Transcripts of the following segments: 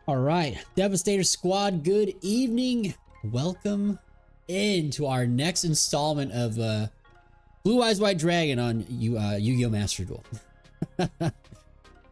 All right, Devastator Squad, good evening. Welcome into our next installment of Blue Eyes White Dragon on Yu-Gi-Oh! Master Duel.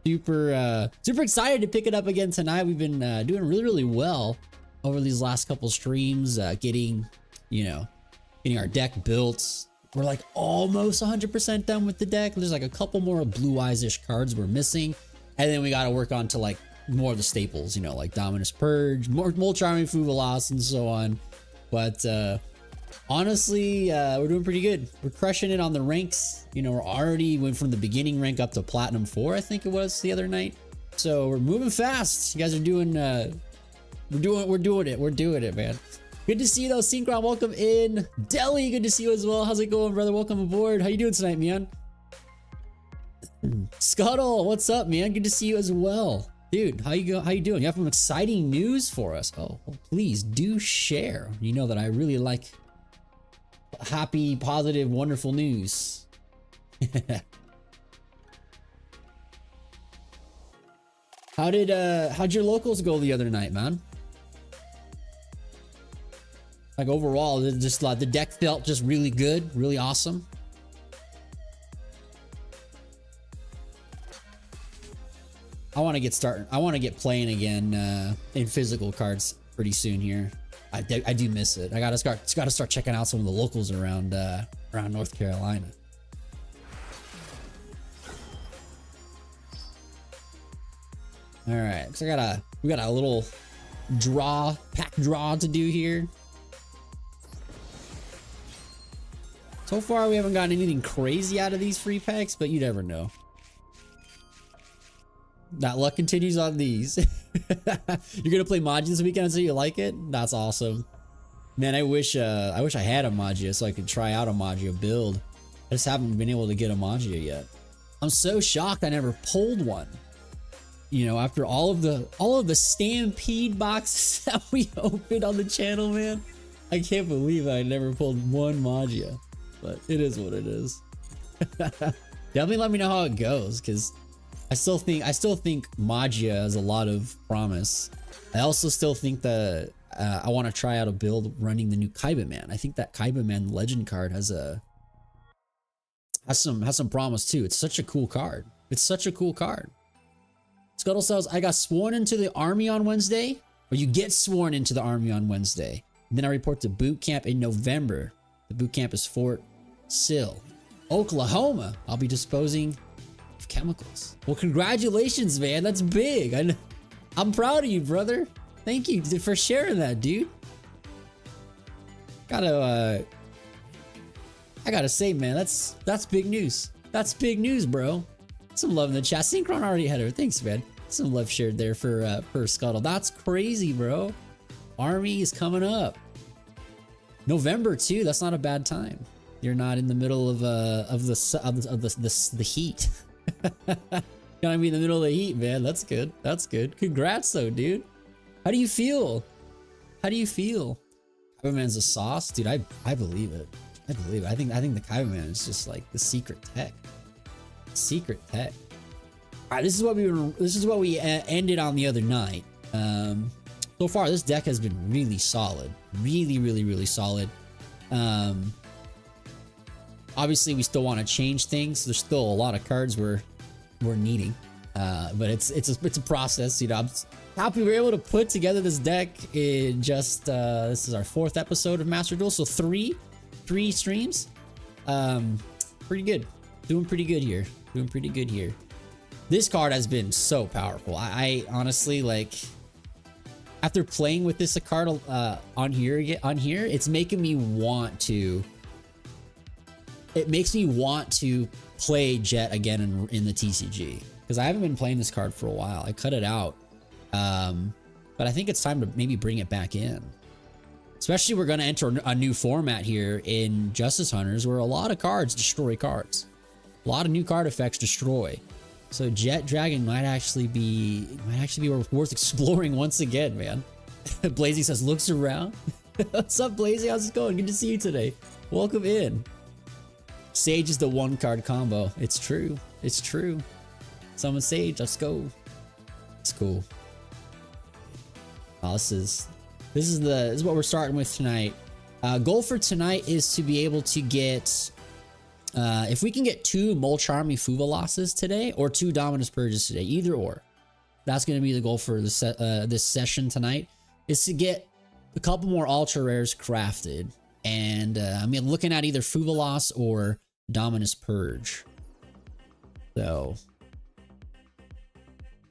Super excited to pick it up again tonight. We've been doing really well over these last couple streams, getting our deck built. We're like almost 100% done with the deck. There's like a couple more Blue Eyes-ish cards we're missing, and then we got to work on to like more of the staples, like Dominus Purge, more Charming Fuvalas, and so on. But honestly, we're doing pretty good. We're crushing it on the ranks. We're already went from the beginning rank up to Platinum 4, I think it was the other night. So we're moving fast. You guys are doing, we're doing it, man. Good to see you though, Synchron. Welcome in. Deli, good to see you as well. How's it going, brother? Welcome aboard. How you doing tonight, man? Scuttle, what's up, man? Good to see you as well. Dude, how you doing? You have some exciting news for us. Oh, well, please do share. You know that I really like happy, positive, wonderful news. How'd your locals go the other night, man? Like overall, just the deck felt just really good, really awesome. I want to get started. I want to get playing again in physical cards pretty soon here. I do miss it. I gotta start checking out some of the locals around North Carolina. All right, so we got a little pack draw to do here. So far, we haven't gotten anything crazy out of these free packs, but you never know. That luck continues on these. You're gonna play Magia this weekend, so you like it? That's awesome. Man, I wish I had a Magia so I could try out a Magia build. I just haven't been able to get a Magia yet. I'm so shocked I never pulled one. After all of the Stampede boxes that we opened on the channel, man. I can't believe I never pulled one Magia. But it is what it is. Definitely let me know how it goes, because I still think Magia has a lot of promise. I also still think that I want to try out a build running the new Kaiba Man. I think that Kaiba Man Legend card has some promise too. It's such a cool card. It's such a cool card. Scuttle says, I got sworn into the army on Wednesday, or you get sworn into the army on Wednesday. And then I report to boot camp in November. The boot camp is Fort Sill, Oklahoma. I'll be disposing of chemicals. Well, congratulations, man. That's big. I'm proud of you, brother. Thank you for sharing that, dude. I gotta say, man, that's big news. That's big news, bro. Some love in the chat. Synchron already had her. Thanks, man. Some love shared there for Scuttle. That's crazy, bro. Army is coming up. November too. That's not a bad time. You're not in the middle of the heat. Gonna be in the middle of the heat, man. That's good. That's good. Congrats, though, dude. How do you feel? How do you feel? Kaiba Man's a sauce, dude. I believe it. I believe it. I think the Kaiba Man is just like the secret tech. Secret tech. All right, this is what we ended on the other night. So far, this deck has been really solid. Really solid. Obviously, we still want to change things. There's still a lot of cards we're needing, but it's a process. I'm happy we were able to put together this deck in just this is our 4th episode of Master Duel, so three streams. Pretty good. Doing pretty good here. This card has been so powerful. I honestly, like, after playing with this card on here, it's making me want to. It makes me want to play Jet again in the TCG, because I haven't been playing this card for a while. I cut it out, but I think it's time to maybe bring it back in. Especially, we're going to enter a new format here in Justice Hunters, where a lot of cards destroy cards. A lot of new card effects destroy. So Jet Dragon might actually be worth exploring once again, man. Blazy says, looks around. What's up, Blazy? How's it going? Good to see you today. Welcome in. Sage is the 1-card combo. It's true. It's true. Summon Sage. Let's go. It's cool. Oh, this is what we're starting with tonight. Goal for tonight is to be able to get, if we can get 2 Molcharmy Fuvalosses today or 2 Dominus Purges today, either or. That's going to be the goal for this session tonight, is to get a couple more ultra rares crafted. And I mean, looking at either Fuvalos or Dominus Purge. So I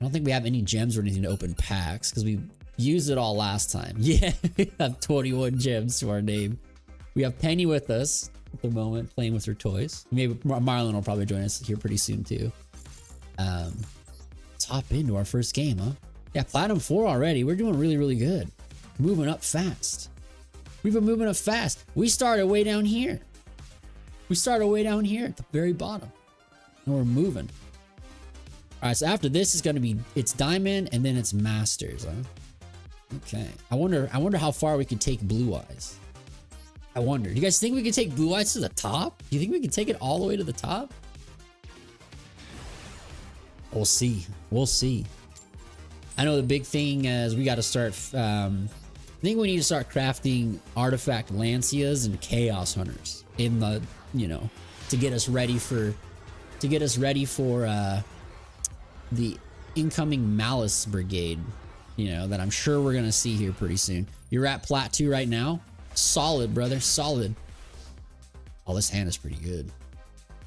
don't think we have any gems or anything to open packs because we used it all last time. Yeah, we have 21 gems to our name. We have Penny with us at the moment, playing with her toys. Maybe Marlon will probably join us here pretty soon too. Let's hop into our first game, huh? Yeah, Platinum 4 already. We're doing really, really good. Moving up fast. We've been moving up fast. We started way down here. We started way down here at the very bottom. And we're moving. All right, so after this is going to be, it's Diamond and then it's Masters, huh? Okay. I wonder how far we could take Blue Eyes. I wonder. Do you guys think we could take Blue Eyes to the top? Do you think we could take it all the way to the top? We'll see. We'll see. I know the big thing is we got to start, I think we need to start crafting Artifact Lancias and Chaos Hunters in the, you know, to get us ready for the incoming Malice Brigade, you know, that I'm sure we're gonna see here pretty soon. You're at Plat 2 right now. Solid, brother, solid. Oh, this hand is pretty good.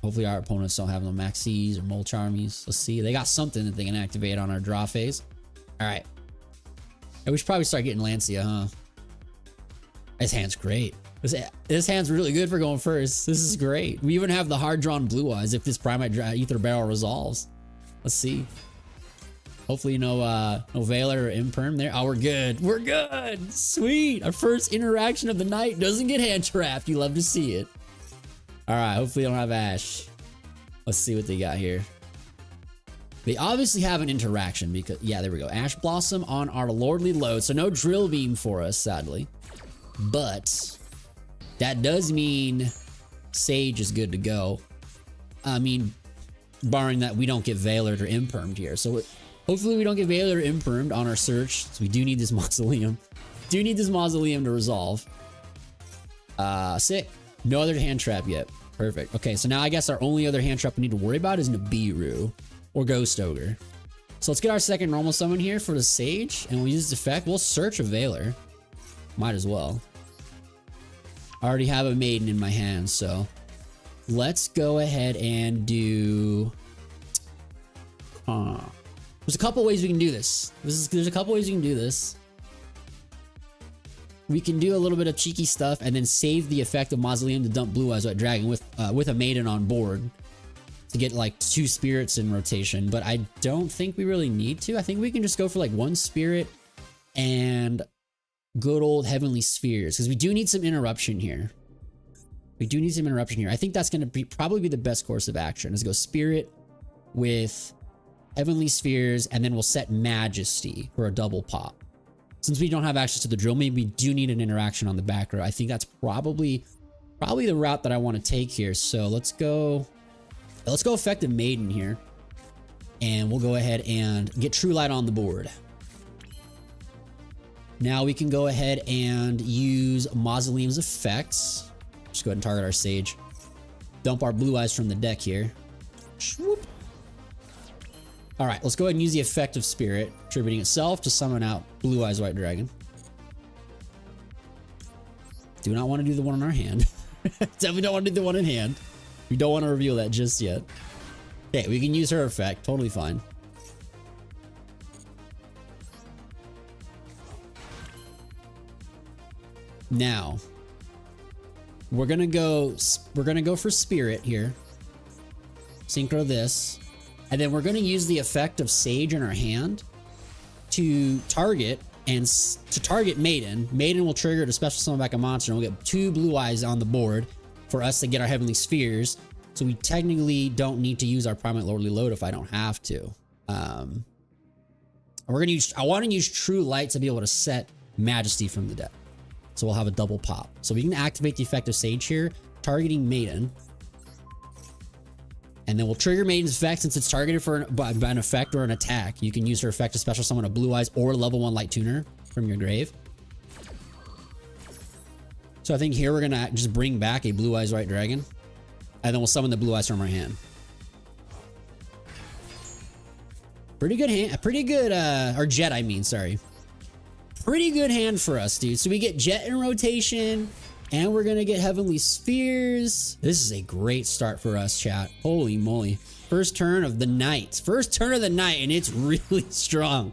Hopefully our opponents don't have no Maxis or Molcharmies. Let's see. They got something that they can activate on our draw phase. All right. Yeah, we should probably start getting Lancia, huh? This hand's great. This hand's really good for going first. This is great. We even have the hard drawn Blue Eyes if this Primate Ether Barrel resolves. Let's see. Hopefully no Veiler or Imperm there. Oh, we're good. We're good. Sweet. Our first interaction of the night doesn't get hand trapped. You love to see it. All right. Hopefully they don't have Ash. Let's see what they got here. They obviously have an interaction because, yeah, there we go. Ash Blossom on our Lordly Load. So no Drill Beam for us, sadly. But that does mean Sage is good to go. I mean, barring that we don't get Veilered or Impermed here. So hopefully we don't get Veilered or Impermed on our search. So we do need this Mausoleum. Do need this Mausoleum to resolve. Sick. No other hand trap yet. Perfect. Okay, so now I guess our only other hand trap we need to worry about is Nibiru or Ghost Ogre. So let's get our second normal summon here for the Sage, and we'll use this effect. We'll search a Veiler. Might as well. I already have a Maiden in my hand, so let's go ahead and do... There's a couple ways we can do this. There's a couple ways we can do this. We can do a little bit of cheeky stuff and then save the effect of Mausoleum to dump Blue Eyes White Dragon with a Maiden on board to get like 2 spirits in rotation, but I don't think we really need to. I think we can just go for like 1 spirit and good old Heavenly Spheres, because we do need some interruption here. We do need some interruption here. I think that's going to probably be the best course of action, is go Spirit with Heavenly Spheres, and then we'll set Majesty for a double pop. Since we don't have access to the drill, maybe we do need an interaction on the back row. I think that's probably the route that I want to take here. So let's go Effective Maiden here, and we'll go ahead and get True Light on the board. Now we can go ahead and use Mausoleum's effects. Just go ahead and target our Sage. Dump our Blue Eyes from the deck here. Swoop. All right, let's go ahead and use the effect of Spirit, attributing itself to summon out Blue Eyes White Dragon. Do not want to do the one in our hand. Definitely don't want to do the one in hand. We don't want to reveal that just yet. Okay, we can use her effect. Totally fine. Now, we're gonna go for Spirit here. Synchro this, and then we're gonna use the effect of Sage in our hand to target Maiden. Maiden will trigger to special summon back a monster, and we'll get 2 Blue Eyes on the board for us to get our Heavenly Spheres. So we technically don't need to use our Primate Lordly Load if I don't have to. I want to use True Light to be able to set Majesty from the deck. So we'll have a double pop. So we can activate the effect of Sage here, targeting Maiden. And then we'll trigger Maiden's effect since it's targeted by an effect or an attack. You can use her effect to special summon a Blue Eyes or level 1 Light Tuner. from your grave. So I think here we're gonna just bring back a Blue Eyes White Dragon, and then we'll summon the Blue Eyes from our hand. Pretty good hand, pretty good, or Jet, I mean, sorry. Pretty good hand for us, dude. So we get Jet in rotation, and we're gonna get Heavenly Spheres. This is a great start for us, chat. Holy moly. First turn of the night. First turn of the night, and it's really strong.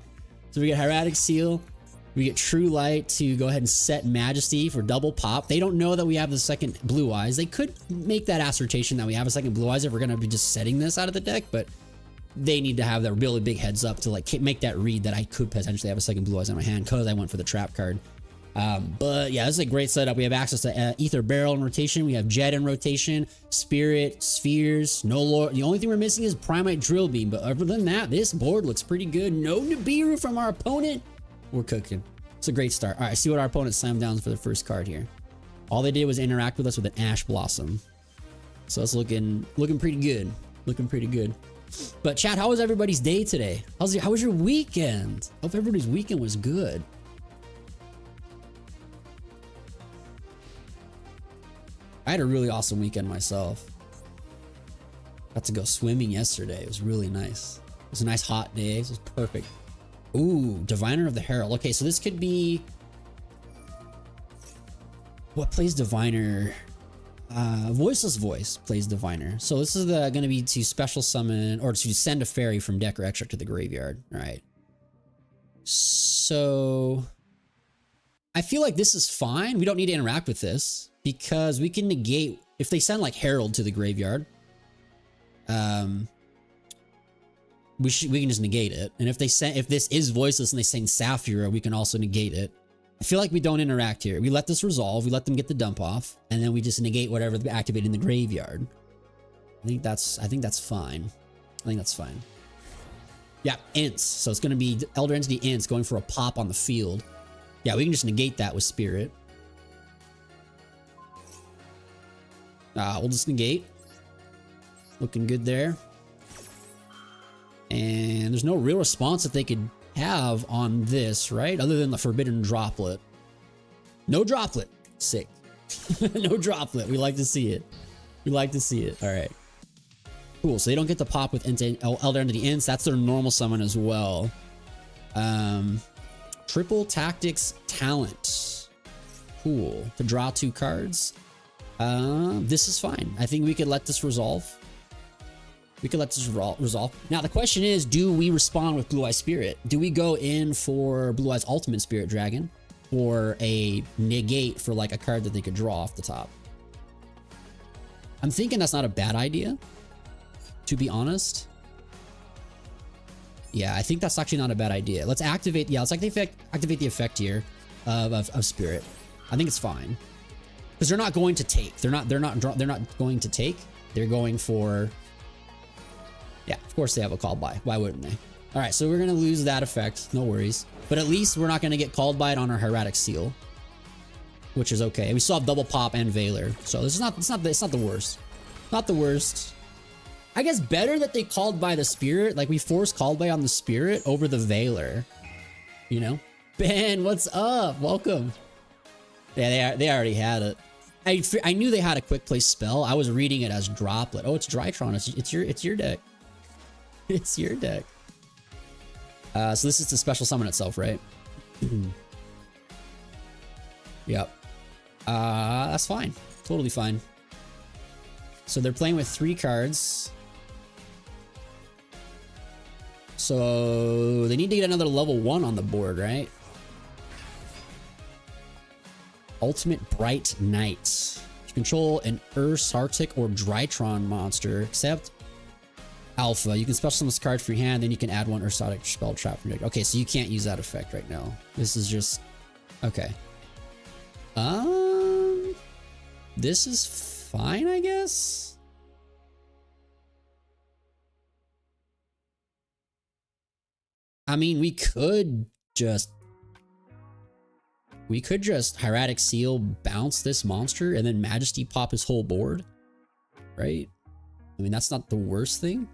So we get Hieratic Seal. We get True Light to go ahead and set Majesty for double pop. They don't know that we have the second Blue Eyes. They could make that assertion that we have a second Blue Eyes if we're going to be just setting this out of the deck, but they need to have that really big heads up to like make that read that I could potentially have a second Blue Eyes in my hand because I went for the trap card. But yeah, this is a great setup. We have access to Ether Barrel in rotation. We have Jet in rotation, Spirit, Spheres, no Lord. The only thing we're missing is Primite Drill Beam. But other than that, this board looks pretty good. No Nibiru from our opponent. We're cooking. It's a great start. All right, see what our opponent slammed down for the first card here. All they did was interact with us with an Ash Blossom. So it's looking pretty good. Looking pretty good. But chat, how was everybody's day today? How was your weekend? Hope everybody's weekend was good. I had a really awesome weekend myself. Got to go swimming yesterday. It was really nice. It was a nice hot day. It was perfect. Ooh, Diviner of the Herald. Okay, so this could be... What plays Diviner? Voiceless Voice plays Diviner. So this is going to be to special summon or to send a fairy from deck or extra to the graveyard. All right. So I feel like this is fine. We don't need to interact with this because we can negate if they send like Herald to the graveyard. We can just negate it. And if this is voiceless and they sing Sapphire, we can also negate it. I feel like we don't interact here. We let this resolve. We let them get the dump off, and then we just negate whatever they activate in the graveyard. I think that's fine. I think that's fine. Yeah, Ints. So it's going to be Elder Entity Ints going for a pop on the field. Yeah, we can just negate that with Spirit. We'll just negate. Looking good there. And there's no real response that they could have on this, right? Other than the Forbidden Droplet. No Droplet. Sick. No Droplet. We like to see it. We like to see it. All right. Cool. So they don't get to pop with Elder Entity Ints. That's their normal summon as well. Triple Tactics Talent. Cool. To draw 2 cards. This is fine. I think we could let this resolve. We could let this resolve. Now, the question is, do we respond with Blue Eye Spirit? Do we go in for Blue Eye's Ultimate Spirit Dragon or a negate for like a card that they could draw off the top? I'm thinking that's not a bad idea, to be honest. Yeah, I think that's actually not a bad idea. Let's activate, yeah, let's activate the effect here of Spirit. I think it's fine. Because they're not going to take. They're not going to take. They're going for... Yeah, of course they have a call by. Why wouldn't they? All right, so we're gonna lose that effect. No worries. But at least we're not gonna get called by it on our Hieratic Seal, which is okay. We still have double pop and Veiler, so this is not. It's not the worst. Not the worst. I guess better that they called by the Spirit. Like we forced called by on the Spirit over the Veiler. You know, Ben, what's up? Welcome. Yeah, they already had it. I knew they had a quick play spell. I was reading it as Droplet. Oh, it's Drytron. It's your deck. It's your deck. So this is the special summon itself, right? Yep. That's fine. Totally fine. So they're playing with 3 cards. So they need to get another level 1 on the board, right? Ultimate Bright Knight. You control an Sartic or Drytron monster, except Alpha. You can special summon this card from your hand, then you can add 1 Sartic spell trap from your deck. Okay, so you can't use that effect right now. This is just... Okay. This is fine, I guess? I mean, we could just Hieratic Seal, bounce this monster, and then Majesty pop his whole board, right? I mean, that's not the worst thing.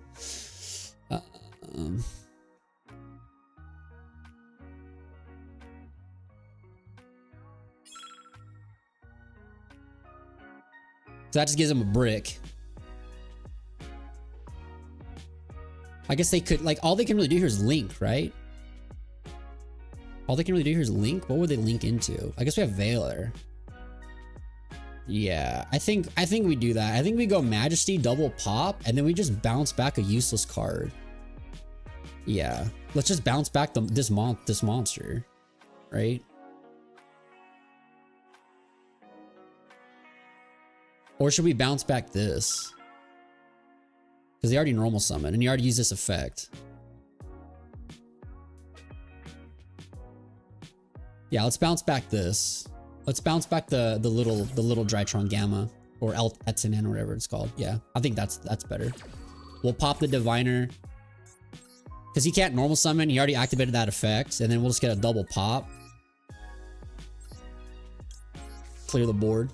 So that just gives them a brick. I guess they could, like, all they can really do here is link, right? All they can really do here is link. What would they link into? I guess we have Veiler. Yeah, I think we do that. I think we go Majesty, double pop, and then we just bounce back a useless card. Yeah, let's just bounce back this monster, right? Or should we bounce back this? Because they already normal summon, and you already use this effect. Yeah, let's bounce back this. Let's bounce back the little Drytron Gamma or Etienne or whatever it's called. Yeah, I think that's better. We'll pop the Diviner because he can't normal summon. He already activated that effect, and then we'll just get a double pop. Clear the board.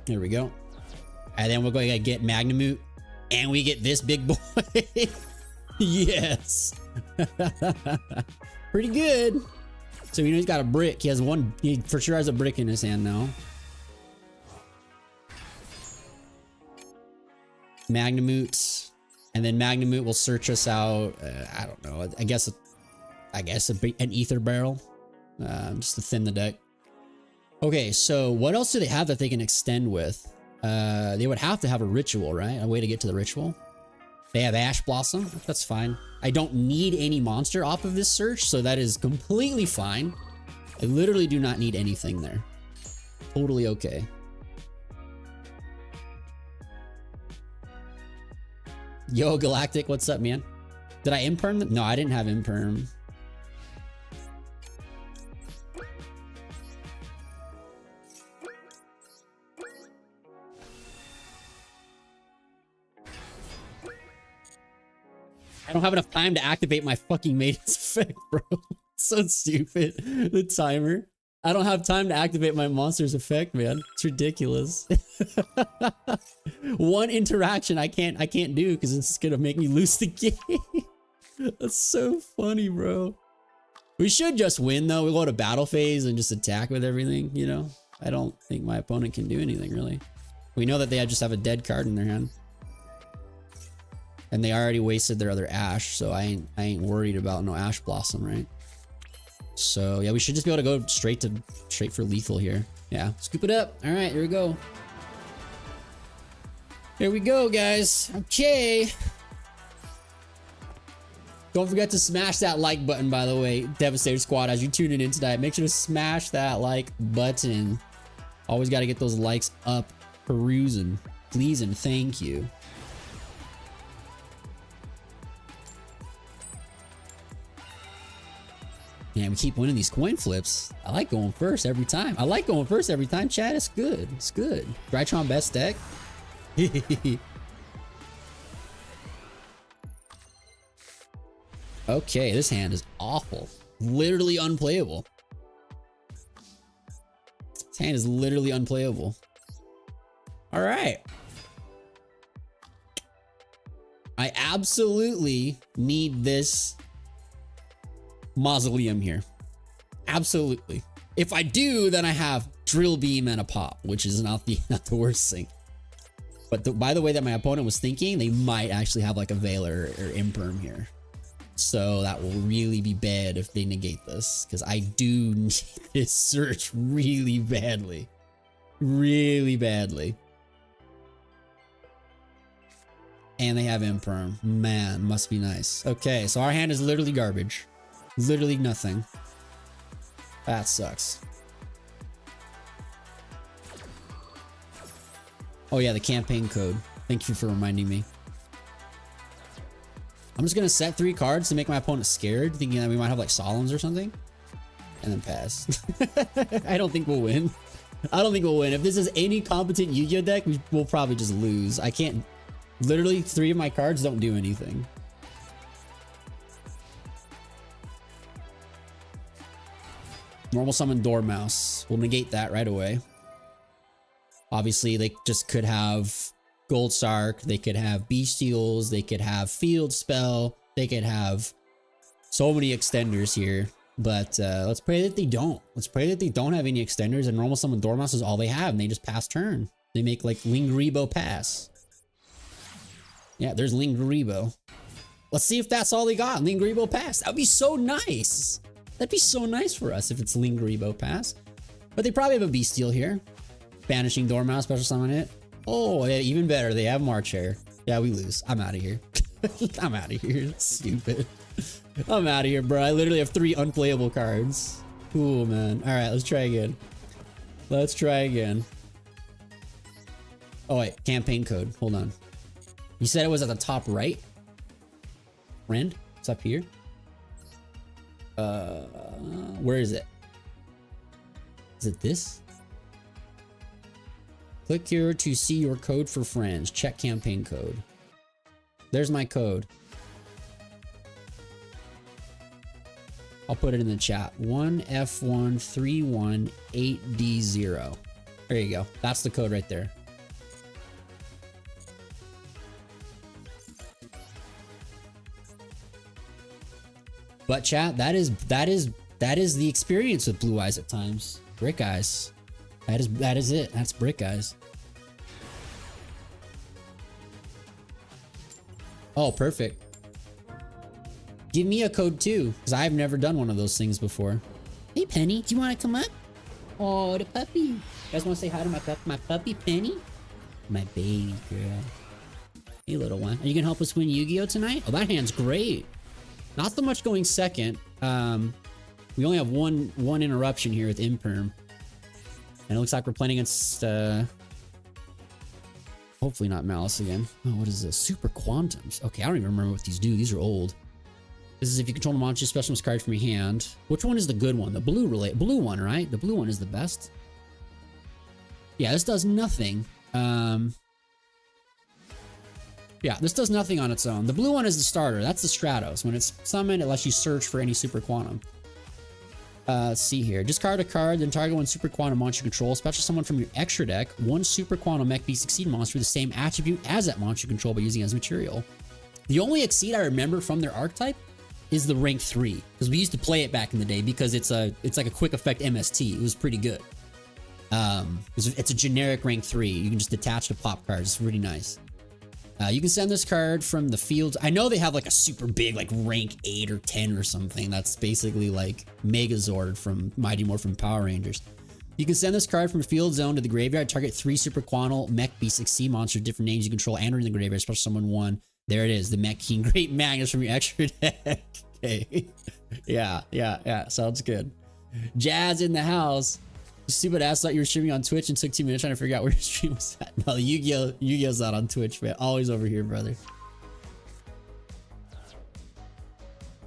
There we go. And then we're going to get Magnamute, and we get this big boy. Yes. Pretty good. So you know he's got a brick. He has one. He for sure has a brick in his hand now. Magnamute, and then Magnamute will search us out. I don't know. I guess an ether barrel, just to thin the deck. Okay, so what else do they have that they can extend with? They would have to have a ritual, right? A way to get to the ritual. They have Ash Blossom. That's fine. I don't need any monster off of this search, so that is completely fine. I literally do not need anything there. Totally okay. Yo, Galactic, what's up, man? Did I imperm them? No, I didn't have imperm. I don't have enough time to activate my fucking Maiden's effect, bro. So stupid. The timer. I don't have time to activate my monster's effect, man. It's ridiculous. One interaction I can't do because it's gonna make me lose the game. That's so funny, bro. We should just win though. We go to battle phase and just attack with everything, you know? I don't think my opponent can do anything really. We know that they just have a dead card in their hand. And they already wasted their other Ash, so I ain't worried about no Ash Blossom, right? So yeah, we should just be able to go straight for lethal here. Yeah, scoop it up. All right, here we go. Here we go, guys. Okay. Don't forget to smash that like button, by the way, Devastator Squad, as you tune in tonight. Make sure to smash that like button. Always got to get those likes up, perusing. Please and thank you. Man, we keep winning these coin flips. I like going first every time. Chad. It's good. It's good. Drytron best deck. Okay, this hand is awful. Literally unplayable. This hand is literally unplayable. All right. I absolutely need this Mausoleum here. Absolutely. If I do, then I have Drill Beam and a pop, which is not the worst thing. But by the way that my opponent was thinking, they might actually have like a Veiler or Imperm here. So that will really be bad if they negate this, because I do need this search really badly. Really badly. And they have Imperm. Man, must be nice. Okay, so our hand is literally garbage. Literally nothing. That sucks. Oh yeah, the campaign code. Thank you for reminding me. I'm just gonna set 3 cards to make my opponent scared, thinking that we might have like Solemns or something. And then pass. I don't think we'll win. I don't think we'll win. If this is any competent Yu-Gi-Oh deck, we'll probably just lose. I can't... Literally, 3 of my cards don't do anything. Normal summon Dormouse. We'll negate that right away. Obviously, they just could have Gold Sark. They could have Bestials. They could have Field Spell. They could have so many extenders here. But let's pray that they don't. Let's pray that they don't have any extenders and normal summon Dormouse is all they have and they just pass turn. They make like Lingaribo pass. Yeah, there's Lingaribo. Let's see if that's all they got. Lingaribo pass. That would be so nice. That'd be so nice for us if it's Lingaribo pass. But they probably have a Beasteel here. Banishing Dormouse, special summon it. Oh, yeah, even better. They have March Hare. Yeah, we lose. I'm out of here. I'm out of here. Stupid. I'm out of here, bro. I literally have 3 unplayable cards. Cool, man. All right, let's try again. Let's try again. Oh, wait. Campaign code. Hold on. You said it was at the top right? Friend? It's up here. Where is it? Is it this? Click here to see your code for friends. Check campaign code. There's my code. I'll put it in the chat. 1F1318D0. There you go. That's the code right there. But chat, that is the experience with Blue Eyes at times. Brick Eyes. That is it. That's Brick Eyes. Oh, perfect. Give me a code too, because I've never done one of those things before. Hey Penny, do you want to come up? Oh, the puppy. You guys want to say hi to my puppy Penny? My baby girl. Hey little one. Are you gonna help us win Yu-Gi-Oh tonight? Oh, that hand's great. Not so much going second. We only have one interruption here with Imperm. And it looks like we're playing against, hopefully not Malice again. Oh, what is this? Super Quantums. Okay, I don't even remember what these do. These are old. This is if you control a monster, specialist card from your hand. Which one is the good one? The blue one, right? The blue one is the best. Yeah, this does nothing. Yeah, this does nothing on its own. The blue one is the starter. That's the Stratos. When it's summoned, it lets you search for any Super Quantum. Let's see here. Discard a card, then target one Super Quantum monster you control. Special summon from your extra deck one Super Quantum Mech Beast Exceed monster with the same attribute as that monster you control by using it as material. The only Exceed I remember from their archetype is the rank 3, because we used to play it back in the day because it's like a quick effect MST. It was pretty good. It's a generic rank 3. You can just attach to pop cards. It's really nice. You can send this card from the field. I know they have like a super big, like rank 8 or 10 or something. That's basically like Megazord from Mighty Morphin Power Rangers. You can send this card from field zone to the graveyard. Target 3 Super Quantal Mech B6C monster, different names you control, and are in the graveyard. Special summon 1. There it is, the Mech King Great Magnus from your extra deck. Okay. Yeah. Sounds good. Jazz in the house. Stupid ass thought you were streaming on Twitch and took 2 minutes trying to figure out where your stream was at. No, Yu-Gi-Oh's not on Twitch, man. Always over here, brother.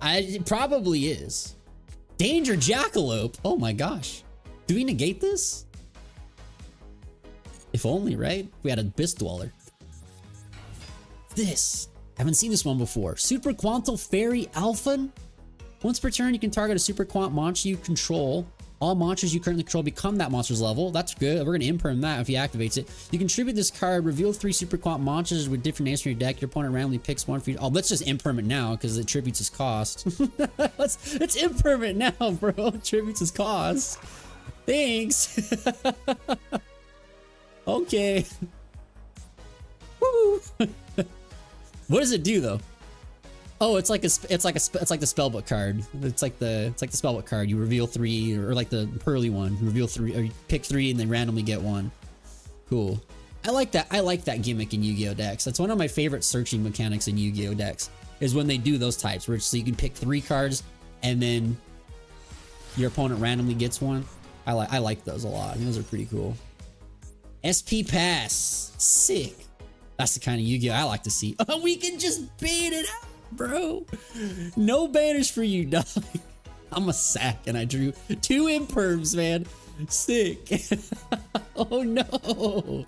It probably is. Danger Jackalope. Oh my gosh. Do we negate this? If only, right? We had a Abyss Dweller. This. Haven't seen this one before. Super Quantal Fairy Alpha. Once per turn, you can target a Super Quant monster you control. All monsters you currently control become that monster's level. That's good. We're going to imperm that if he activates it. You can tribute this card, reveal 3 Super Quant monsters with different names from your deck. Your opponent randomly picks one for you. Oh, let's just imperm it now because it tributes his cost. let's imperm it now, bro. It tributes his cost. Thanks. Okay. Woo. What does it do though? Oh, it's like the spellbook card. It's like the spellbook card. You reveal 3, or like the pearly one. You reveal 3, or you pick 3 and then randomly get 1. Cool. I like that. I like that gimmick in Yu-Gi-Oh decks. That's one of my favorite searching mechanics in Yu-Gi-Oh decks. Is when they do those types, where so you can pick 3 cards and then your opponent randomly gets 1. I like those a lot. I think those are pretty cool. SP Pass, sick. That's the kind of Yu-Gi-Oh I like to see. Oh, we can just bait it out, bro. No banners for you, dog. I'm a sack and I drew 2 imperms, man. Sick. Oh no.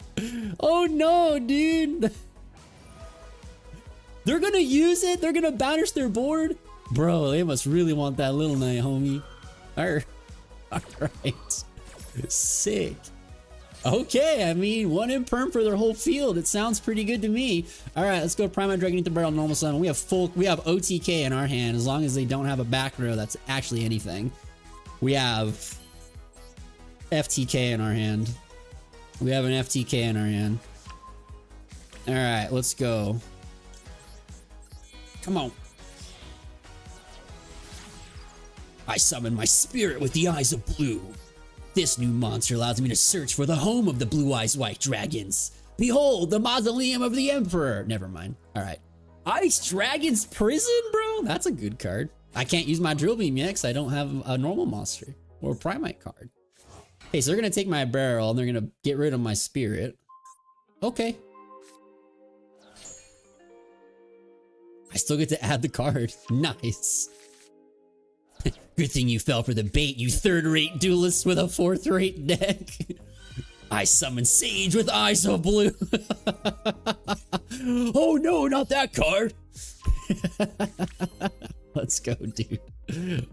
Oh no, dude. They're gonna use it? They're gonna banish their board? Bro, they must really want that little knight, homie. Alright. Sick. Okay, I mean, one imperm for their whole field. It sounds pretty good to me. All right, let's go Primate Dragon, eat the barrel, normal summon. We have OTK in our hand, as long as they don't have a back row that's actually anything. We have FTK in our hand. We have an FTK in our hand. All right, let's go. Come on. I summon my spirit with the eyes of blue. This new monster allows me to search for the home of the blue-eyes white dragons. Behold, the mausoleum of the emperor. Never mind. All right. Ice Dragon's Prison, bro? That's a good card. I can't use my Drill Beam yet because I don't have a normal monster or a Primate card. Okay, so they're going to take my barrel and they're going to get rid of my spirit. Okay. I still get to add the card. Nice. Good thing you fell for the bait, you third-rate duelist with a fourth-rate deck. I summon Sage with eyes of blue. Oh no, not that card. Let's go, dude.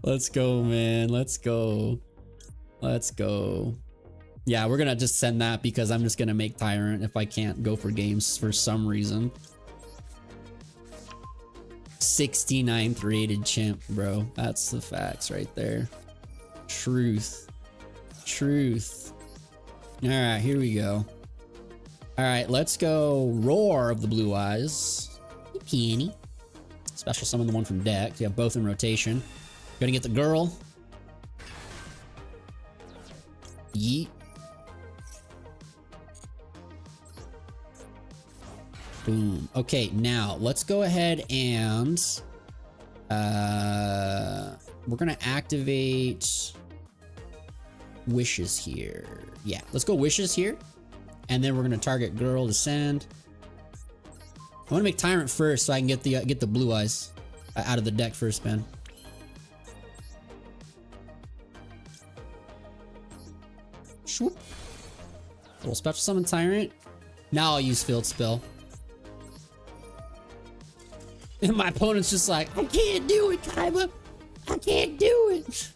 Let's go, man. Let's go. Let's go. Yeah, we're gonna just send that because I'm just gonna make Tyrant if I can't go for games for some reason. 69th rated chimp, bro. That's the facts right there. Truth. Truth. All right, here we go. All right, let's go Roar of the Blue Eyes. Peony. Special summon the one from deck. You have both in rotation. Gonna get the girl. Yeet. Boom. Okay, now let's go ahead and we're gonna activate Wishes here. Yeah, let's go Wishes here, and then we're gonna target girl to send. I want to make Tyrant first so I can get the Blue Eyes out of the deck first, man. Swoop. Little special summon Tyrant. Now I'll use Field Spell. And my opponent's just like, I can't do it, Kaiba. I can't do it.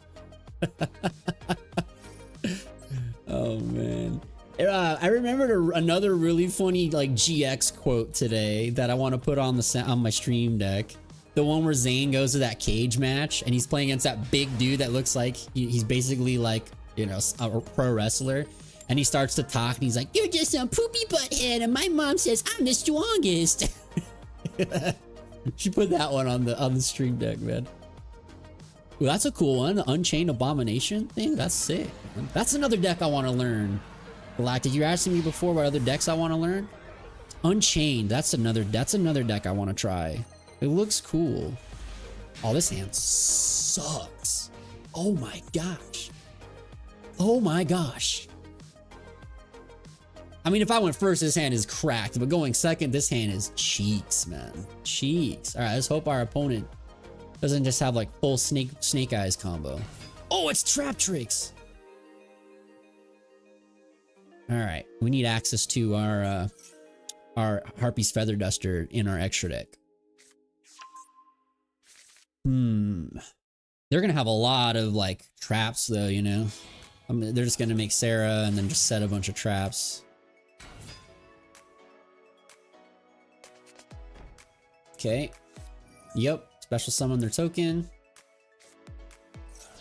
Oh man. I remembered another really funny like GX quote today that I want to put on my stream deck. The one where Zane goes to that cage match and he's playing against that big dude that looks like he's basically like, you know, a pro wrestler. And he starts to talk and he's like, you're just a poopy butthead and my mom says I'm the strongest. She put that one on the stream deck, man. Well, that's a cool one. The Unchained Abomination thing. That's sick, man. That's another deck I want to learn. Galactic, you were asking me before what other decks I want to learn. Unchained. That's another deck I want to try. It looks cool. Oh, this hand sucks. Oh my gosh. Oh my gosh. I mean, if I went first, this hand is cracked, but going second, this hand is cheeks, man. Cheeks. All right, let's hope our opponent doesn't just have like full snake eyes combo. Oh, it's Trap Tricks. All right, we need access to our Harpy's Feather Duster in our extra deck. They're gonna have a lot of like traps though, you know. I mean, they're just gonna make Sarah and then just set a bunch of traps. Okay. Yep. Special summon their token.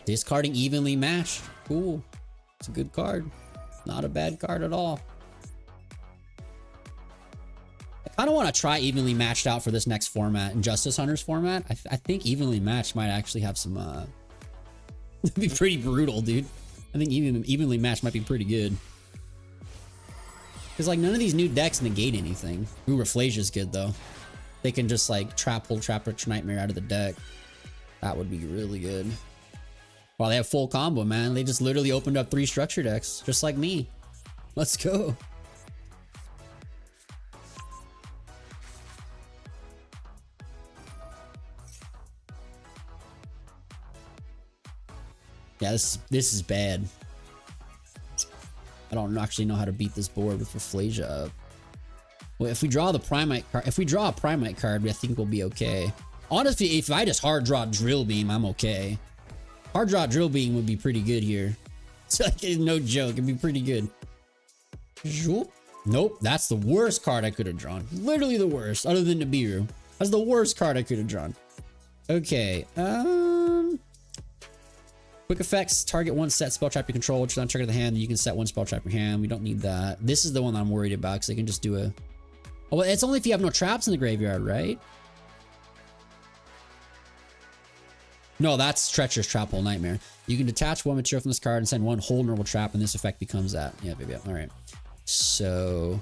Discarding Evenly Matched. Cool. It's a good card. Not a bad card at all. I kind of want to try Evenly Matched out for this next format, in Justice Hunters format. I think Evenly Matched might actually have some it'd be pretty brutal, dude. I think Evenly Matched might be pretty good. Because like none of these new decks negate anything. Ooh, Rafflesia's good though. They can just like pull Trap Rich Nightmare out of the deck. That would be really good. Wow, they have full combo, man. They just literally opened up 3 structure decks, just like me. Let's go. Yeah, this is bad. I don't actually know how to beat this board with Rafflesia up. Well, if we draw the Primate card, if we draw a Primate card, I think we'll be okay. Honestly, if I just hard draw Drill Beam, I'm okay. Hard draw Drill Beam would be pretty good here. It's like, no joke, it'd be pretty good. Zoop. Nope, that's the worst card I could have drawn. Literally the worst, other than Nibiru. That's the worst card I could have drawn. Okay, quick effects, target one set spell trap you control, which is on trigger of the hand. You can set one spell trap in your hand. We don't need that. This is the one that I'm worried about because they can just do a... Oh, well, it's only if you have no traps in the graveyard, right? No, that's Treacherous Trap Hole Nightmare. You can detach one material from this card and send one whole normal trap, and this effect becomes that. Yeah, baby. All right. So,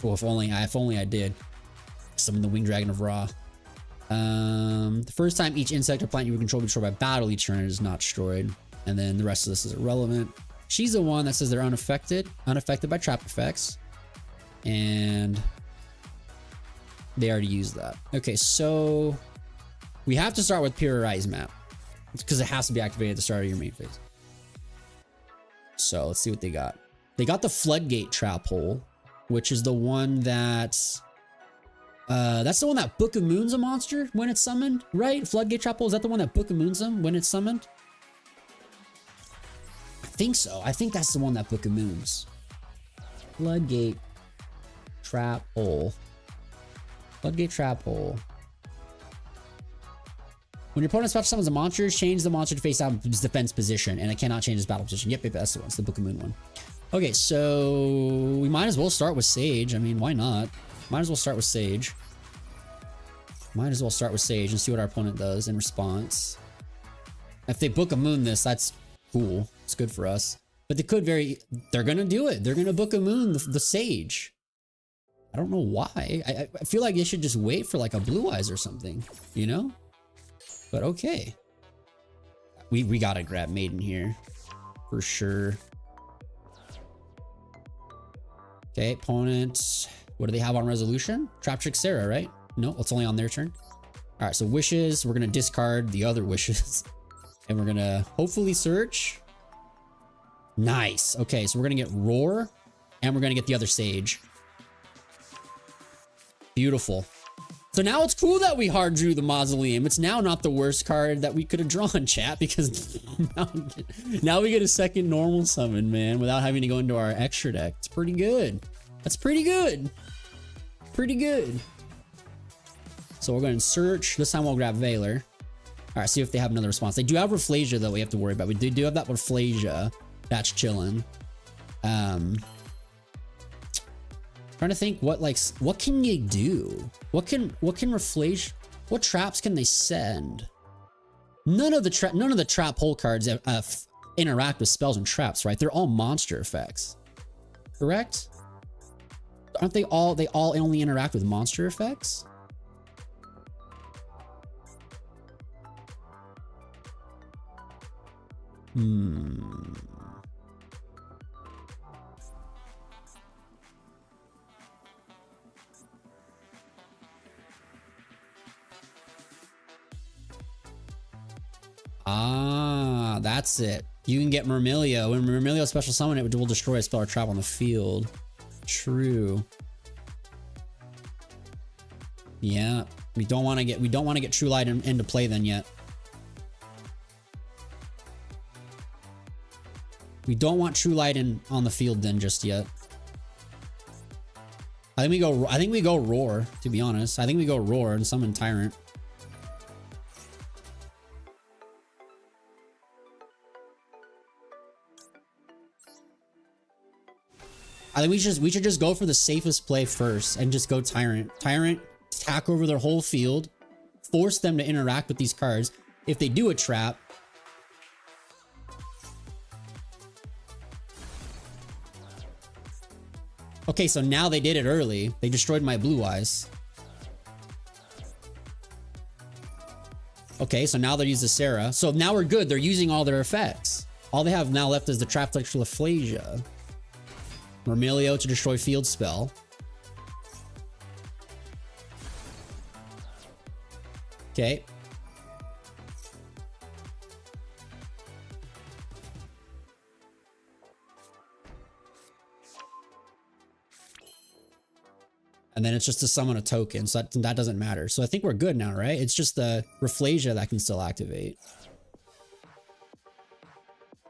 well, if only I did. Summon the Winged Dragon of Ra. The first time each insect or plant you control be destroyed by battle, each turn it is not destroyed. And then the rest of this is irrelevant. She's the one that says they're unaffected by trap effects. And they already used that. Okay, so we have to start with Pure Rise map because it has to be activated at the start of your main phase. So let's see what they got. They got the Floodgate Trap Hole, which is the one that's the one that Book of Moon's a monster when it's summoned, right? Floodgate Trap Hole, is that the one that Book of Moon's when it's summoned? I think so. I think that's the one that Book of Moon's. Floodgate Trap Hole. Floodgate Trap Hole. When your opponent's about to summon a monster, change the monster to face out its defense position, and it cannot change its battle position. Yep, that's the one. It's the Book of Moon one. Okay, so we might as well start with Sage. I mean, why not? Might as well start with Sage. Might as well start with Sage and see what our opponent does in response. If they Book of Moon this, that's cool. It's good for us. But they could they're gonna do it. They're gonna Book of Moon the Sage. I don't know why. I feel like they should just wait for like a Blue Eyes or something, you know? But okay. We gotta grab Maiden here. For sure. Okay, opponent. What do they have on resolution? Trap Trick Sarah, right? No, it's only on their turn. All right, so wishes. We're gonna discard the other wishes. And we're gonna hopefully search. Nice. Okay, so we're gonna get Roar. And we're gonna get the other Sage. Beautiful. So now it's cool that we hard drew the Mausoleum. It's now not the worst card that we could have drawn, chat, because now we get a second normal summon, man, without having to go into our extra deck. It's pretty good. That's pretty good. Pretty good. So we're going to search. This time we'll grab Valor. All right, see if they have another response. They do have Rafflesia, though, we have to worry about. We do have that Rafflesia. That's chilling. Trying to think what can you do? What can Rafflesia, what traps can they send? None of the trap hole cards interact with spells and traps, right? They're all monster effects. Correct? Aren't they all only interact with monster effects? Ah, that's it. You can get Myrmilio. When Myrmilio special summon, it will destroy a spell or trap on the field. True. Yeah, we don't want to get True Light into play then yet. We don't want True Light on the field then just yet. I think we go Roar, to be honest. I think we go Roar and summon Tyrant. I think we should just go for the safest play first and just go Tyrant. Tyrant, attack over their whole field, force them to interact with these cards. If they do a trap, okay, so now they did it early. They destroyed my Blue Eyes. Okay, so now they use the Sarah. So now we're good. They're using all their effects. All they have now left is the Trap Flex Rafflesia. Myrmilio to destroy field spell. Okay. And then it's just to summon a token, so that doesn't matter. So I think we're good now, right? It's just the Rafflesia that can still activate.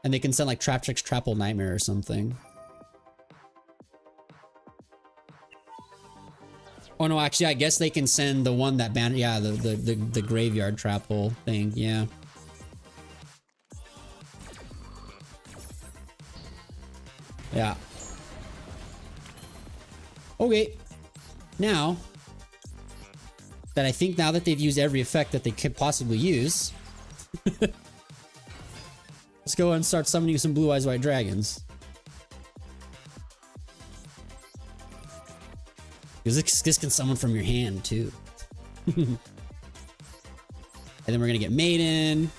And they can send like Trap Tricks Trapple Nightmare or something. Oh no, actually, I guess they can send the one that banned. Yeah, the graveyard trap hole thing. Yeah. Yeah. Okay. Now that I think now that they've used every effect that they could possibly use, let's go and start summoning some blue eyes white dragons. Because this can summon from your hand too. And then we're gonna get Maiden.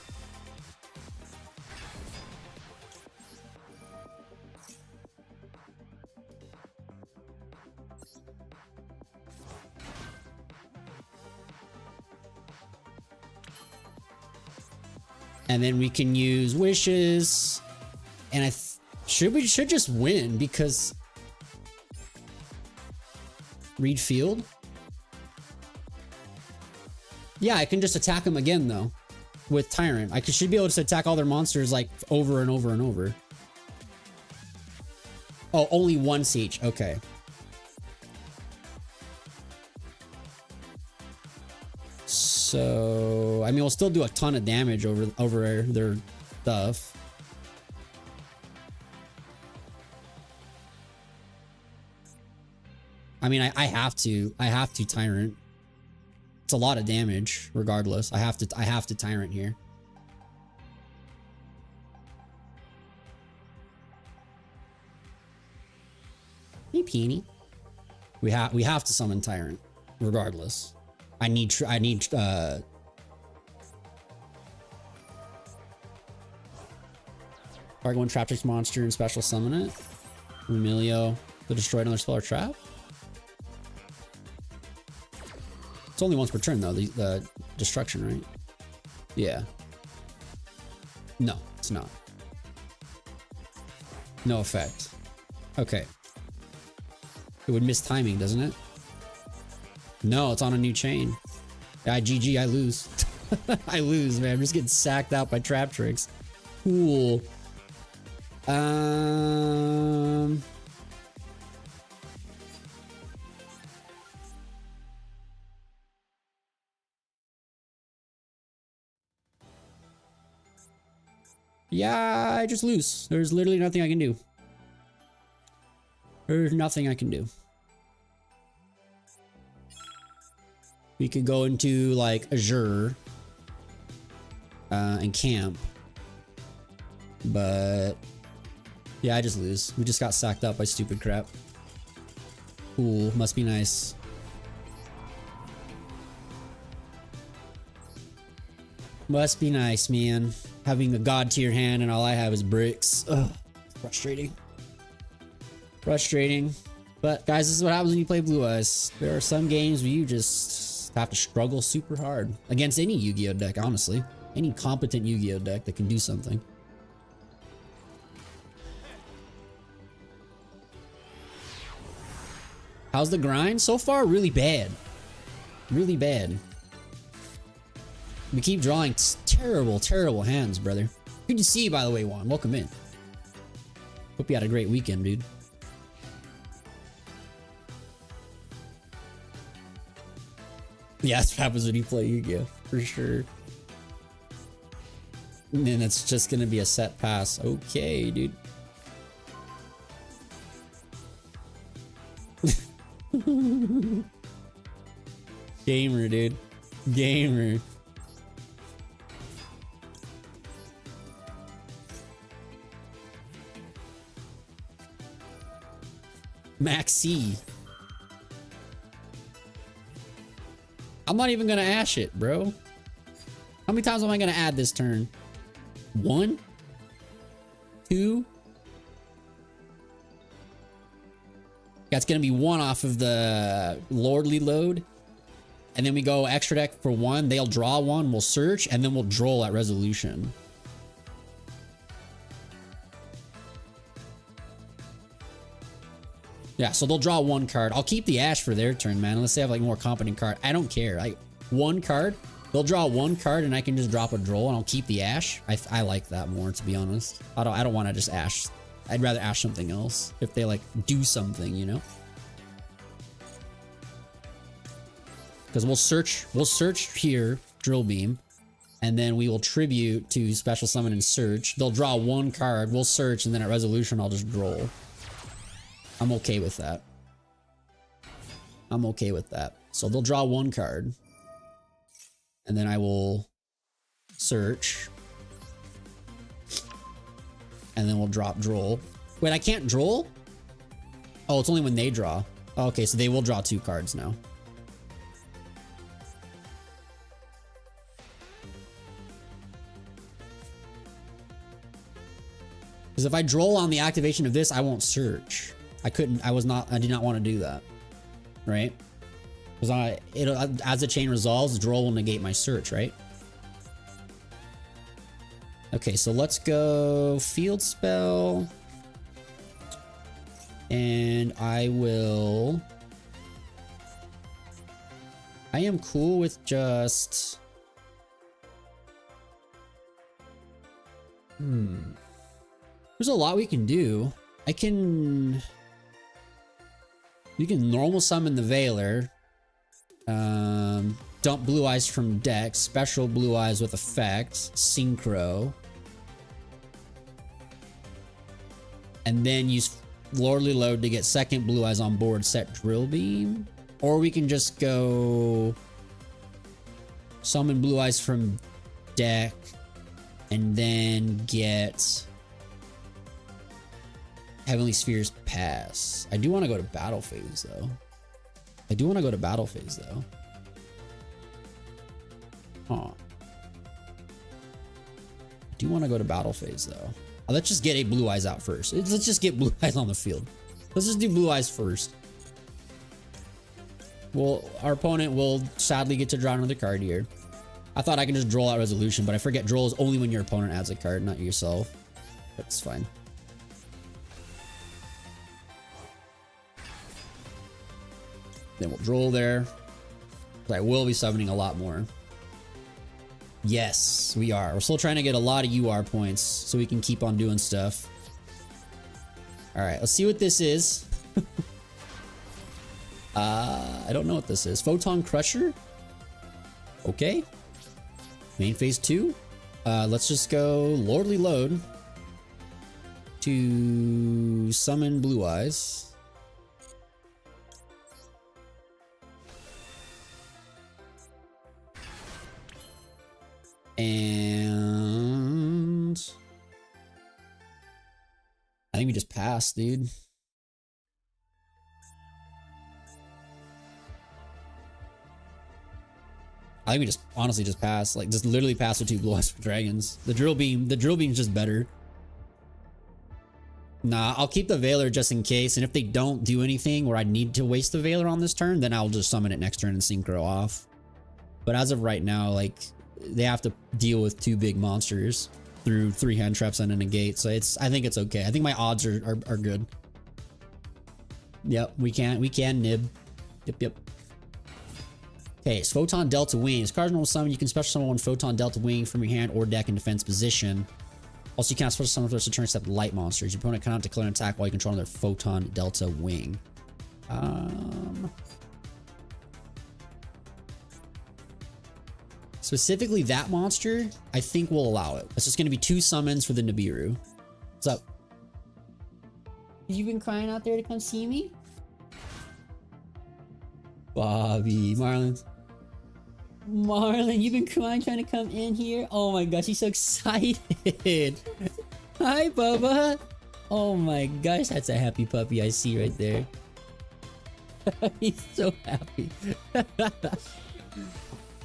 And then we can use wishes. And we should just win because read field. Yeah, I can just attack them again though with Tyrant. I should be able to attack all their monsters like over and over and over. Oh, only one siege. Okay. So, I mean, we'll still do a ton of damage over their stuff. I mean, I have to Tyrant. It's a lot of damage, regardless. I have to Tyrant here. Hey, Peony. We have to summon Tyrant, regardless. I need Target one Traptrix monster and special summon it. Emilio to destroy another spell or trap. It's only once per turn though, the destruction, right? Yeah. No, it's not. No effect. Okay. It would miss timing, doesn't it? No, it's on a new chain. Yeah, GG, I lose. I lose, man. I'm just getting sacked out by Traptrix. Cool. Yeah, I just lose. There's literally nothing I can do. There's nothing I can do. We could go into like Azure and camp, but yeah, I just lose. We just got sacked up by stupid crap. Cool, must be nice. Must be nice, man. Having a god tier hand and all I have is bricks. Ugh, frustrating. Frustrating. But guys, this is what happens when you play Blue Eyes. There are some games where you just have to struggle super hard against any Yu-Gi-Oh deck, honestly. Any competent Yu-Gi-Oh deck that can do something. How's the grind? So far, really bad. Really bad. We keep drawing terrible, terrible hands, brother. Good to see you, by the way, Juan. Welcome in. Hope you had a great weekend, dude. Yeah, that's what happens when you play Yu-Gi-Oh! For sure. And then it's just gonna be a set pass. Okay, dude. Gamer, dude. Gamer. Maxi. I'm not even gonna ash it, bro. How many times am I gonna add this turn? 1? 2? That's gonna be 1 off of the Lordly load. And then we go extra deck for 1. They'll draw 1, we'll search, and then we'll droll at resolution. Yeah, so they'll draw 1 card. I'll keep the Ash for their turn, man, unless they have like more competent card. I don't care. Like 1 card, they'll draw 1 card, and I can just drop a droll, and I'll keep the Ash. I like that more, to be honest. I don't want to just Ash. I'd rather Ash something else if they like do something, you know. Because we'll search here, drill beam, and then we will tribute to special summon and search. They'll draw one card, we'll search, and then at resolution I'll just droll. I'm okay with that. I'm okay with that. So they'll draw one card, and then I will search, and then we'll drop droll. Wait, I can't droll? Oh, it's only when they draw. Okay, so they will draw 2 cards now. Because if I droll on the activation of this, I won't search. I did not want to do that. Right? Because as the chain resolves, droll will negate my search, right? Okay, so let's go field spell. And I am cool with just... There's a lot we can do. We can normal summon the Veiler. Dump Blue Eyes from deck. Special Blue Eyes with effect. Synchro. And then use Lordly Load to get second Blue Eyes on board. Set Drill Beam. Or we can just go... Summon Blue Eyes from deck. And then get... Heavenly Spheres pass. I do want to go to battle phase though. Huh. I do want to go to battle phase though. Let's just get a Blue Eyes out first. Let's just get Blue Eyes on the field. Let's just do Blue Eyes first. Well, our opponent will sadly get to draw another card here. I thought I could just draw out resolution, but I forget draw is only when your opponent adds a card, not yourself. That's fine. Then we'll droll there. I will be summoning a lot more. Yes, we are. We're still trying to get a lot of UR points so we can keep on doing stuff. Alright, let's see what this is. I don't know what this is. Photon Crusher? Okay. Main phase 2. Let's just go Lordly Load to summon Blue Eyes. And I think we just passed, dude. I think we just honestly just passed. Like just literally passed with 2 Blue Eyes for dragons. The drill beam's just better. Nah, I'll keep the Veiler just in case, and if they don't do anything where I need to waste the Veiler on this turn, then I'll just summon it next turn and synchro off. But as of right now, like they have to deal with 2 big monsters through 3 hand traps and a negate, so I think it's okay. I think my odds are good. Yep, we can nib. Yep. Okay, it's Photon Delta Wing. As cards normal summon, you can special summon 1 Photon Delta Wing from your hand or deck in defense position. Also, you can't special summon for this turn except light monsters. Your opponent cannot declare an attack while you control their Photon Delta Wing. Specifically that monster, I think we'll allow it. It's just going to be 2 summons for the Nibiru. What's up? You been crying out there to come see me? Bobby, Marlon, you've been crying trying to come in here? Oh my gosh, he's so excited. Hi, Bubba. Oh my gosh, that's a happy puppy I see right there. He's so happy.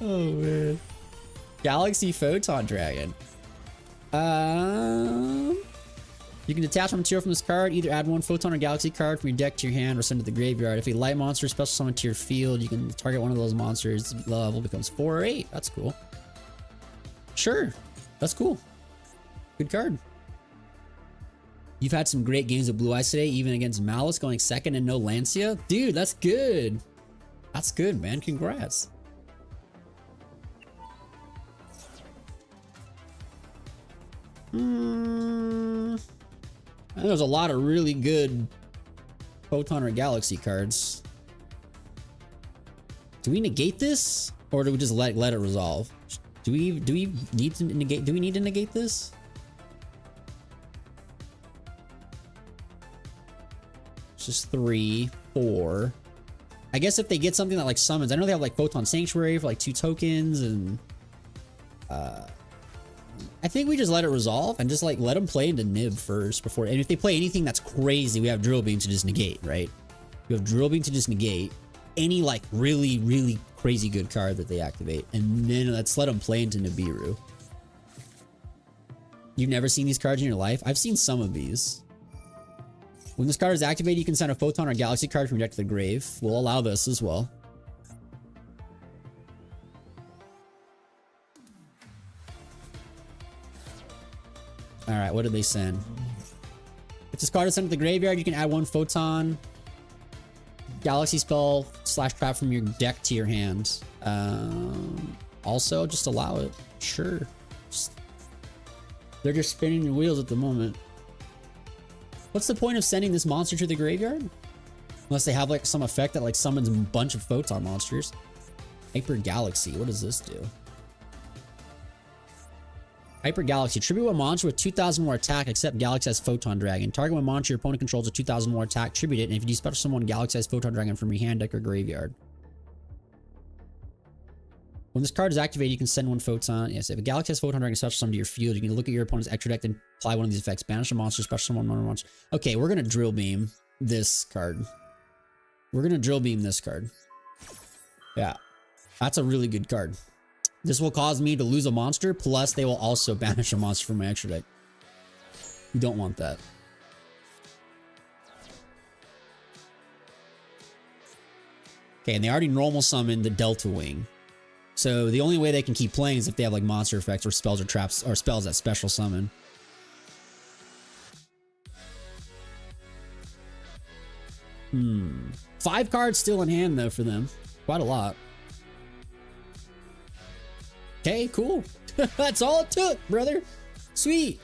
Oh man. Galaxy Photon Dragon. You can detach one material from this card. Either add 1 Photon or Galaxy card from your deck to your hand or send to the graveyard. If a light monster is special summon to your field, you can target one of those monsters. The level becomes 4 or 8. That's cool. Sure. That's cool. Good card. You've had some great games of Blue Eyes today, even against Malice going second and no Lancia. Dude, that's good. That's good, man. Congrats. There's a lot of really good Photon or Galaxy cards Do we negate this? Or do we just let it resolve? Do we need to negate? Do we need to negate this? It's just 3, 4. I guess if they get something that like summons, I know they have like Photon Sanctuary for like 2 tokens, and I think we just let it resolve and just like let them play into Nib first before. And if they play anything that's crazy, we have Drill Beam to just negate, right? We have Drill Beam to just negate any like really crazy good card that they activate, and then let's let them play into Nibiru. You've never seen these cards in your life? I've seen some of these. When this card is activated, you can send a Photon or Galaxy card from your deck to the grave. We'll allow this as well. Alright, what did they send? If this card is sent to the graveyard, you can add 1 Photon Galaxy spell / trap from your deck to your hand. Also, just allow it. Sure. They're just spinning the wheels at the moment. What's the point of sending this monster to the graveyard? Unless they have like some effect that like summons a bunch of Photon monsters. Hyper Galaxy, what does this do? Hyper Galaxy, tribute a monster with 2,000 more attack, except Galaxy has Photon Dragon. Target one monster your opponent controls with 2,000 more attack, tribute it, and if you do special summon Galaxy has Photon Dragon from your hand, deck, or graveyard. When this card is activated, you can send 1 Photon. Yes, if a Galaxy has Photon Dragon special summon to your field, you can look at your opponent's extra deck and apply one of these effects. Banish a monster, special summon one monster. Okay, we're gonna Drill Beam this card. We're gonna Drill Beam this card. Yeah, that's a really good card. This will cause me to lose a monster, plus they will also banish a monster from my extra deck. You don't want that. Okay, and they already normal summoned the Delta Wing. So the only way they can keep playing is if they have like monster effects or spells or traps or spells that special summon. Hmm. 5 cards still in hand though for them. Quite a lot. Okay, cool. That's all it took, brother. Sweet.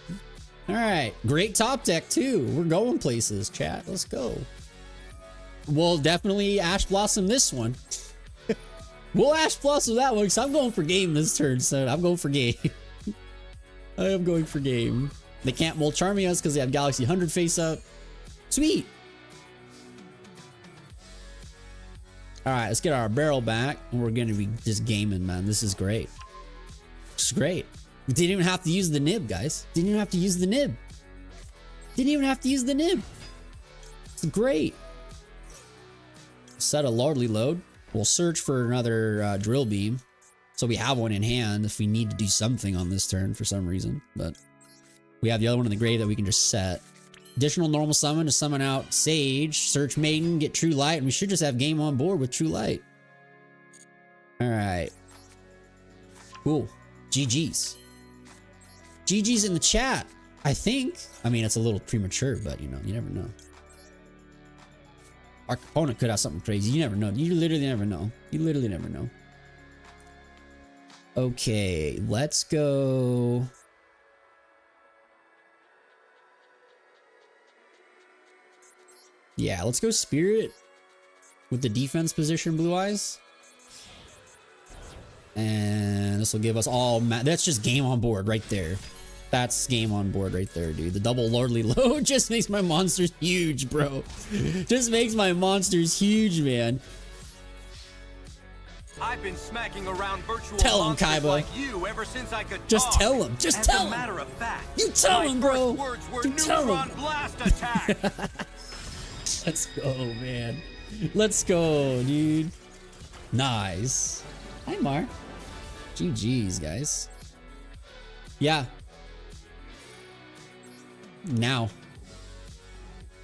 All right. Great top deck, too. We're going places, chat. Let's go. We'll definitely Ash Blossom this one. We'll Ash Blossom that one because I'm going for game this turn, so I'm going for game. I am going for game. They can't Mold Charming us because they have Galaxy 100 face up. Sweet. All right, let's get our barrel back, and we're going to be just gaming, man. This is great. It's great. We didn't even have to use the nib, guys. Didn't even have to use the nib. Didn't even have to use the nib. It's great. Set a Lordly Load. We'll search for another Drill Beam. So we have one in hand if we need to do something on this turn for some reason. But we have the other one in the grave that we can just set. Additional normal summon to summon out Sage, Search Maiden, get True Light, and we should just have game on board with True Light. Alright. Cool. GG's. GG's in the chat, I think. I mean, it's a little premature, but you know, you never know. Our opponent could have something crazy. You never know. You literally never know. You literally never know. Okay, let's go. Yeah, let's go Spirit with the defense position, Blue Eyes. And this will give us all... That's just game on board right there. That's game on board right there, dude. The double Lordly Load just makes my monsters huge, bro. Just makes my monsters huge, man. I've been smacking around virtual tell him, monsters Kaiba. like you ever since I could just talk. tell him. Just As tell a him. matter of fact, you tell him, bro. My first words were you tell neutron him. blast attack. Let's go, man. Let's go, dude. Nice. Hi, Mar. GG's, guys. Yeah. Now.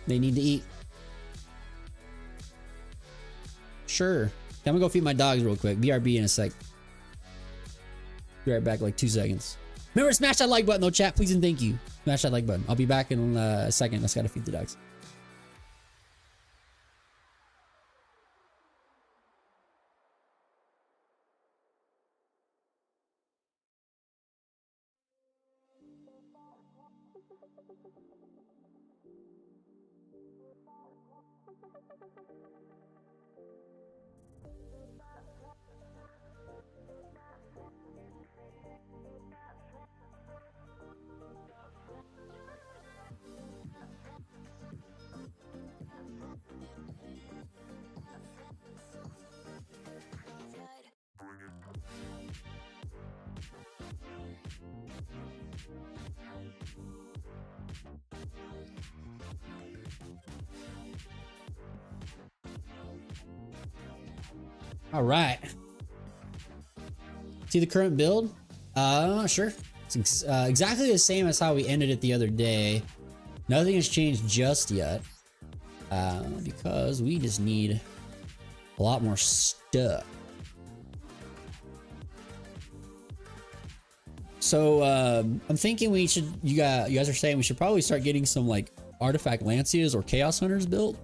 They need to eat. Sure. I'm gonna go feed my dogs real quick. BRB in a sec. Be right back, like 2 seconds. Remember to smash that like button though, chat. Please and thank you. Smash that like button. I'll be back in a second. I just gotta feed the dogs. All right. See the current build? I'm not sure. It's exactly the same as how we ended it the other day. Nothing has changed just yet. Because we just need a lot more stuff. So I'm thinking we should, you guys are saying we should probably start getting some like artifact Lancias or Chaos Hunters built.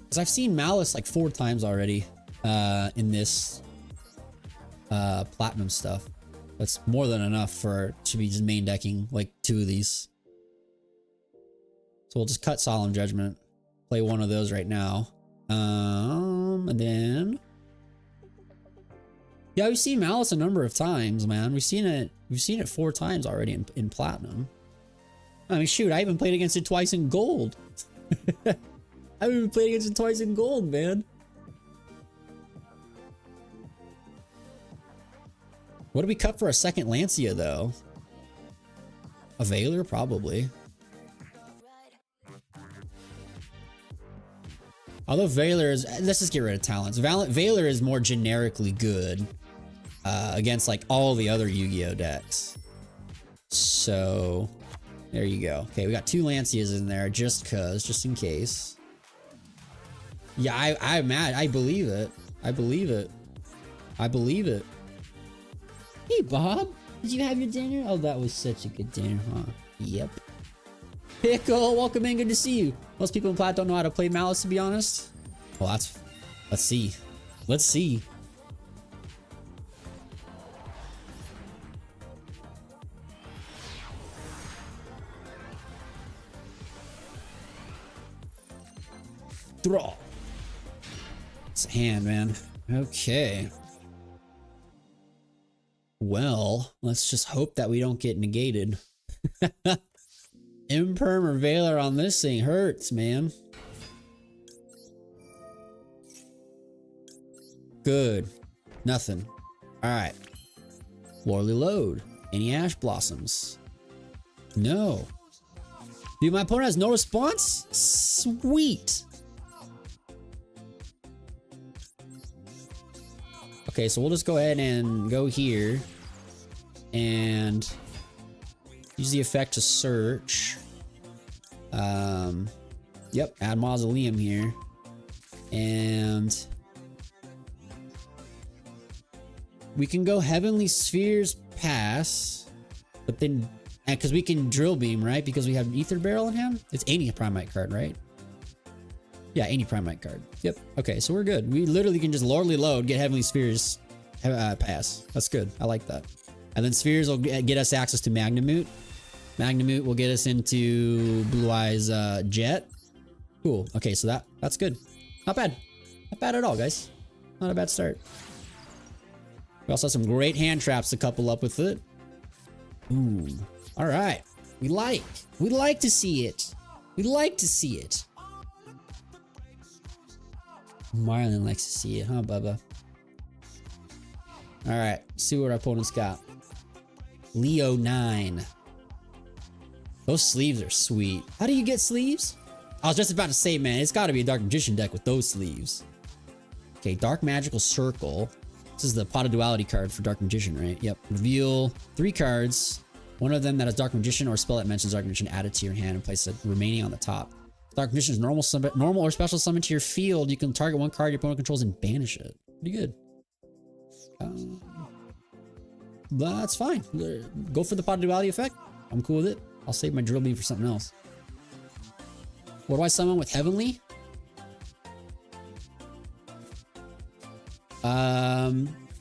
Because I've seen Malice like 4 times already in this platinum stuff. That's more than enough for to be just main decking like 2 of these. So we'll just cut Solemn Judgment, play one of those right now. And then yeah, we've seen Malice a number of times, man. We've seen it 4 times already in platinum. I mean, shoot, I even played against it twice in gold. I haven't even played against it twice in gold, man. What do we cut for a second Lancia, though? A Veiler, probably. Although Veiler is... Let's just get rid of talents. Veiler is more generically good against, like, all the other Yu-Gi-Oh decks. So... There you go. Okay, we got 2 Lancias in there just in case. Yeah, I'm mad. I believe it. I believe it. I believe it. Hey, Bob. Did you have your dinner? Oh, that was such a good dinner, huh? Yep. Pickle, welcome in. Good to see you. Most people in Plat don't know how to play Malice, to be honest. Well, that's... Let's see. Let's see. Draw. It's a hand, man. Okay. Well, let's just hope that we don't get negated. Imperm or Veiler on this thing hurts, man. Good. Nothing. Alright. Lorely Load. Any Ash Blossoms? No. Dude, my opponent has no response? Sweet. Okay, so we'll just go ahead and go here and use the effect to search. Yep, add Mausoleum here. And we can go Heavenly Spheres pass, but then, because we can Drill Beam, right? Because we have an Ether Barrel in hand. It's any Primite card, right? Yeah, any Primite card. Yep. Okay, so we're good. We literally can just Lordly Load, get Heavenly Spheres, pass. That's good. I like that. And then Spheres will get us access to Magnamute. Magnamute will get us into Blue Eyes Jet. Cool. Okay, so that's good. Not bad. Not bad at all, guys. Not a bad start. We also have some great hand traps to couple up with it. Ooh. All right. We like to see it. We like to see it. Marlon likes to see it, huh, Bubba? Alright, see what our opponent's got. Leo 9. Those sleeves are sweet. How do you get sleeves? I was just about to say, man, it's gotta be a Dark Magician deck with those sleeves. Okay, Dark Magical Circle. This is the Pot of Duality card for Dark Magician, right? Yep. Reveal 3 cards. One of them that has Dark Magician or a spell that mentions Dark Magician added to your hand and place the remaining on the top. Dark Magician is normal or special summon to your field. You can target 1 card your opponent controls and banish it. Pretty good. That's fine. Go for the Pot of Duality effect. I'm cool with it. I'll save my Drill Beam for something else. What do I summon with Heavenly?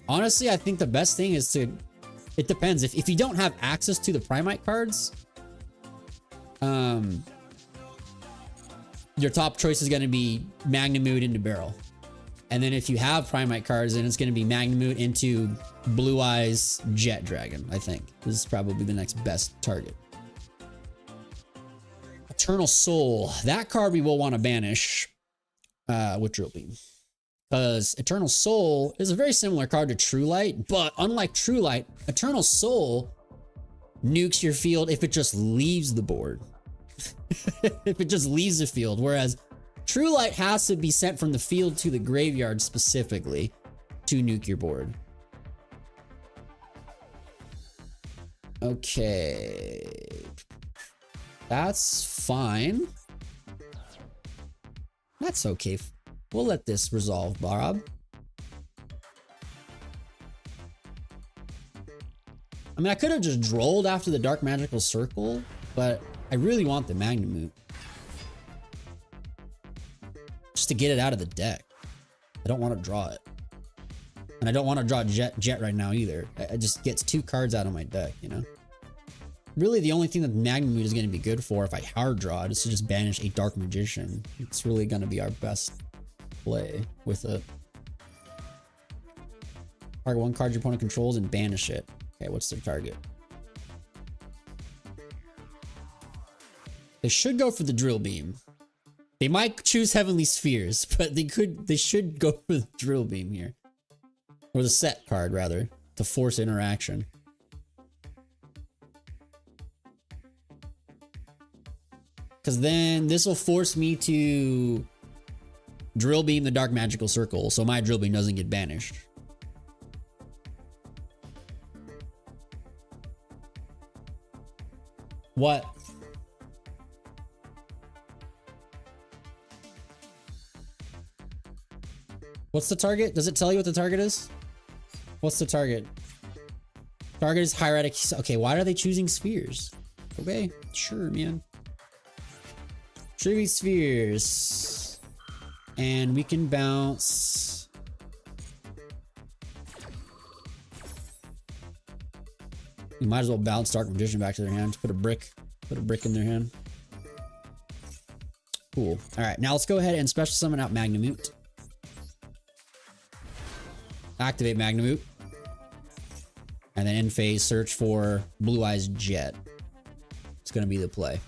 Honestly, I think the best thing is to... It depends. If you don't have access to the Primite cards, your top choice is going to be Magnamute into Barrel. And then if you have Primite cards, then it's going to be Magnamute into Blue Eyes Jet Dragon, I think. This is probably the next best target. Eternal Soul. That card we will want to banish with Drill Beam. Because Eternal Soul is a very similar card to True Light, but unlike True Light, Eternal Soul nukes your field if it just leaves the board. If it just leaves the field, whereas True Light has to be sent from the field to the graveyard specifically to nuke your board. Okay. That's fine. That's okay. We'll let this resolve, Bob. I mean, I could have just drolled after the Dark Magical Circle, but I really want the Magnamute. Just to get it out of the deck. I don't want to draw it. And I don't want to draw Jet right now either. It just gets 2 cards out of my deck, you know? Really, the only thing that Magnamute is going to be good for if I hard draw it is to just banish a Dark Magician. It's really going to be our best play with it. Target 1 card your opponent controls and banish it. Okay, what's their target? They should go for the Drill Beam. They might choose Heavenly Spheres, but they should go for the Drill Beam here. Or the set card, rather, to force interaction. Because then this will force me to Drill Beam the Dark Magical Circle, so my Drill Beam doesn't get banished. What? What's the target? Does it tell you what the target is? What's the target? Target is Hieratic. Okay, why are they choosing spheres? Okay, sure, man. Tribute spheres. And we can bounce. You might as well bounce Dark Magician back to their hand. Put a brick in their hand. Cool. All right, now let's go ahead and special summon out Magnamute. Activate Magnamute. And then end phase, search for Blue Eyes Jet. It's gonna be the play.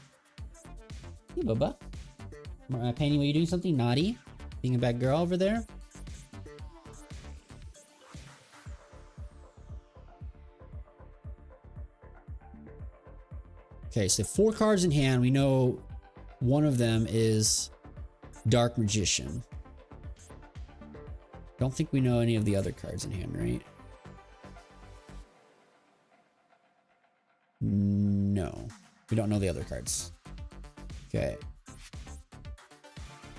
Hey, Bubba. Penny, were you doing something naughty? Being a bad girl over there? Okay, so 4 cards in hand. We know one of them is Dark Magician. Don't think we know any of the other cards in hand, right? No, we don't know the other cards. Okay.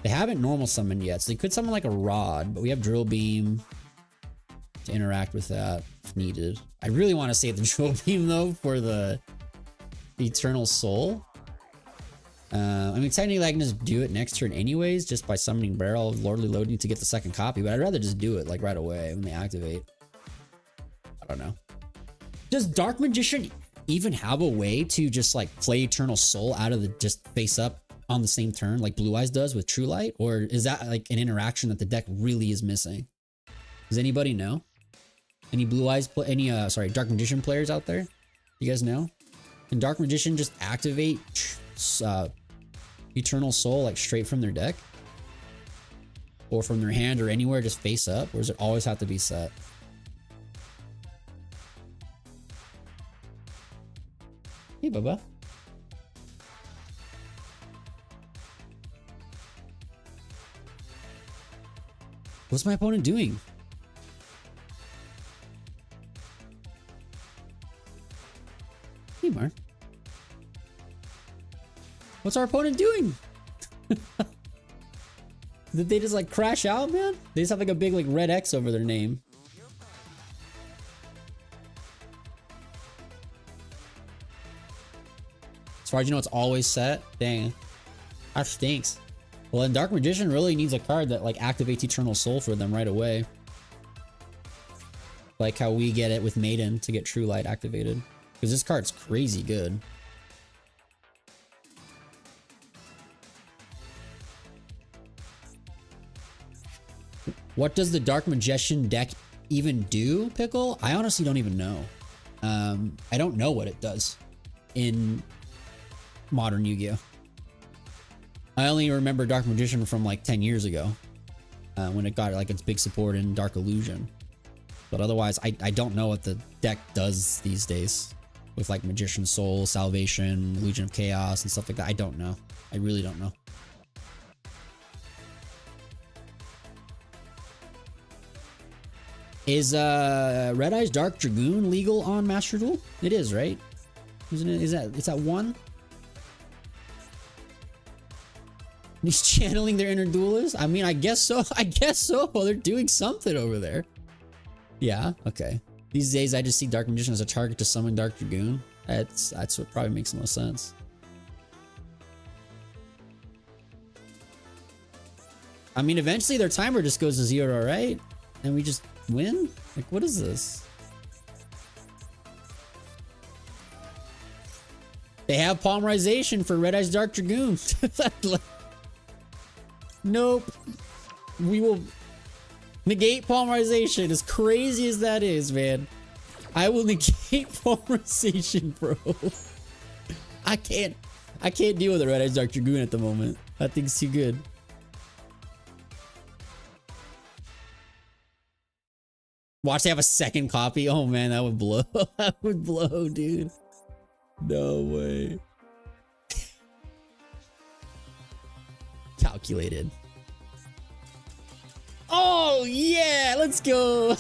They haven't normal summoned yet, so they could summon like a Rod, but we have Drill Beam to interact with that if needed. I really want to save the Drill Beam though for the Eternal Soul. I mean, technically I can just do it next turn anyways, just by summoning Barrel of Lordly Loading to get the second copy, but I'd rather just do it like right away when they activate. I don't know. Does Dark Magician even have a way to just like play Eternal Soul out of the just face up on the same turn like Blue Eyes does with True Light? Or is that like an interaction that the deck really is missing? Does anybody know? Any Blue Eyes, sorry, Dark Magician players out there? You guys know? Can Dark Magician just activate Eternal Soul like straight from their deck? Or from their hand or anywhere, just face up? Or does it always have to be set? Hey, Bubba. What's my opponent doing? Hey, Mark. What's our opponent doing? Did they just like crash out, man? They just have like a big like red X over their name. As far as you know, it's always set. Dang, that stinks. Well, then Dark Magician really needs a card that like activates Eternal Soul for them right away. Like how we get it with Maiden to get True Light activated. Because this card's crazy good. What does the Dark Magician deck even do, Pickle? I honestly don't even know. I don't know what it does in modern Yu-Gi-Oh! I only remember Dark Magician from like 10 years ago, when it got like its big support in Dark Illusion. But otherwise, I don't know what the deck does these days with like Magician Soul, Salvation, Legion of Chaos, and stuff like that. I don't know. I really don't know. Is Red Eyes Dark Dragoon legal on Master Duel? It is, right? Isn't it? Is that one? He's channeling their inner duelist? I mean, I guess so. I guess so. They're doing something over there. Yeah, okay. These days, I just see Dark Magician as a target to summon Dark Dragoon. That's what probably makes the most sense. I mean, eventually their timer just goes to 0, right? And we just win? Like, what is this? They have polymerization for Red Eyes Dark Dragoon. Nope. We will negate polymerization, as crazy as that is, man. I will negate polymerization, bro. I can't deal with the Red Eyes Dark Dragoon at the moment. That thing's too good. Watch, they have a second copy. Oh man, that would blow. That would blow, dude. No way. Calculated. Oh yeah, let's go.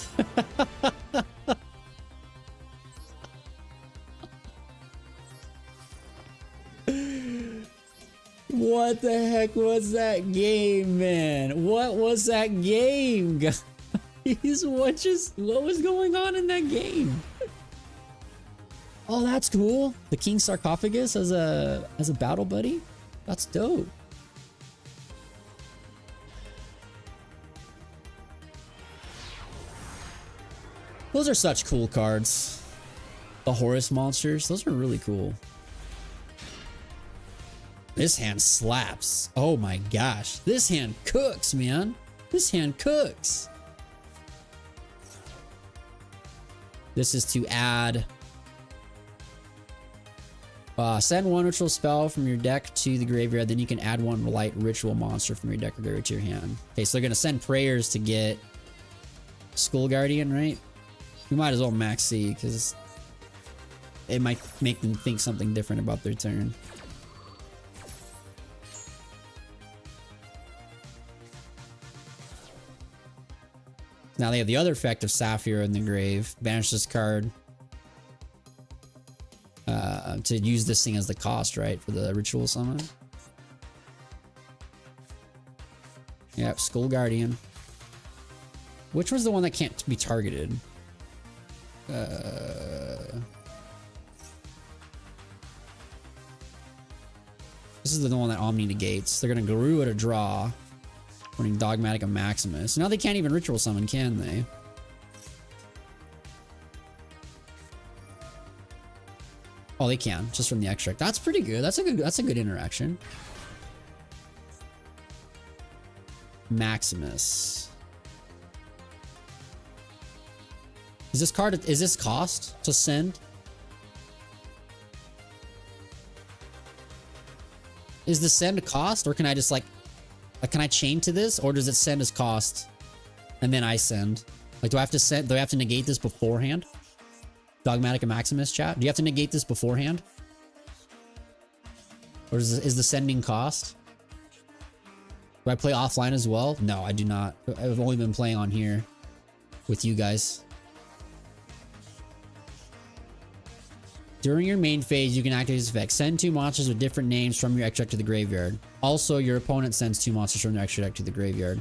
What the heck was that game, man? What was that game, guys? What was going on in that game? Oh, that's cool. The King Sarcophagus as a battle buddy. That's dope. Those are such cool cards. The Horus monsters, those are really cool. This hand slaps. Oh my gosh. This hand cooks, man. This hand cooks. This is to add... send one ritual spell from your deck to the graveyard, then you can add one light ritual monster from your deck or graveyard to your hand. Okay, so they're gonna send prayers to get Skull Guardian, right? We might as well max C, because it might make them think something different about their turn. Now they have the other effect of Sapphire in the grave. Banish this card to use this thing as the cost, right? For the ritual summon. Yep, Skull Guardian. Which was the one that can't be targeted? This is the one that Omni negates. They're gonna Guru at a draw. Running Dogmatic and Maximus. Now they can't even ritual summon, can they? Oh, they can, just from the extract. That's pretty good. That's a good interaction. Maximus. Is this cost to send? Is the send a cost, or can I just like can I chain to this, or does it send as cost and then I send? Like, do I have to negate this beforehand? Dogmatic and Maximus chat. Do you have to negate this beforehand? Or is the sending cost? Do I play offline as well? No, I do not. I've only been playing on here with you guys. During your main phase, you can activate this effect. Send 2 monsters with different names from your extra deck to the graveyard. Also, your opponent sends 2 monsters from their extra deck to the graveyard.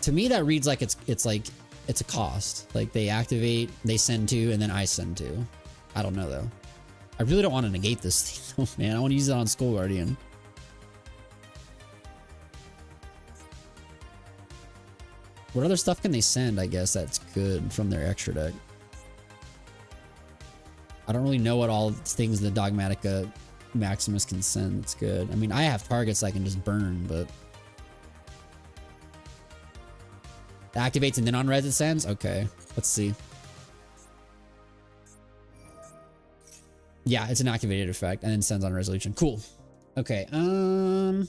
To me, that reads like it's a cost. Like, they activate, they send 2, and then I send 2. I don't know though. I really don't want to negate this thing, though, man. I want to use it on Skull Guardian. What other stuff can they send, I guess, that's good from their extra deck? I don't really know what all things the Dogmatica Maximus can send that's good. I mean, I have targets I can just burn, but... Activates and then on res it sends? Okay, let's see. Yeah, it's an activated effect and then sends on resolution. Cool. Okay, do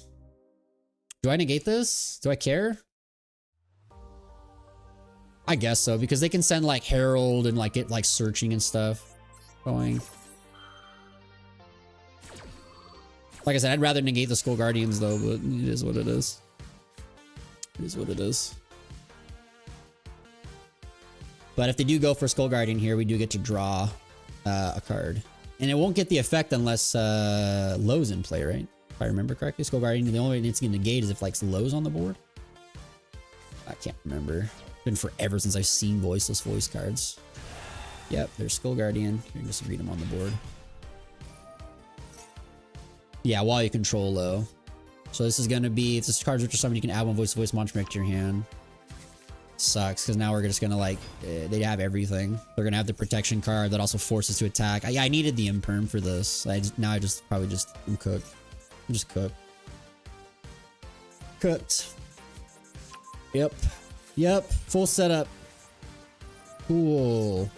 I negate this? Do I care? I guess so, because they can send like Herald and like get like searching and stuff going. Like I said, I'd rather negate the Skull Guardians though, but it is what it is. It is what it is. But if they do go for Skull Guardian here, we do get to draw a card. And it won't get the effect unless Low's in play, right? If I remember correctly, Skull Guardian, the only way it's going to negate is if like Low's on the board. I can't remember. It's been forever since I've seen voiceless voice cards. Yep, there's Skull Guardian. You can just read them on the board. Yeah, while you control Low. So this is going to be, if this card's rich or something, you can add one voice monster back to your hand. Sucks, because now we're just going to like, they have everything. They're going to have the protection card that also forces to attack. I needed the imperm for this. Now I just probably just, I'm cooked. I'm just cooked. Cooked. Yep. Yep, full setup. Cool.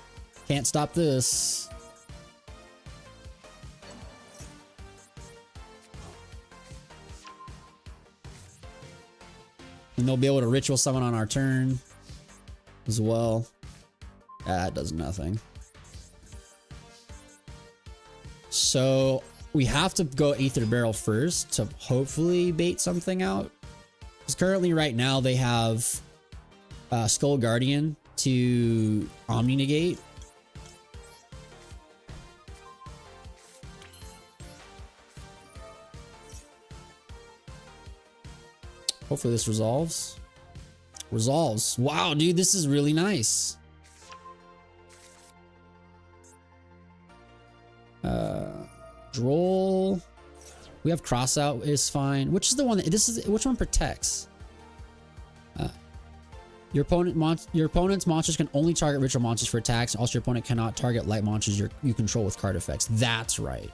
Can't stop this. And they'll be able to ritual summon on our turn as well. That does nothing. So we have to go Aether Barrel first to hopefully bait something out. Because currently right now they have Skull Guardian to Omni Negate. Hopefully this resolves. Resolves. Wow, dude, this is really nice. Droll. We have Crossout is fine. Which is the one that which one protects? Your opponent's monsters can only target ritual monsters for attacks. Also, your opponent cannot target light monsters you control with card effects. That's right.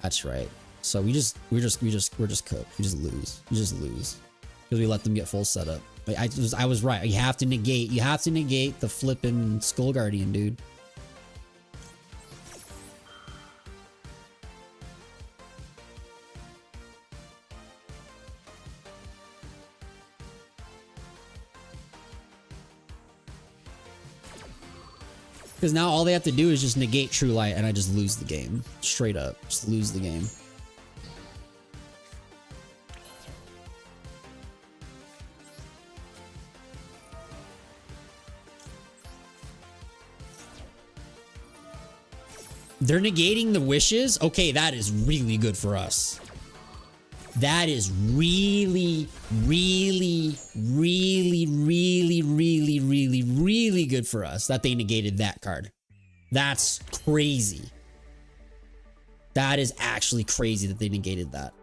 That's right. So we're just cooked. We just lose. We just lose because we let them get full setup. I was right. You have to negate the flippin' Skull Guardian, dude. Because now all they have to do is just negate True Light and I just lose the game. Straight up. Just lose the game. They're negating the wishes? Okay, that is really good for us. That is really, really, really, really, really, really, really good for us that they negated that card. That's crazy. That is actually crazy that they negated that.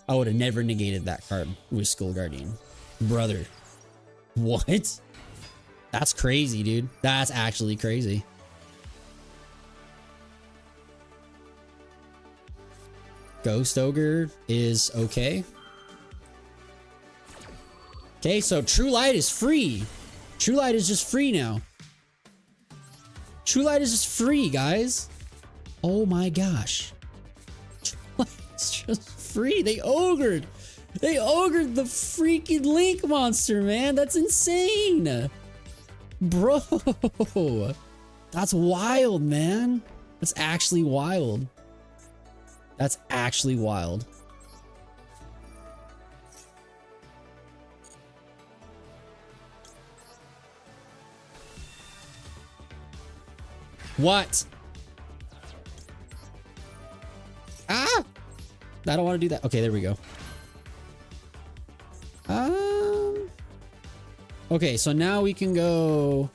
I would have never negated that card with Skull Guardian. Brother. What? That's crazy, dude. That's actually crazy. Ghost Ogre is okay. Okay, so True Light is free. True Light is just free now. True Light is just free, guys. Oh my gosh. True Light is just free. They ogred. They ogred the freaking Link monster, man. That's insane. Bro. That's wild, man. That's actually wild. That's actually wild. What? Ah! I don't want to do that. Okay, there we go. Okay, so now we can go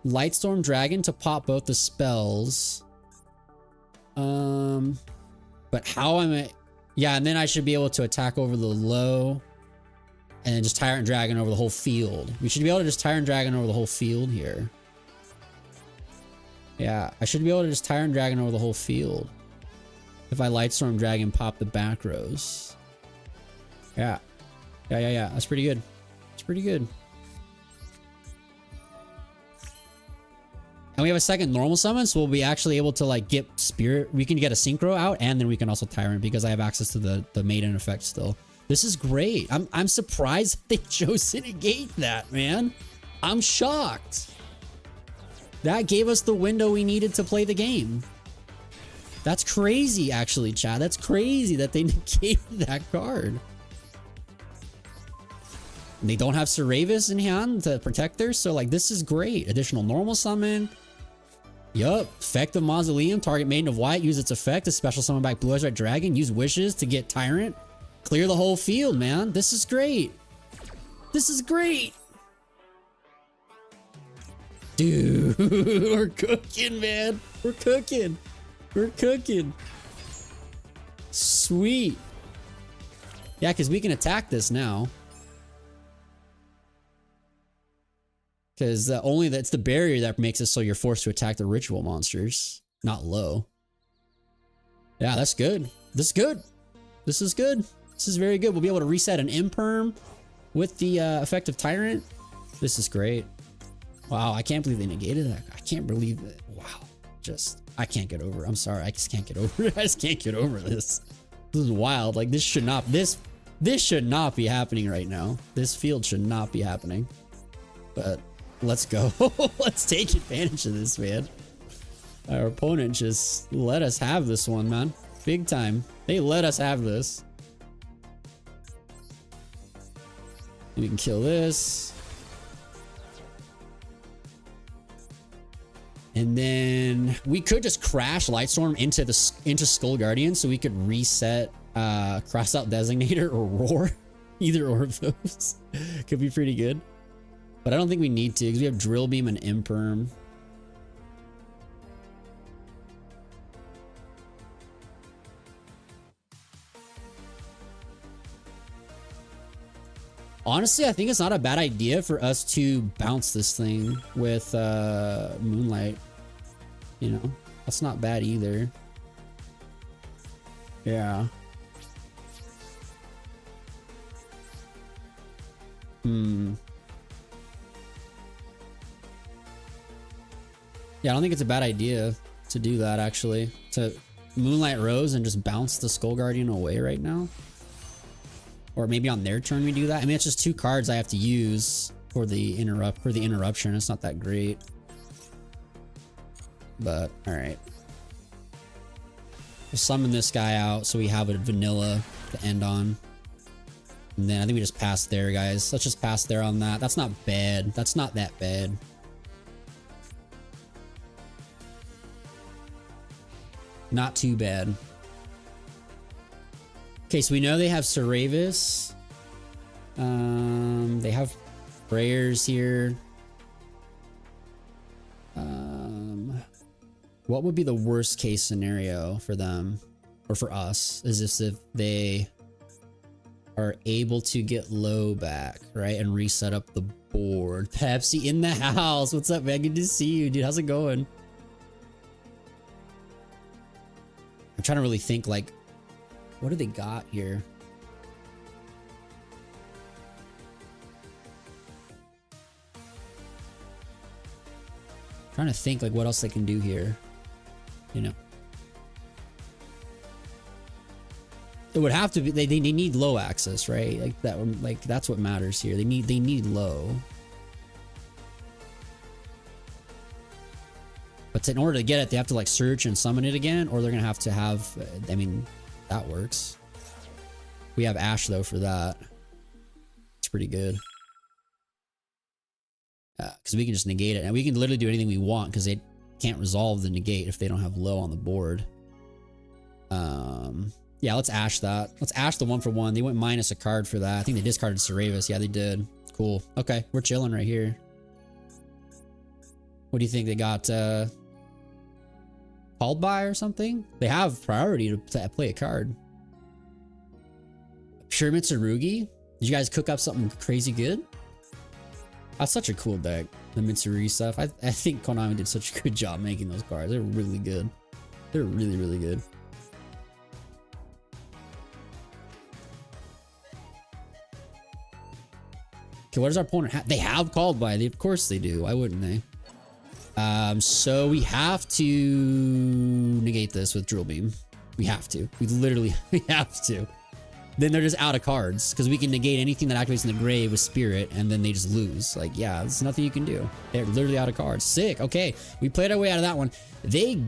Lightstorm Dragon to pop both the spells. But how am I? Yeah, and then I should be able to attack over the low and then just Tyrant Dragon over the whole field. We should be able to just Tyrant Dragon over the whole field here. Yeah, I should be able to just Tyrant Dragon over the whole field. If I Lightstorm Dragon pop the back rows. Yeah. Yeah. That's pretty good. It's pretty good. And we have a second normal summon, so we'll be actually able to like get spirit. We can get a synchro out, and then we can also tyrant because I have access to the maiden effect still. This is great. I'm surprised they chose to negate that, man. I'm shocked. That gave us the window we needed to play the game. That's crazy, actually, chat. That's crazy that they negated that card. And they don't have Seravis in hand to protect her, so like this is great. Additional normal summon. Yup. Effect of Mausoleum. Target Maiden of White. Use its effect to special summon back Blue Eyes Red Dragon. Use Wishes to get Tyrant. Clear the whole field, man. This is great. This is great. Dude, we're cooking, man. We're cooking. We're cooking. Sweet. Yeah, because we can attack this now. Because only that's the barrier that makes it so you're forced to attack the ritual monsters, not low. Yeah, that's good. This is good. This is good. This is very good. We'll be able to reset an imperm with the effect of Tyrant. This is great. Wow, I can't believe they negated that. I can't believe it. Wow. I can't get over it. I'm sorry. I just can't get over it. I just can't get over this. This is wild. Like this should not be happening right now. This field should not be happening. But let's go. Let's take advantage of this, man. Our opponent just let us have this one, man. Big time. They let us have this. We can kill this. And then we could just crash Lightstorm into Skull Guardian so we could reset Cross Out Designator or Roar. Either or of those. Could be pretty good. But I don't think we need to because we have Drill Beam and Imperm. Honestly, I think it's not a bad idea for us to bounce this thing with Moonlight. You know, that's not bad either. Yeah. Yeah, I don't think it's a bad idea to do that, actually. To Moonlight Rose and just bounce the Skull Guardian away right now. Or maybe on their turn we do that. I mean, it's just 2 cards I have to use for the interruption. It's not that great. But, alright. We'll summon this guy out so we have a vanilla to end on. And then I think we just pass there, guys. Let's just pass there on that. That's not bad. That's not that bad. Not too bad. Okay, so we know they have Seravis. They have prayers here. What would be the worst case scenario for them or for us? Is if they are able to get low back, right, and reset up the board. Pepsi in the house. What's up, man? Good to see you, dude. How's it going? I'm trying to really think, like, what do they got here? Trying to think, like, what else they can do here. You know, it would have to be they need low access, right? Like that, like that's what matters here. They need low. But in order to get it, they have to like search and summon it again, or they're gonna have to have. I mean, that works. We have Ash though for that. It's pretty good. Because we can just negate it, and we can literally do anything we want because they can't resolve the negate if they don't have low on the board. Yeah, let's Ash that. Let's Ash the 1-for-1. They went minus a card for that. I think they discarded Seravis. Yeah, they did. Cool. Okay, we're chilling right here. What do you think they got? Called by or something? They have priority to play a card. Pure Mitsurugi? Did you guys cook up something crazy good? That's such a cool deck, the Mitsurugi stuff. I think Konami did such a good job making those cards. They're really good. They're really, really good. Okay, what does our opponent have? They have called by. Of course they do. Why wouldn't they? So we have to negate this with Drill Beam. We have to. We literally we have to. Then they're just out of cards because we can negate anything that activates in the grave with Spirit, and then they just lose. Like, yeah, there's nothing you can do. They're literally out of cards. Sick. Okay, we played our way out of that one. They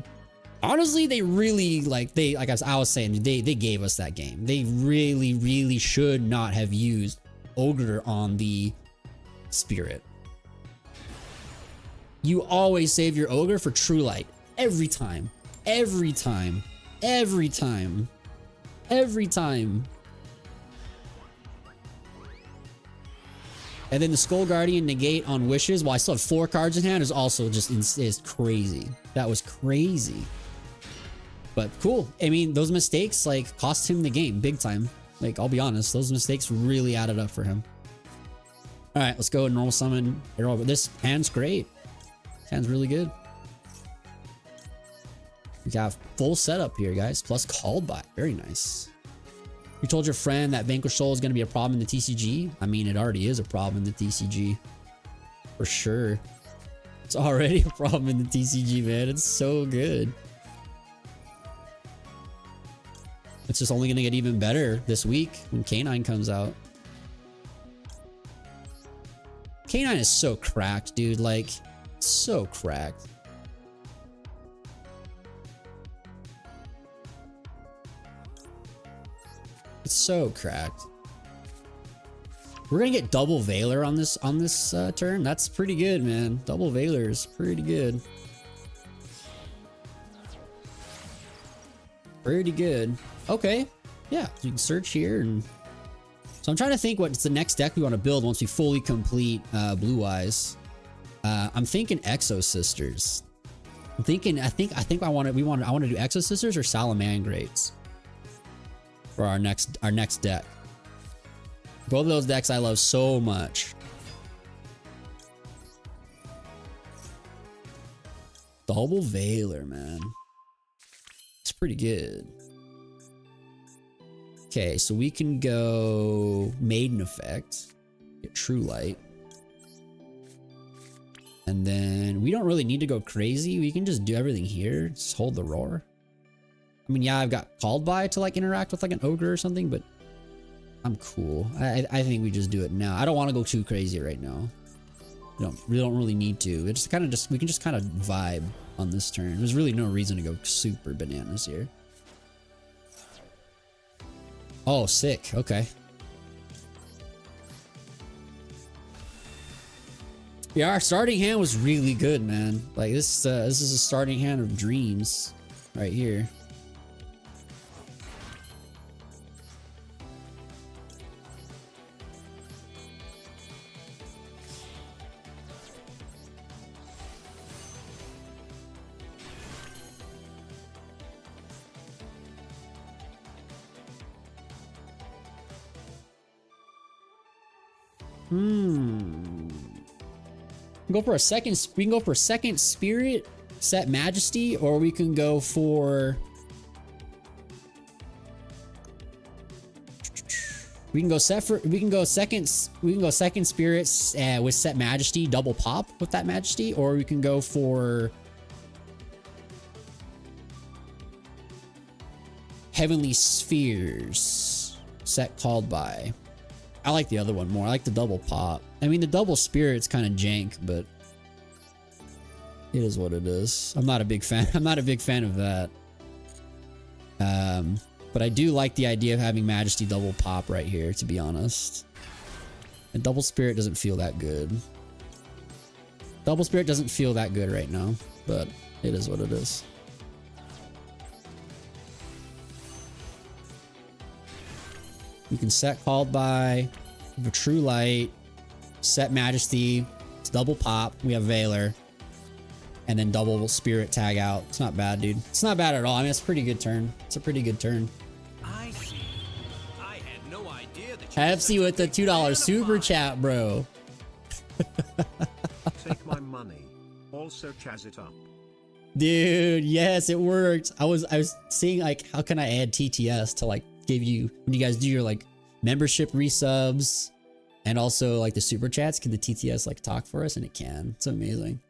honestly, they really like I was saying, they gave us that game. They really should not have used Ogre on the Spirit. You always save your Ogre for True Light. Every time. Every time. Every time. Every time. And then the Skull Guardian negate on Wishes, while I still have 4 cards in hand, is also just is crazy. That was crazy. But cool. I mean, those mistakes like cost him the game big time. Like, I'll be honest, those mistakes really added up for him. All right, let's go normal summon. This hand's great. This hand's really good. We got full setup here, guys. Plus called by. Very nice. You told your friend that Vanquish Soul is going to be a problem in the TCG. I mean, it already is a problem in the TCG. For sure. It's already a problem in the TCG, man. It's so good. It's just only going to get even better this week when K9 comes out. K9 is so cracked, dude. Like, so cracked. It's so cracked. We're gonna get double Veiler on this turn. That's pretty good, man. Double Veiler is pretty good. Pretty good. Okay. Yeah, so you can search here, and so I'm trying to think what's the next deck we want to build once we fully complete Blue Eyes. I'm thinking Exo Sisters. I'm thinking I want to do Exo Sisters or Salamangrates for our next deck. Both of those decks I love so much. Double Veiler, man. It's pretty good. Okay, so we can go Maiden Effect, get True Light. And then we don't really need to go crazy. We can just do everything here. Just hold the Roar. I mean, yeah, I've got Called By to like interact with like an Ogre or something, but I'm cool. I think we just do it now. I don't want to go too crazy right now. We don't really need to. It's kind of we can just kind of vibe on this turn. There's really no reason to go super bananas here. Oh, sick. Okay. Yeah, our starting hand was really good, man. Like this is a starting hand of dreams right here. We can go for a second Spirit, set Majesty, or we can go for second Spirit with set Majesty, double pop with that Majesty, or we can go for Heavenly Spheres, set Called By. I like the other one more. I like the double pop. I mean, the double Spirit's kind of jank, but it is what it is. I'm not a big fan. I'm not a big fan of that. But I do like the idea of having Majesty double pop right here, to be honest. And double Spirit doesn't feel that good. Double Spirit doesn't feel that good right now, but it is what it is. You can set Called By, have a True Light, set Majesty, it's double pop, we have Veiler, and then double Spirit tag out. It's not bad, dude. It's not bad at all. I mean, it's a pretty good turn. It's a pretty good turn. I see. I had no idea that FC with the $2 super chat, bro. Take my money. Also chaz it up. Dude, yes, it worked. I was seeing like, how can I add TTS to like give you, when you guys do your like membership resubs And also like the super chats, can the TTS like talk for us? And it can. It's amazing.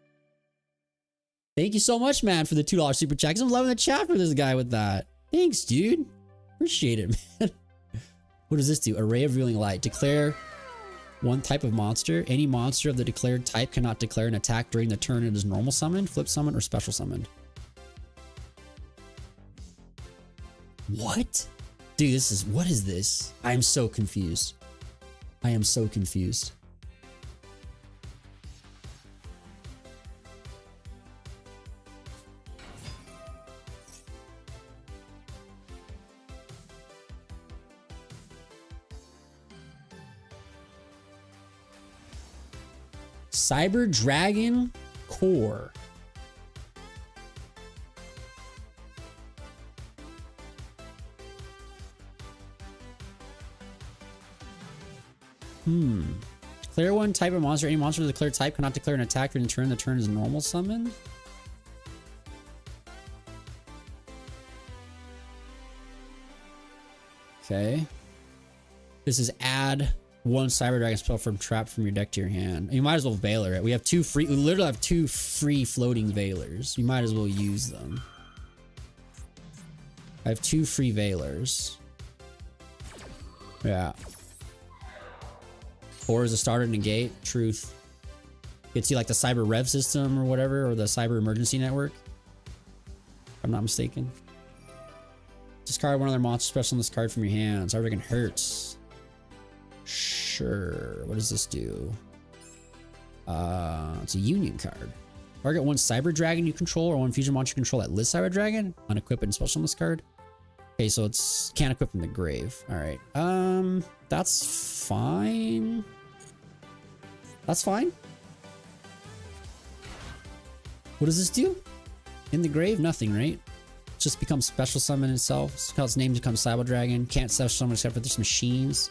Thank you so much, man, for the $2 super chat. 'Cause I'm loving the chat for this guy with that. Thanks, dude. Appreciate it, man. What does this do? Array of revealing light. Declare one type of monster. Any monster of the declared type cannot declare an attack during the turn it is normal summoned, flip summoned, or special summoned. What? Dude, what is this? I am so confused. I am so confused. Cyber Dragon Core. Declare one type of monster. Any monster of the declared type cannot declare an attack during the turn. The turn is normal summoned. Okay. This is add one Cyber Dragon spell from trap from your deck to your hand. You might as well Veiler it. We literally have 2 free floating Veilers. You might as well use them. I have 2 free Veilers. Yeah. 4 is a starter negate. Truth. Gets you like the Cyber Rev system or whatever, or the Cyber Emergency Network. If I'm not mistaken. Discard one other monster special on this card from your hand. Cyber Dragon hurts. Sure. What does this do? It's a Union card. Target one Cyber Dragon you control or one fusion monster you control that lists Cyber Dragon. Unequip and special on this card. Okay, so it's can't equip from the grave. All right. That's fine. That's fine. What does this do? In the grave, nothing, right? It just becomes special summon itself. So its name becomes Cyber Dragon. Can't special summon except for this machines.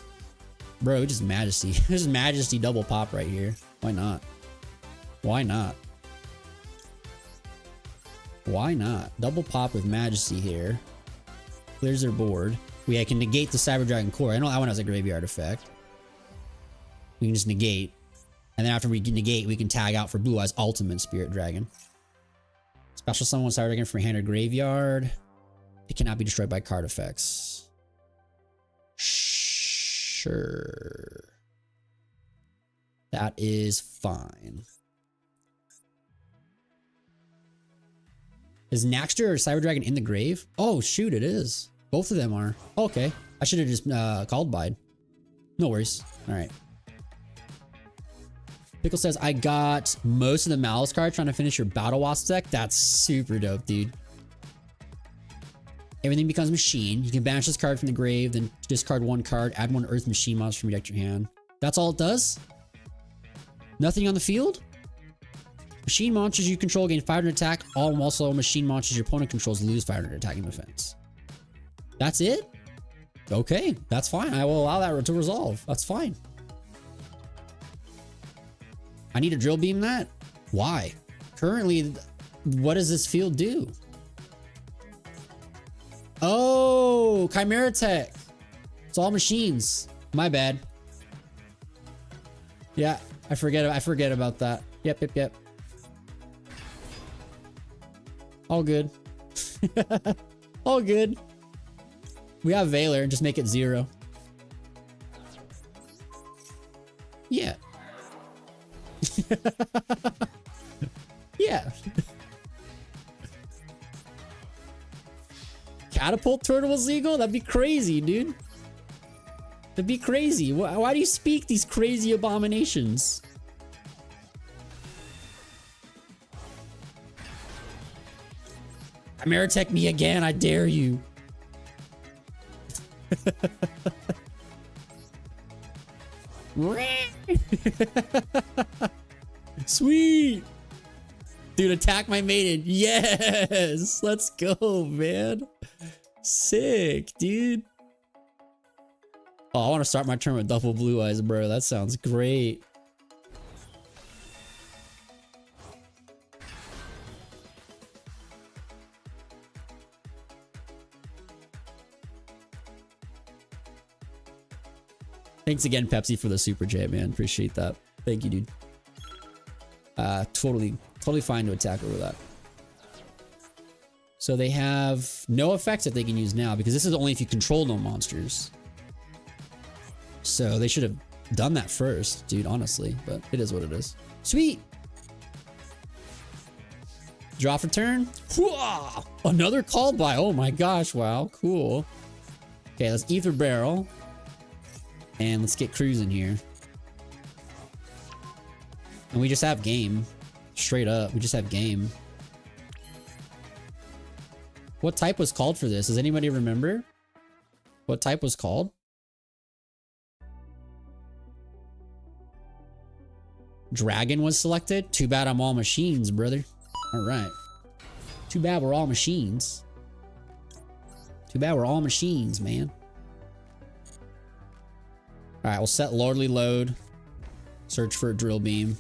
Bro, just Majesty. There's Majesty double pop right here. Why not? Why not? Why not? Double pop with Majesty here. Clears their board. We can negate the Cyber Dragon Core. I know that one has a graveyard effect. We can just negate. And then after we negate, we can tag out for Blue Eyes Ultimate Spirit Dragon. Special summon one Cyber Dragon from your hand or graveyard. It cannot be destroyed by card effects. Sure. That is fine. Is Naxter or Cyber Dragon in the grave? Oh, shoot, it is. Both of them are. Okay. I should have just called Bide. No worries. All right. Pickle says, I got most of the Malice cards trying to finish your Battle Wasp deck. That's super dope, dude. Everything becomes machine. You can banish this card from the grave, then discard one card, add one Earth Machine monster from your deck to your hand. That's all it does? Nothing on the field? Machine monsters you control gain 500 attack. All also machine monsters your opponent controls lose 500 attack and defense. That's it? Okay, that's fine. I will allow that to resolve. That's fine. I need to drill beam that? Why? Currently, what does this field do? Oh, Chimera Tech. It's all machines. My bad. Yeah, I forget about that. Yep. All good. All good. We have Veiler, just make it 0. Yeah. Yeah. Catapult Turtles Eagle? That'd be crazy, dude. That'd be crazy. Why do you speak these crazy abominations? Ameritech me again, I dare you. Sweet. Dude, attack my maiden. Yes. Let's go, man. Sick, dude. Oh, I want to start my turn with double Blue Eyes, bro. That sounds great. Thanks again, Pepsi, for the super chat, man. Appreciate that. Thank you, dude. Totally fine to attack over that. So they have no effects that they can use now because this is only if you control no monsters. So they should have done that first, dude, honestly, but it is what it is. Sweet. Draw for turn. Whoa! Another called by. Oh my gosh, wow, cool. Okay, let's Ether Barrel. And let's get cruising here. And we just have game. Straight up, we just have game. What type was called for this? Does anybody remember? What type was called? Dragon was selected? Too bad I'm all machines, brother. Alright. Too bad we're all machines. Too bad we're all machines, man. Alright, we'll set Lordly Load. Search for a drill beam.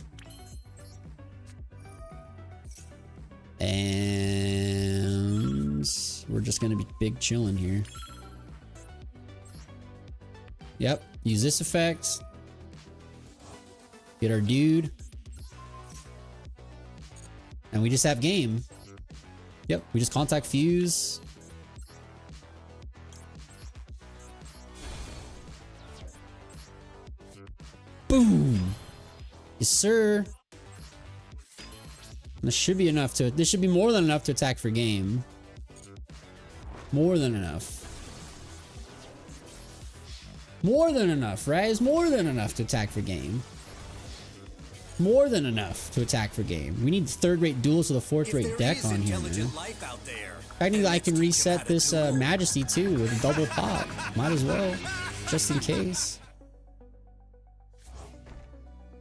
And we're just gonna be big chilling here. Yep, use this effect. Get our dude. And we just have game. Yep, we just contact Fuse. Boom! Yes, sir. This should be enough to, this should be more than enough to attack for game. More than enough. More than enough, right? It's more than enough to attack for game. More than enough to attack for game. We need third-rate duels with a fourth-rate deck on here, man. I think I can reset this Majesty too with a double pop. Might as well, just in case.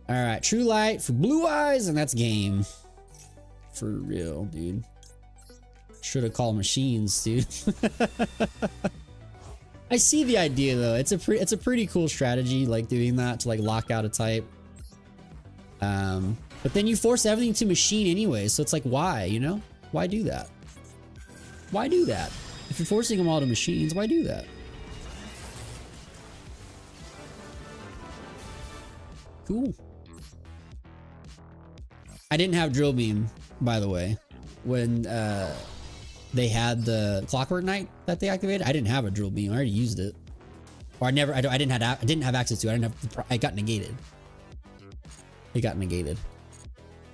Alright, True Light for Blue Eyes, and that's game. For real, dude. Should have called machines, dude. I see the idea though. It's a pretty cool strategy, like doing that to like lock out a type. But then you force everything to machine anyway, so it's like, why, you know? Why do that? Why do that? If you're forcing them all to machines, why do that? Cool. I didn't have Drill Beam, by the way, when they had the Clockwork Knight that they activated. I didn't have a Drill Beam. I already used it, or I didn't have access to it. I got negated. It got negated.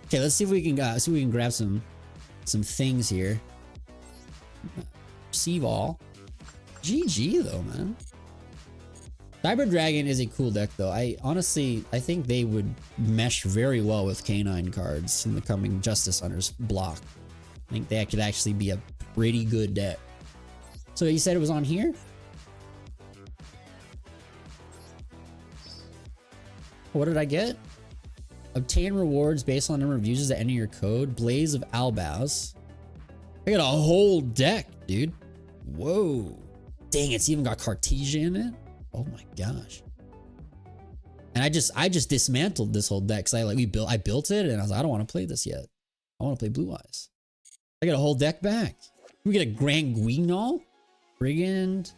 Okay, let's see if we can grab some things here. Receive all. GG though, man. Cyber Dragon is a cool deck though. I think they would mesh very well with Canine cards in the coming Justice Hunters block. I think that could actually be a pretty good deck. So you said it was on here? What did I get? Obtain rewards based on the number of users that enter your code. Blaze of Albaz. I got a whole deck, dude. Whoa. Dang, it's even got Cartesia in it. Oh my gosh. And I just dismantled this whole deck because I built it and I was like, I don't want to play this yet. I want to play Blue Eyes. I got a whole deck back. We get a Grand Guignol, Brigand,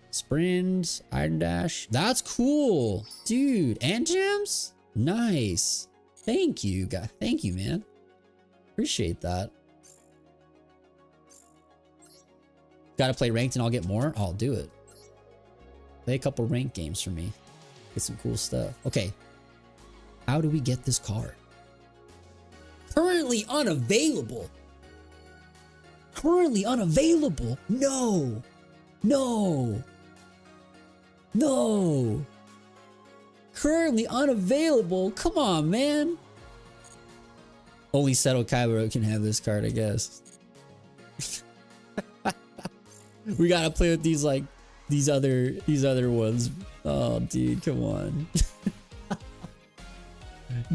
Sprint, Iron Dash. That's cool, dude. And gems? Nice. Thank you, guy. Thank you, man. Appreciate that. Gotta play ranked and I'll get more. I'll do it. Play a couple ranked games for me. Get some cool stuff. Okay. How do we get this card? Currently unavailable. Currently unavailable. No. No. No. Currently unavailable. Come on, man. Only Seto Kaibaro can have this card, I guess. We gotta play with these like these other ones. Oh, dude, come on.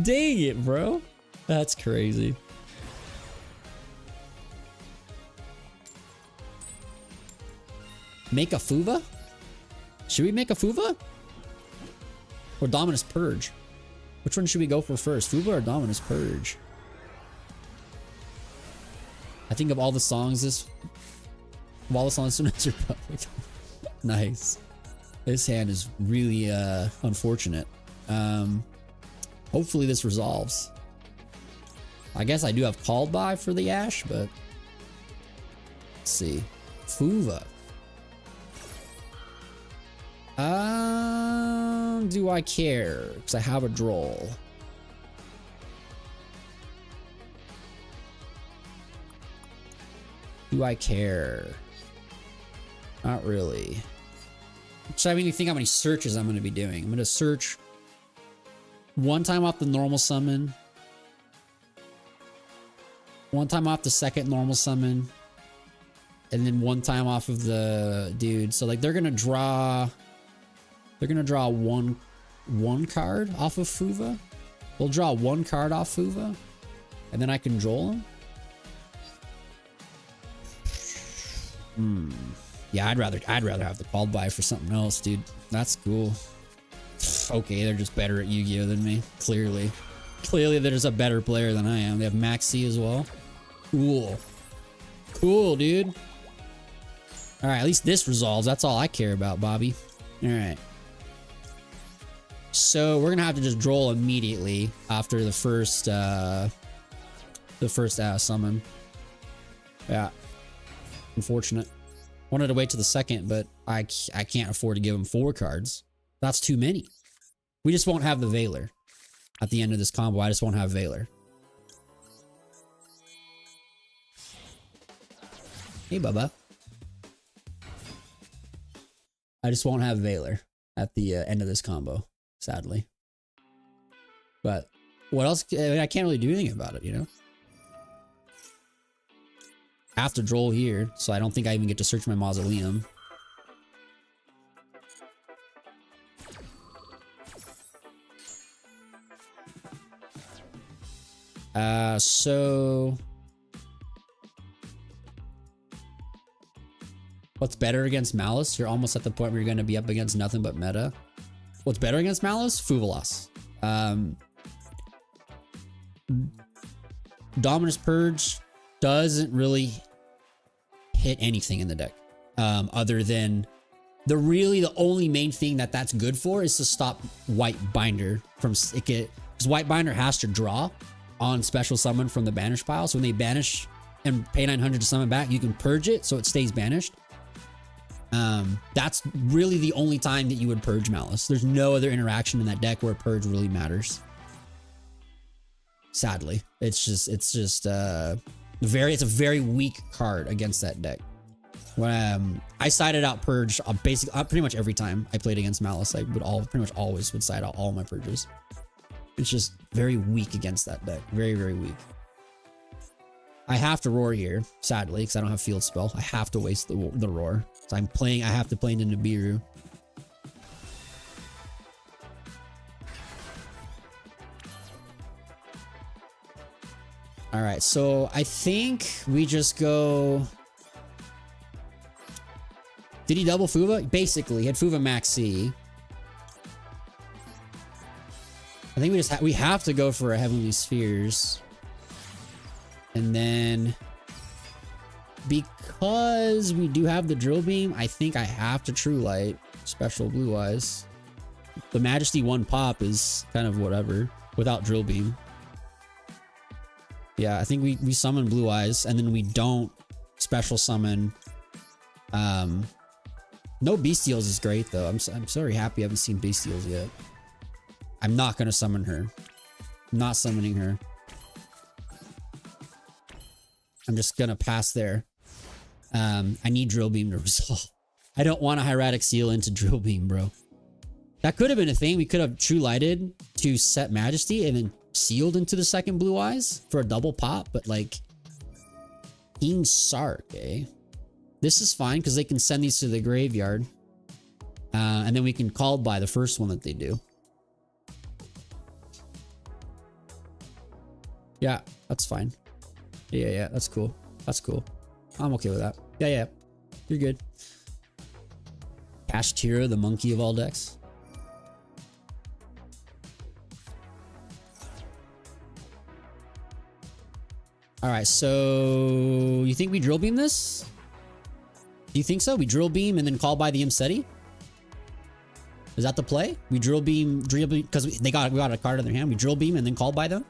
Dang it, bro. That's crazy. Make a Fuva? Should we make a Fuva? Or Dominus Purge? Which one should we go for first? Fuva or Dominus Purge? I think of all the songs this Republic. Nice. This hand is really unfortunate. Hopefully this resolves. I guess I do have called by for the Ash, but let's see. Fuva. Do I care? Because I have a droll. Do I care? Not really. So I mean, you think how many searches I'm going to be doing. I'm going to search one time off the normal summon. One time off the second normal summon. And then one time off of the dude. So like they're going to draw one card off of Fuva. We'll draw one card off Fuva. And then I can droll him. Yeah, I'd rather have the called by for something else, dude. That's cool. Okay, they're just better at Yu-Gi-Oh than me. Clearly they're just a better player than I am. They have Max C as well. Cool, dude. All right, at least this resolves. That's all I care about, Bobby. All right. So we're gonna have to just droll immediately after the first summon. Yeah. Unfortunate. Wanted to wait to the second, but I can't afford to give him 4 cards. That's too many. We just won't have the Veiler. At the end of this combo, I just won't have Veiler. Hey, Bubba. I just won't have Veiler at the end of this combo, sadly. But what else? I mean, I can't really do anything about it, you know? I have to droll here, so I don't think I even get to search my mausoleum. So what's better against Malice? You're almost at the point where you're going to be up against nothing but meta. What's better against Malice? Fuvalos. Dominus Purge doesn't really hit anything in the deck, other than the only main thing that's good for is to stop White Binder from because White Binder has to draw on special summon from the banish pile. So when they banish and pay 900 to summon back, you can purge it so it stays banished. That's really the only time that you would purge Malice. There's no other interaction in that deck where purge really matters. Sadly, it's a very weak card against that deck. When I sided out purge pretty much every time I played against Malice, I would pretty much always side out all my purges. It's just very weak against that deck. Very, very weak. I have to roar here, sadly, because I don't have field spell. I have to waste the roar. So I have to play into Nibiru. All right, so I think we just go. Did he double Fuva? Basically, he had Fuva Max C. I think we have to go for a Heavenly Spheres. And then because we do have the Drill Beam, I think I have to True Light Special Blue Eyes. The Majesty 1 pop is kind of whatever without Drill Beam. Yeah, I think we summon Blue Eyes and then we don't special summon. No Bestials is great though. I'm very happy I haven't seen Bestials yet. I'm not gonna summon her. I'm not summoning her. I'm just gonna pass there. I need Drill Beam to resolve. I don't want a Hieratic Seal into Drill Beam, bro. That could have been a thing. We could have True Lighted to set Majesty and then sealed into the second Blue Eyes for a double pop, but like King Sark, eh? This is fine because they can send these to the graveyard. And then we can call by the first one that they do. Yeah, that's fine. Yeah, that's cool. That's cool. I'm okay with that. Yeah, you're good. Kashtira, the monkey of all decks. All right, so you think we Drill Beam this? Do you think so? We Drill Beam and then call by the Imseti? Is that the play? We drill beam, because we got a card in their hand. We drill beam and then call by them.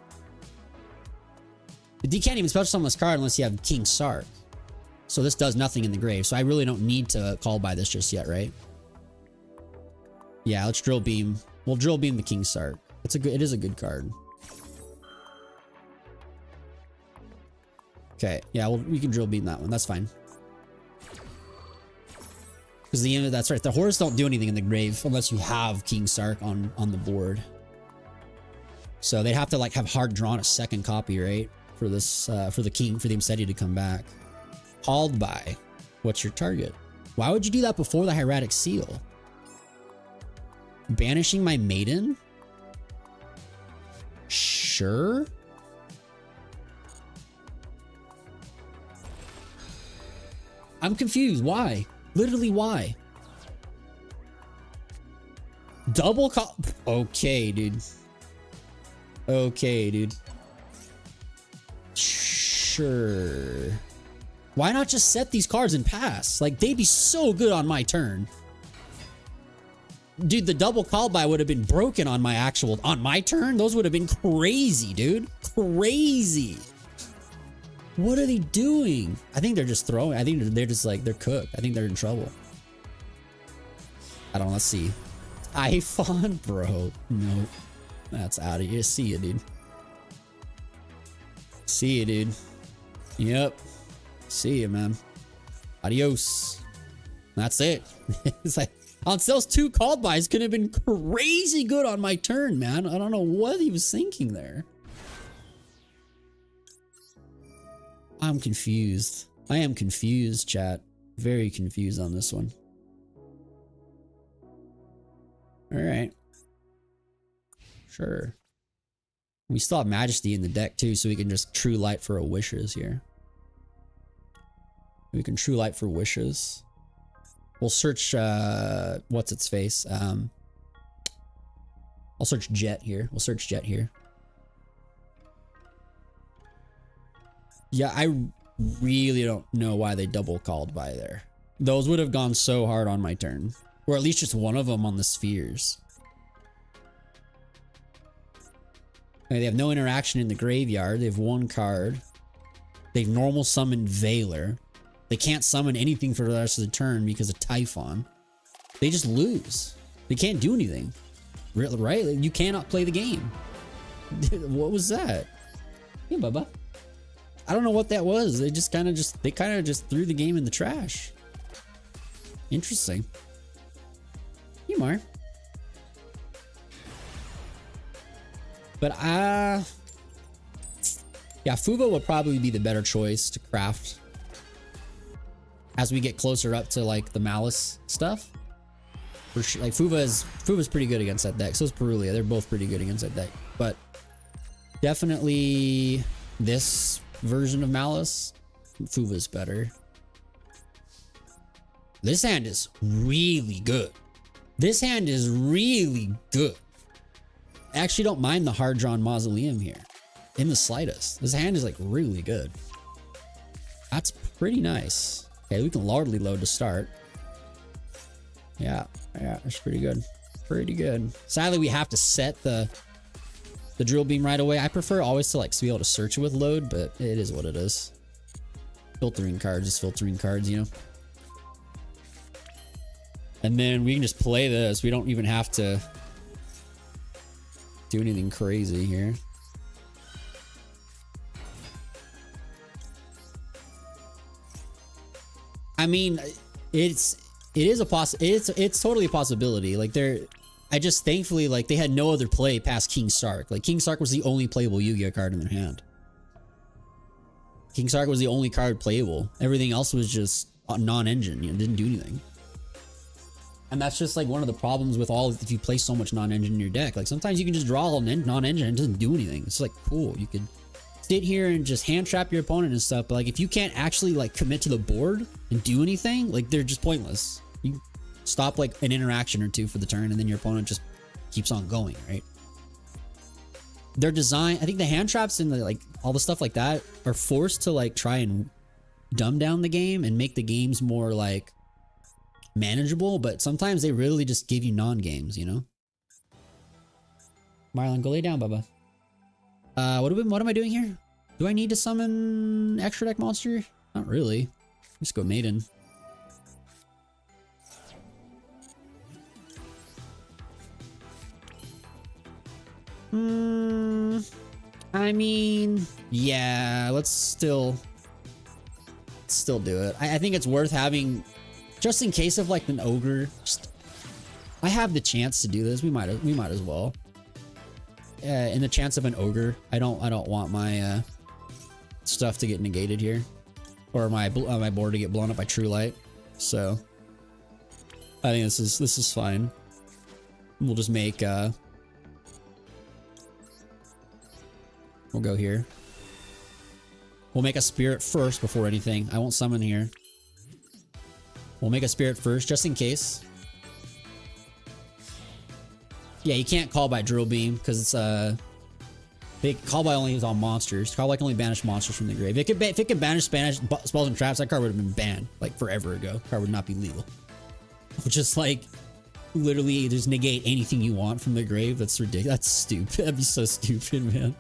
But you can't even special summon this card unless you have King Sark. So this does nothing in the grave. So I really don't need to call by this just yet, right? Yeah, let's drill beam. We'll drill beam the King Sark. It is a good card. Okay, yeah, we can drill beam that one. That's fine. Because that's right. The horrors don't do anything in the grave unless you have King Sark on the board. So they'd have to like have hard drawn a second copy, right? For this for the Imseti to come back. Called by. What's your target? Why would you do that before the hieratic seal? Banishing my maiden? Sure. I'm confused. Why? Literally, why? Double call. Okay, dude. Okay, dude. Sure. Why not just set these cards and pass? Like, they'd be so good on my turn. Dude, the double call by would have been broken on my turn. Those would have been crazy, dude. Crazy. What are they doing? I think they're just throwing. I think they're just like, they're cooked. I think they're in trouble. I don't know. Let's see. iPhone, bro. Nope. That's out of here. See you, dude. See you, dude. Yep. See you, man. Adios. That's it. It's like, those two called bys could have been crazy good on my turn, man. I don't know what he was thinking there. I'm confused. I am confused, chat. Very confused on this one. Alright. Sure. We still have Majesty in the deck too, so we can just True Light for a Wishes here. We can True Light for Wishes. We'll search, what's its face? I'll search Jet here. We'll search Jet here. Yeah, I really don't know why they double called by there. Those would have gone so hard on my turn. Or at least just one of them on the spheres. Okay, they have no interaction in the graveyard. They have one card. They've normal summoned Veiler. They can't summon anything for the rest of the turn because of Typhon. They just lose. They can't do anything. Right? You cannot play the game. What was that? Hey, Bubba. I don't know what that was. They kind of just threw the game in the trash. Interesting. You are. But yeah, Fubo would probably be the better choice to craft as we get closer up to like the Malice stuff. For sure, like Fuba's pretty good against that deck. So is Perulia. They're both pretty good against that deck. But definitely this version of Malice, Fuba's better. This hand is really good. This hand is really good. I actually don't mind the hard drawn Mausoleum here in the slightest. This hand is like really good. That's pretty nice. Okay, we can Lordly Load to start. Yeah, that's pretty good. Pretty good. Sadly, we have to set the drill beam right away. I prefer always to like be able to search it with load, but it is what it is. Filtering cards is filtering cards, you know. And then we can just play this. We don't even have to do anything crazy here. I mean, it's totally a possibility. Like I just thankfully like they had no other play past King Sark. Like King Sark was the only playable Yu-Gi-Oh card in their hand. King Sark was the only card playable. Everything else was just non-engine. You know, didn't do anything. And that's just like one of the problems with if you play so much non-engine in your deck. Like sometimes you can just draw a non-engine and it doesn't do anything. It's like cool. You could sit here and just hand trap your opponent and stuff. But like if you can't actually like commit to the board and do anything, like they're just pointless. You stop like an interaction or two for the turn and then your opponent just keeps on going, right? Their design, I think the hand traps and the like all the stuff like that are forced to like try and dumb down the game and make the games more like manageable, but sometimes they really just give you non-games, you know? Marlon, go lay down, Bubba. What am I doing here? Do I need to summon extra deck monster? Not really. Let's go Maiden. I mean, yeah, let's still do it. I think it's worth having, just in case of like an ogre. I have the chance to do this. We might as well. In the chance of an ogre, I don't want my stuff to get negated here, or my board to get blown up by True Light. So I think this is fine. We'll just make we'll go here. We'll make a spirit first before anything. I won't summon here. We'll make a spirit first just in case. Yeah, you can't call by Drill Beam because it's call by only is on monsters. Call by can only banish monsters from the grave. If it could banish spells and traps, that card would have been banned like forever ago. Card would not be legal. Just like literally just negate anything you want from the grave. That's ridiculous. That's stupid. That'd be so stupid, man.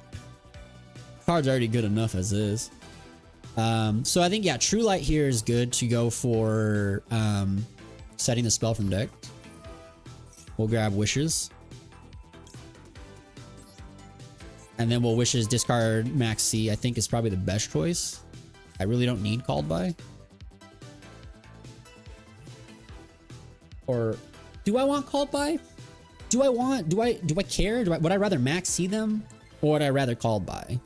Card's already good enough as is. So I think, yeah, True Light here is good to go for setting the spell from deck. We'll grab Wishes. And then we'll Wishes discard Max C. I think is probably the best choice. I really don't need Called By. Or do I want Called By? Do I care? Would I rather Max C them? Or would I rather Called By?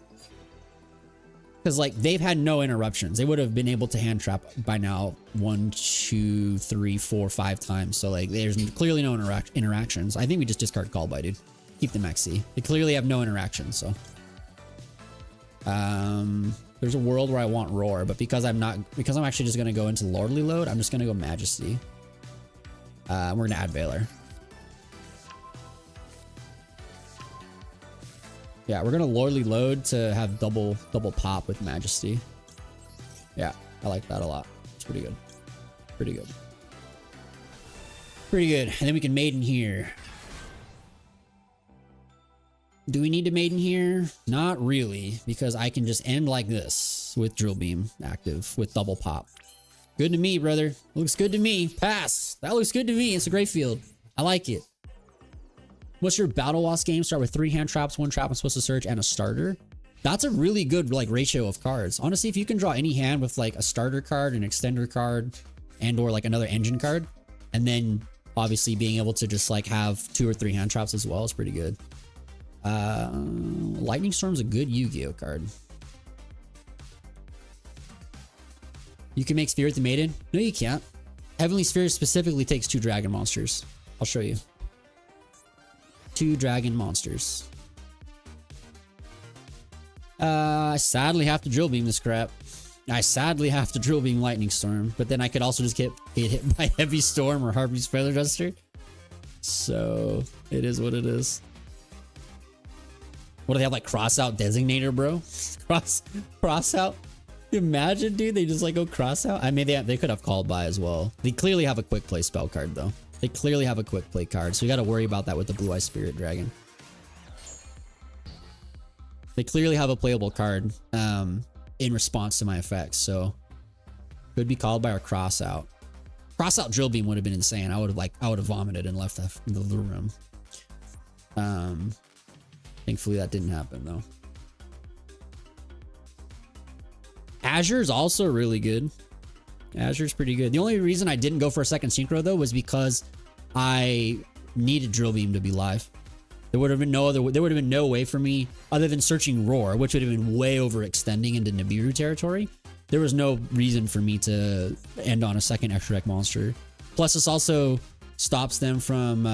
Because like they've had no interruptions. They would have been able to hand trap by now 1, 2, 3, 4, 5 times. So like there's clearly no interactions. I think we just discard Call By, dude. Keep the Max C. They clearly have no interactions. So there's a world where I want Roar, but because I'm actually just gonna go into Lordly Load, I'm just gonna go Majesty. We're gonna add Valor. Yeah, we're gonna Lordly Load to have double pop with Majesty. Yeah, I like that a lot. It's pretty good. Pretty good. Pretty good. And then we can Maiden here. Do we need to Maiden here? Not really, because I can just end like this with Drill Beam active with double pop. Good to me, brother. Looks good to me. Pass. That looks good to me. It's a great field. I like it. What's your Battle Loss game? Start with 3 hand traps, 1 trap I'm supposed to search, and a starter. That's a really good like ratio of cards. Honestly, if you can draw any hand with like a starter card, an extender card, and or like another engine card, and then obviously being able to just like have 2 or 3 hand traps as well is pretty good. Lightning Storm's a good Yu-Gi-Oh card. You can make Sphere the Maiden? No, you can't. Heavenly Sphere specifically takes 2 dragon monsters. I'll show you. 2 dragon monsters. I sadly have to Drill Beam this crap. I sadly have to Drill Beam Lightning Storm, but then I could also just get hit by Heavy Storm or Harpy's Feather Duster. So it is what it is. What do they have, like cross out designator, bro? Cross out. Imagine, dude, they just like go cross out. I mean, they could have Called By as well. They clearly have a quick play spell card though. They clearly have a quick play card, so you got to worry about that with the Blue Eye Spirit Dragon. They clearly have a playable card in response to my effects, so could be Called By or cross out. Cross out Drill Beam would have been insane. I would have vomited and left the room. Thankfully that didn't happen though. Azure's also really good. Azure's pretty good. The only reason I didn't go for a second synchro though was because I needed Drill Beam to be live. There would have been no way for me other than searching Roar, which would have been way overextending into Nibiru territory. There was no reason for me to end on a second extra deck monster. Plus this also stops them from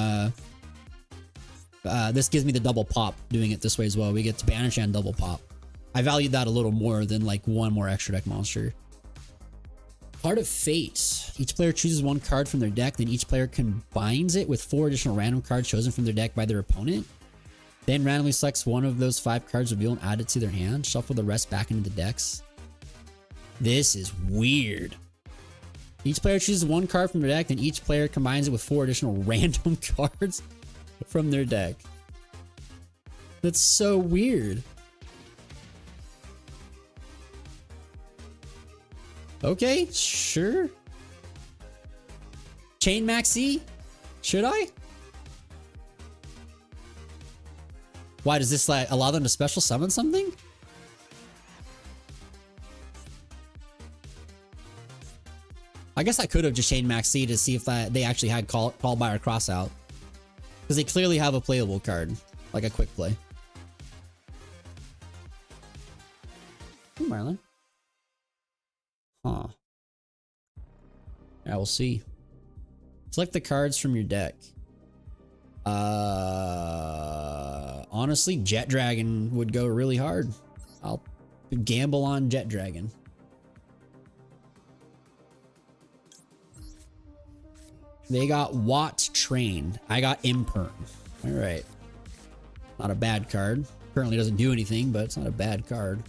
this gives me the double pop doing it this way as well. We get to banish and double pop. I valued that a little more than like 1 more extra deck monster. Card of Fate. Each player chooses 1 card from their deck, then each player combines it with 4 additional random cards chosen from their deck by their opponent. Then randomly selects 1 of those 5 cards revealed and add it to their hand. Shuffle the rest back into the decks. This is weird. Each player chooses one card from their deck, then each player combines it with 4 additional random cards from their deck. That's so weird. Okay, sure. Chain Maxi? Should I? Why does this like allow them to special summon something? I guess I could have just chained Maxi to see if they actually had call by or cross out. Because they clearly have a playable card. Like a quick play. Hey, Marlon. Huh. Yeah, we'll see. Select the cards from your deck. Honestly, Jet Dragon would go really hard. I'll gamble on Jet Dragon. They got Watt Train. I got Imperm. All right. Not a bad card. Currently doesn't do anything, but it's not a bad card.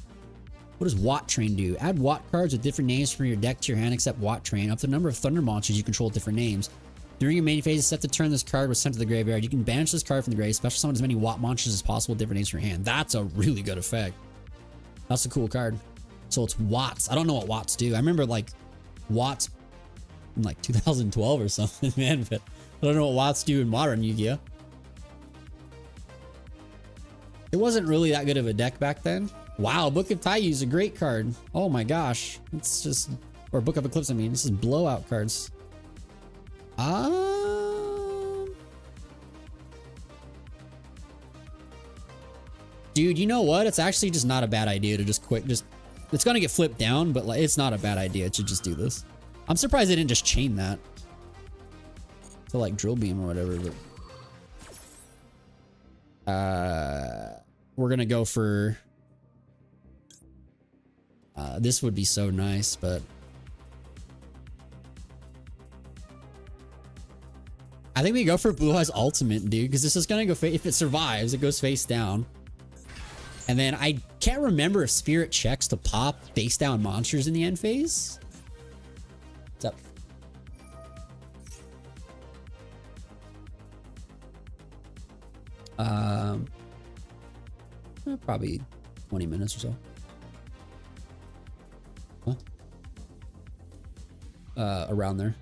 What does Watt Train do? Add Watt cards with different names from your deck to your hand except Watt Train. Up to the number of Thunder monsters you control with different names. During your main phase, set to turn this card was sent to the graveyard. You can banish this card from the grave. Special summon as many Watt monsters as possible with different names from your hand. That's a really good effect. That's a cool card. So it's Watts. I don't know what Watts do. I remember like Watts in like 2012 or something, man, but I don't know what Watts do in modern Yu-Gi-Oh! It wasn't really that good of a deck back then. Wow, Book of Taiyu is a great card. Oh my gosh. It's just, or Book of Eclipse, I mean, this is blowout cards. Dude, you know what? It's actually just not a bad idea to just it's gonna get flipped down, but like, it's not a bad idea to just do this. I'm surprised they didn't just chain that to like Drill Beam or whatever, but we're gonna go for this would be so nice, but I think we go for Blue Eyes Ultimate, dude, because this is gonna go if it survives, it goes face down. And then I can't remember if Spirit checks to pop face down monsters in the end phase. What's up? Probably 20 minutes or so. Huh? Around there.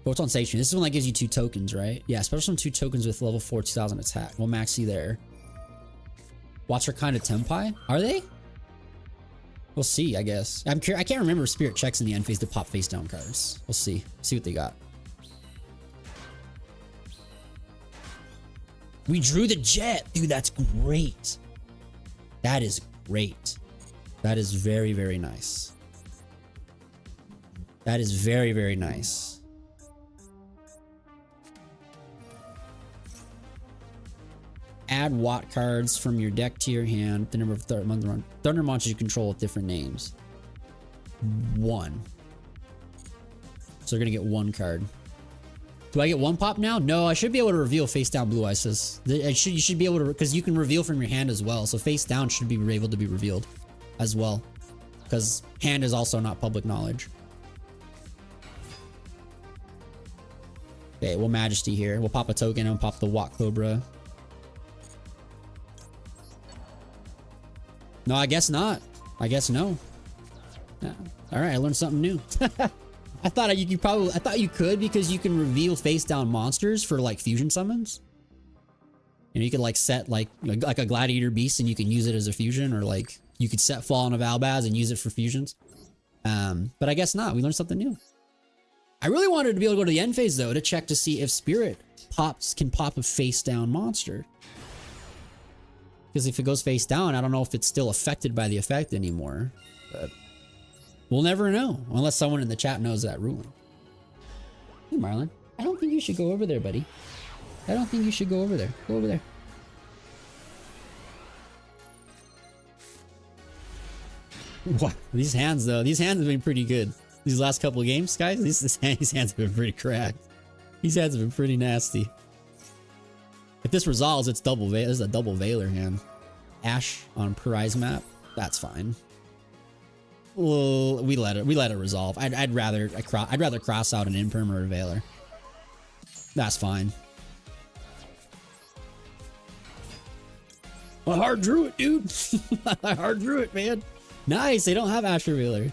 What's on station? This is one that gives you 2 tokens, right? Yeah, special summon 2 tokens with level 4 2000 attack. We'll max you there. Watch are kind of Tempai. Are they? We'll see, I guess. I can't remember if Spirit checks in the end phase to pop face down cards. We'll see. See what they got. We drew the Jet. Dude, that's great. That is great. That is very, very nice. That is very, very nice. Add Watt cards from your deck to your hand. The number of Thunder monsters you control with different names. 1. So they're gonna get 1 card. Do I get 1 pop now? No, I should be able to reveal face down Blue Isis. You should be able to, because you can reveal from your hand as well. So face down should be able to be revealed as well, because hand is also not public knowledge. Okay, we'll Majesty here. We'll pop a token and pop the Watt Cobra. No, I guess not. I guess no. Yeah. All right, I learned something new. I thought you could because you can reveal face down monsters for like fusion summons. And you could like set like a Gladiator Beast and you can use it as a fusion, or like you could set Fallen of Albaz and use it for fusions. But I guess not. We learned something new. I really wanted to be able to go to the end phase though to check to see if Spirit can pop a face down monster. Because if it goes face down, I don't know if it's still affected by the effect anymore. But we'll never know unless someone in the chat knows that ruling. Hey, Marlon. I don't think you should go over there, buddy. I don't think you should go over there. Go over there. What? These hands, though. These hands have been pretty good. These last couple of games, guys. These hands have been pretty cracked. These hands have been pretty nasty. If this resolves, it's double veil. This is a double Veiler hand. Ash on Prize map. That's fine. well, we let it resolve. I'd rather cross out an Imperm or a Veiler. That's fine. I hard drew it, dude. I hard drew it, man. Nice. They don't have Astro Veiler.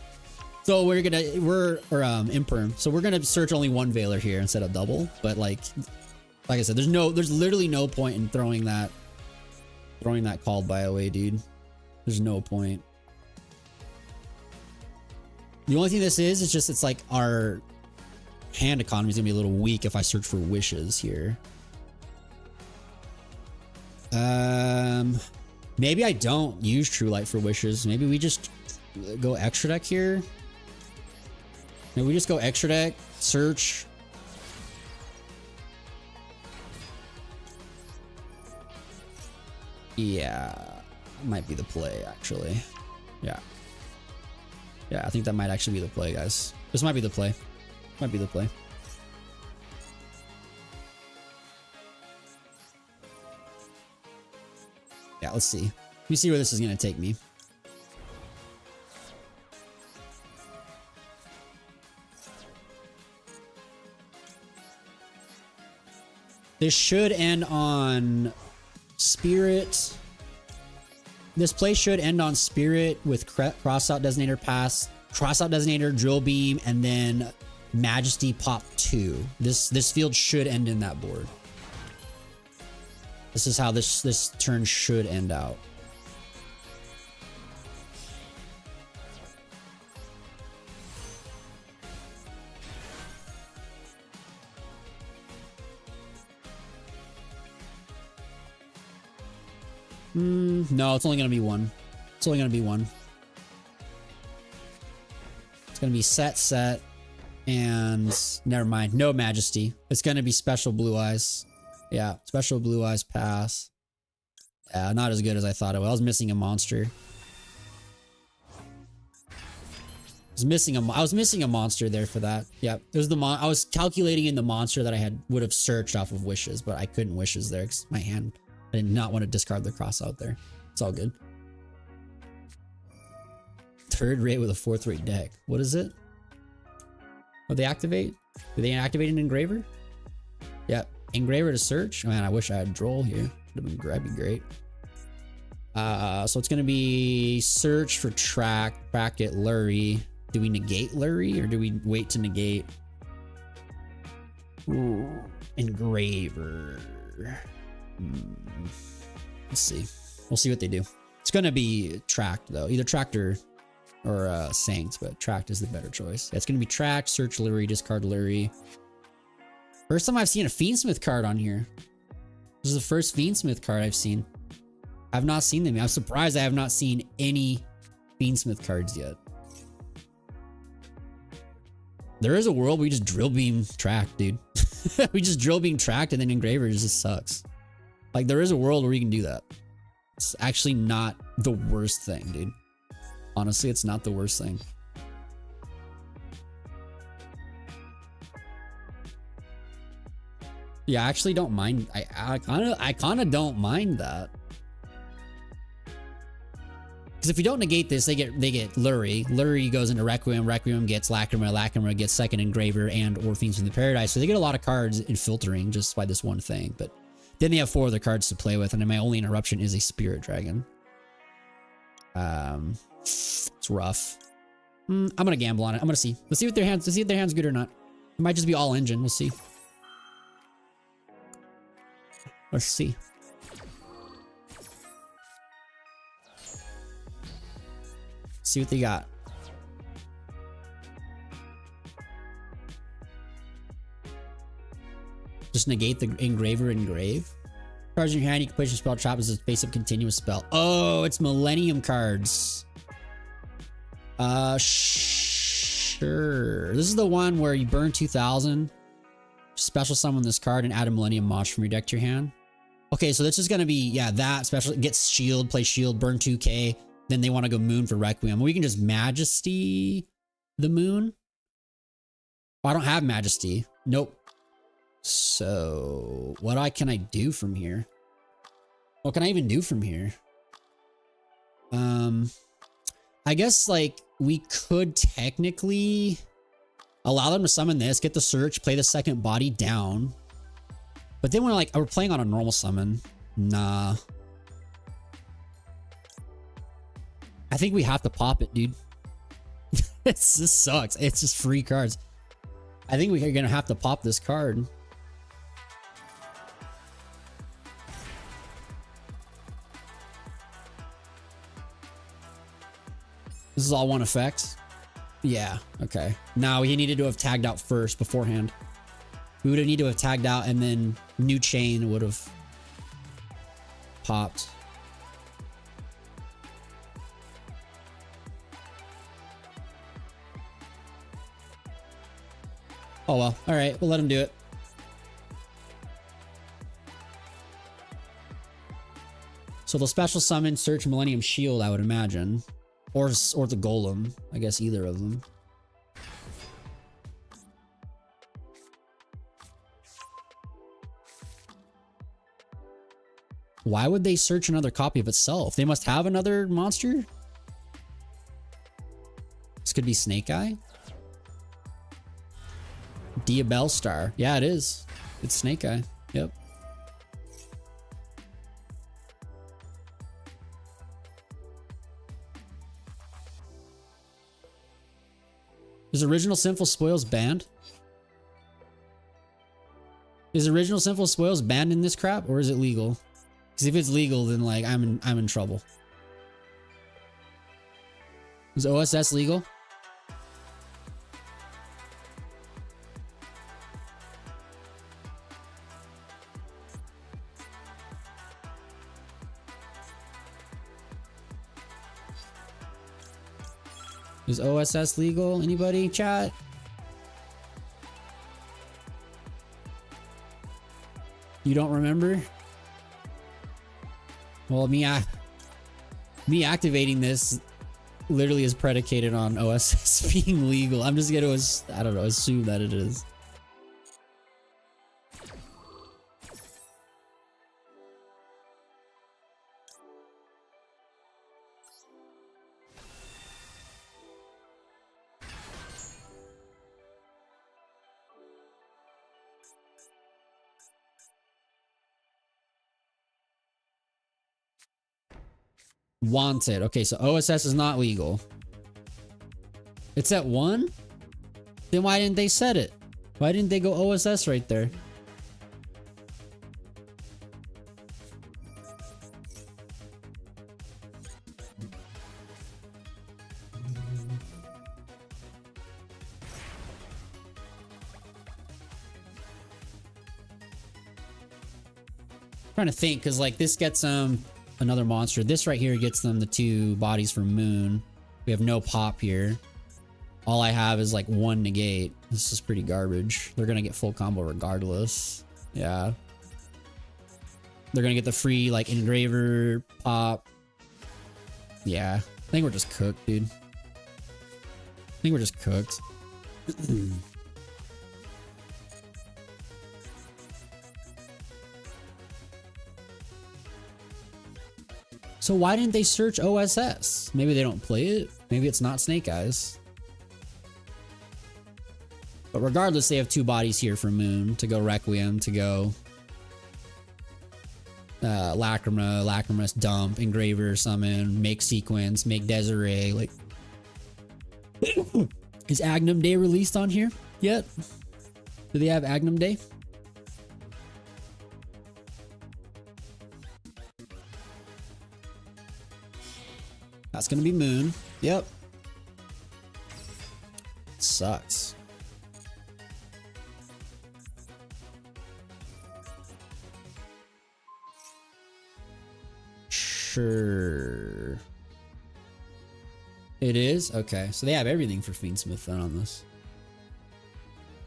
So we're Imperm. So we're gonna search only one Veiler here instead of double. But like I said, there's literally no point in throwing that called by away, dude. There's no point. The only thing this is just it's like our hand economy is gonna be a little weak if I search for wishes here. Maybe I don't use True Light for wishes. Maybe we just go extra deck here. Maybe we just go extra deck, search. Yeah, might be the play actually. Yeah, I think that might actually be the play, guys. This might be the play. Might be the play. Yeah, let's see. Let me see where this is gonna take me. This should end on Spirit. This play should end on Spirit with Crossout Designator Pass, Crossout Designator, Drill Beam, and then Majesty Pop 2. This field should end in that board. This is how this turn should end out. No, it's only gonna be one. It's only gonna be one. It's gonna be set, and never mind. No Majesty. It's gonna be Special Blue Eyes. Yeah, Special Blue Eyes pass. Yeah, not as good as I thought it was. I was missing a monster. I was missing a monster there for that. Yep, it was I was calculating in the monster that I would have searched off of wishes, but I couldn't wishes there because my hand. I did not want to discard the cross out there. It's all good. Third rate with a fourth rate deck. What is it? Oh, they activate? Do they activate an Engraver? Yeah. Engraver to search. Man, I wish I had Droll here. That'd be great. So it's gonna be search for track, bracket, Lurry. Do we negate Lurry or do we wait to negate? Ooh, Engraver. Let's see. We'll see what they do. It's gonna be tracked though. Either tracked or Saints, but tracked is the better choice. Yeah, it's gonna be tracked, search Lurry, discard Lurry. First time I've seen a Fiendsmith card on here. This is the first Fiendsmith card I've seen. I've not seen them. I'm surprised I have not seen any Fiendsmith cards yet. There is a world where we just drill beam tracked, dude. We just drill beam tracked and then Engraver just sucks. Like there is a world where you can do that. It's actually not the worst thing, dude. Honestly, it's not the worst thing. Yeah, I actually don't mind. I kind of don't mind that. Because if you don't negate this, they get Lurry. Lurry goes into Requiem. Requiem gets Lacrima. Lacrima gets second Engraver and or Fiends from the Paradise. So they get a lot of cards in filtering just by this one thing. But then they have 4 other cards to play with, and then my only interruption is a Spirit Dragon. It's rough. I'm gonna gamble on it. I'm gonna see. Let's see if their hand's good or not. It might just be all engine. We'll see. Let's see. See what they got. Just negate the Engraver Engrave. Cards in your hand, you can place your spell trap as a basic continuous spell. Oh, it's Millennium cards. Sure. This is the one where you burn 2,000, special summon this card, and add a Millennium Monster from your deck to your hand. Okay, so this is gonna be, yeah, that special gets shield, play shield, burn 2k. Then they want to go moon for Requiem. We can just Majesty the moon. Oh, I don't have Majesty. Nope. So what can I do from here? What can I even do from here? I guess like we could technically allow them to summon this, get the search, play the second body down. But then we're playing on a normal summon. Nah. I think we have to pop it, dude. This sucks. It's just free cards. I think we're gonna have to pop this card. This is all one effect. Yeah, okay. Now he needed to have tagged out first beforehand. We would have needed to have tagged out and then new chain would have popped. Oh well, alright, we'll let him do it. So they'll special summon, search Millennium Shield, I would imagine. Or the Golem. I guess either of them. Why would they search another copy of itself? They must have another monster? This could be Snake Eye? Diabell Star. Yeah, it is. It's Snake Eye. Yep. Is Original Sinful Spoils banned? Is Original Sinful Spoils banned in this crap, or is it legal? Because if it's legal, then like I'm in trouble. Is OSS legal? Is OSS legal? Anybody? Chat? You don't remember? Well, me activating this literally is predicated on OSS being legal. I'm just gonna, I don't know, assume that it is. Wanted. Okay, so OSS is not legal. It's at 1? Then why didn't they set it? Why didn't they go OSS right there? Trying to think, because like this gets another monster. This right here gets them the 2 bodies for Moon. We have no pop here. All I have is like 1 negate. This is pretty garbage. They're gonna get full combo regardless. Yeah. They're gonna get the free like engraver pop. Yeah. I think we're just cooked, dude. I think we're just cooked. So why didn't they search OSS? Maybe they don't play it. Maybe it's not Snake Eyes. But regardless, they have 2 bodies here for Moon to go Requiem, to go Lacrima, dump, engraver, summon, make sequence, make Desiree. Like, is Agnum Day released on here yet? Do they have Agnum Day? That's gonna be Moon. Yep. Sucks. Sure. It is? Okay. So they have everything for Fiendsmith then on this.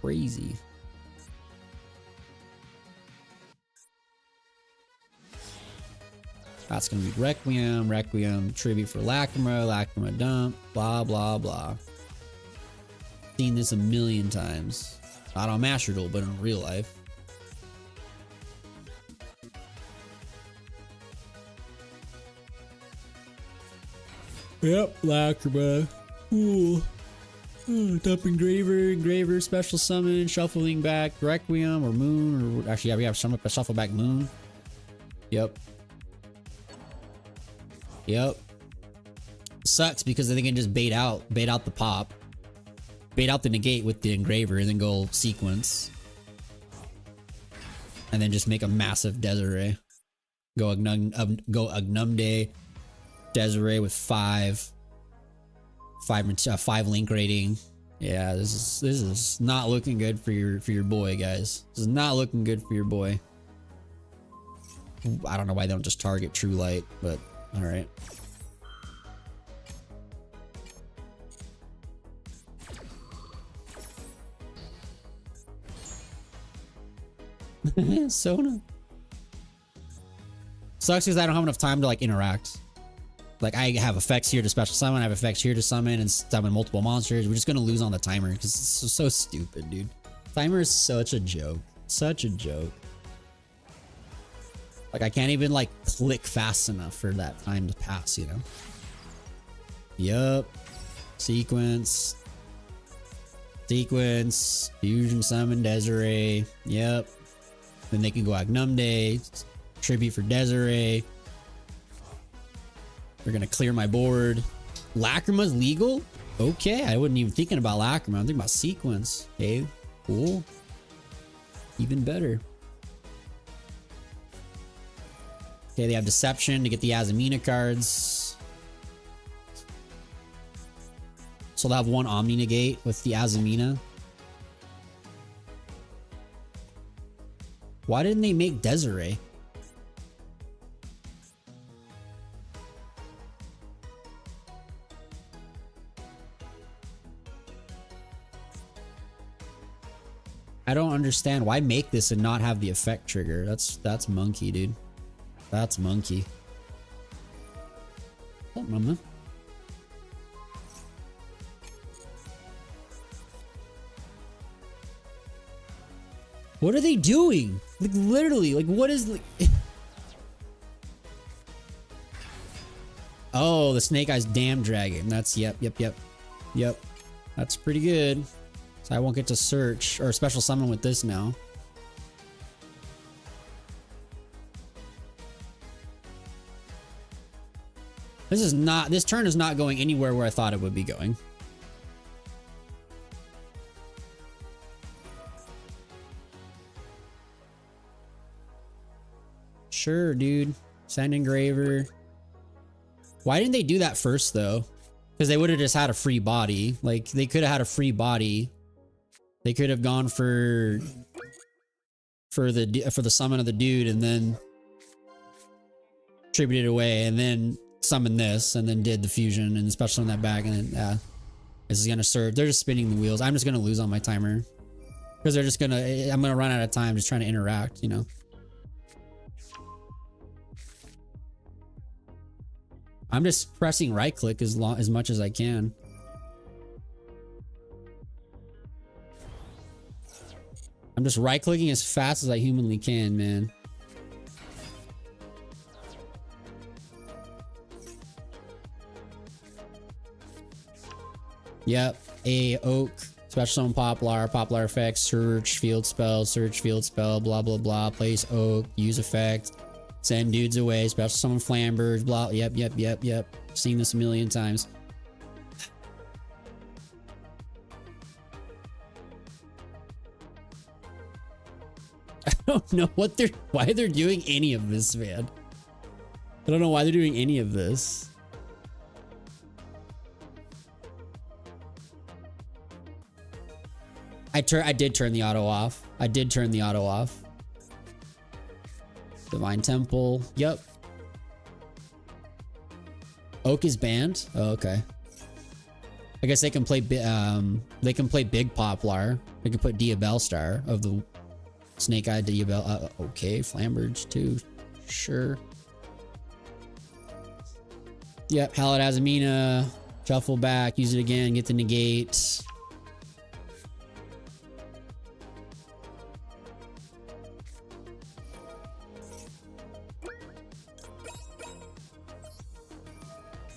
Crazy. That's gonna be Requiem, tribute for Lacrima, dump, blah, blah, blah. Seen this a million times. Not on Master Duel, but in real life. Yep, Lacrima. Cool. Dump engraver, special summon, shuffling back, Requiem or Moon, or actually, yeah, we have shuffle back Moon. Yep. Yep. Sucks because they can just bait out the pop, bait out the negate with the engraver, and then go sequence, and then just make a massive Desiree. Go Agnumde, Desiree with 5 link rating. Yeah, this is not looking good for your boy, guys. This is not looking good for your boy. I don't know why they don't just target True Light, but all right. Sona. Sucks because I don't have enough time to like interact. Like I have effects here to special summon, I have effects here to summon and summon multiple monsters. We're just gonna lose on the timer because it's so stupid, dude. Timer is such a joke. Such a joke. Like I can't even like click fast enough for that time to pass, you know? Yup. Sequence. Fusion summon Desiree. Yep. Then they can go Agnumde. Tribute for Desiree. We're gonna clear my board. Lacrima's legal? Okay, I wasn't even thinking about Lacrima. I'm thinking about sequence. Hey, cool. Even better. Okay, they have Deception to get the Azamina cards. So they'll have one Omni Negate with the Azamina. Why didn't they make Desiree? I don't understand. Why make this and not have the effect trigger? That's monkey, dude. That's monkey. Oh, mama. What are they doing? Like literally, like what is like Oh, the Snake Eyes Dam Dragon. That's yep. That's pretty good. So I won't get to search or special summon with this now. This turn is not going anywhere where I thought it would be going. Sure, dude. Send engraver. Why didn't they do that first though? Because they would have just had a free body. Like they could have had a free body. They could have gone for the summon of the dude and then tributed away and then summoned this and then did the fusion and special on that back and then this is gonna serve. They're just spinning the wheels. I'm just gonna lose on my timer because I'm gonna run out of time just trying to interact, you know. I'm just pressing right click as much as I can. I'm just right clicking as fast as I humanly can, man. Yep. Oak. Special summon Poplar effect, search field spell, blah blah blah. Place Oak, use effect, send dudes away, special summon Flambirds, blah. Yep. Seen this a million times. I don't know why they're doing any of this, man. I don't know why they're doing any of this. I did turn the auto off. Divine Temple. Yep. Oak is banned. Oh, okay. I guess they can play Big Poplar. They can put Diabellstar of the Snake Eye Diabell. Okay, Flambirds too. Sure. Yep, Hallowed Azamina. Shuffle back, use it again, get the negate.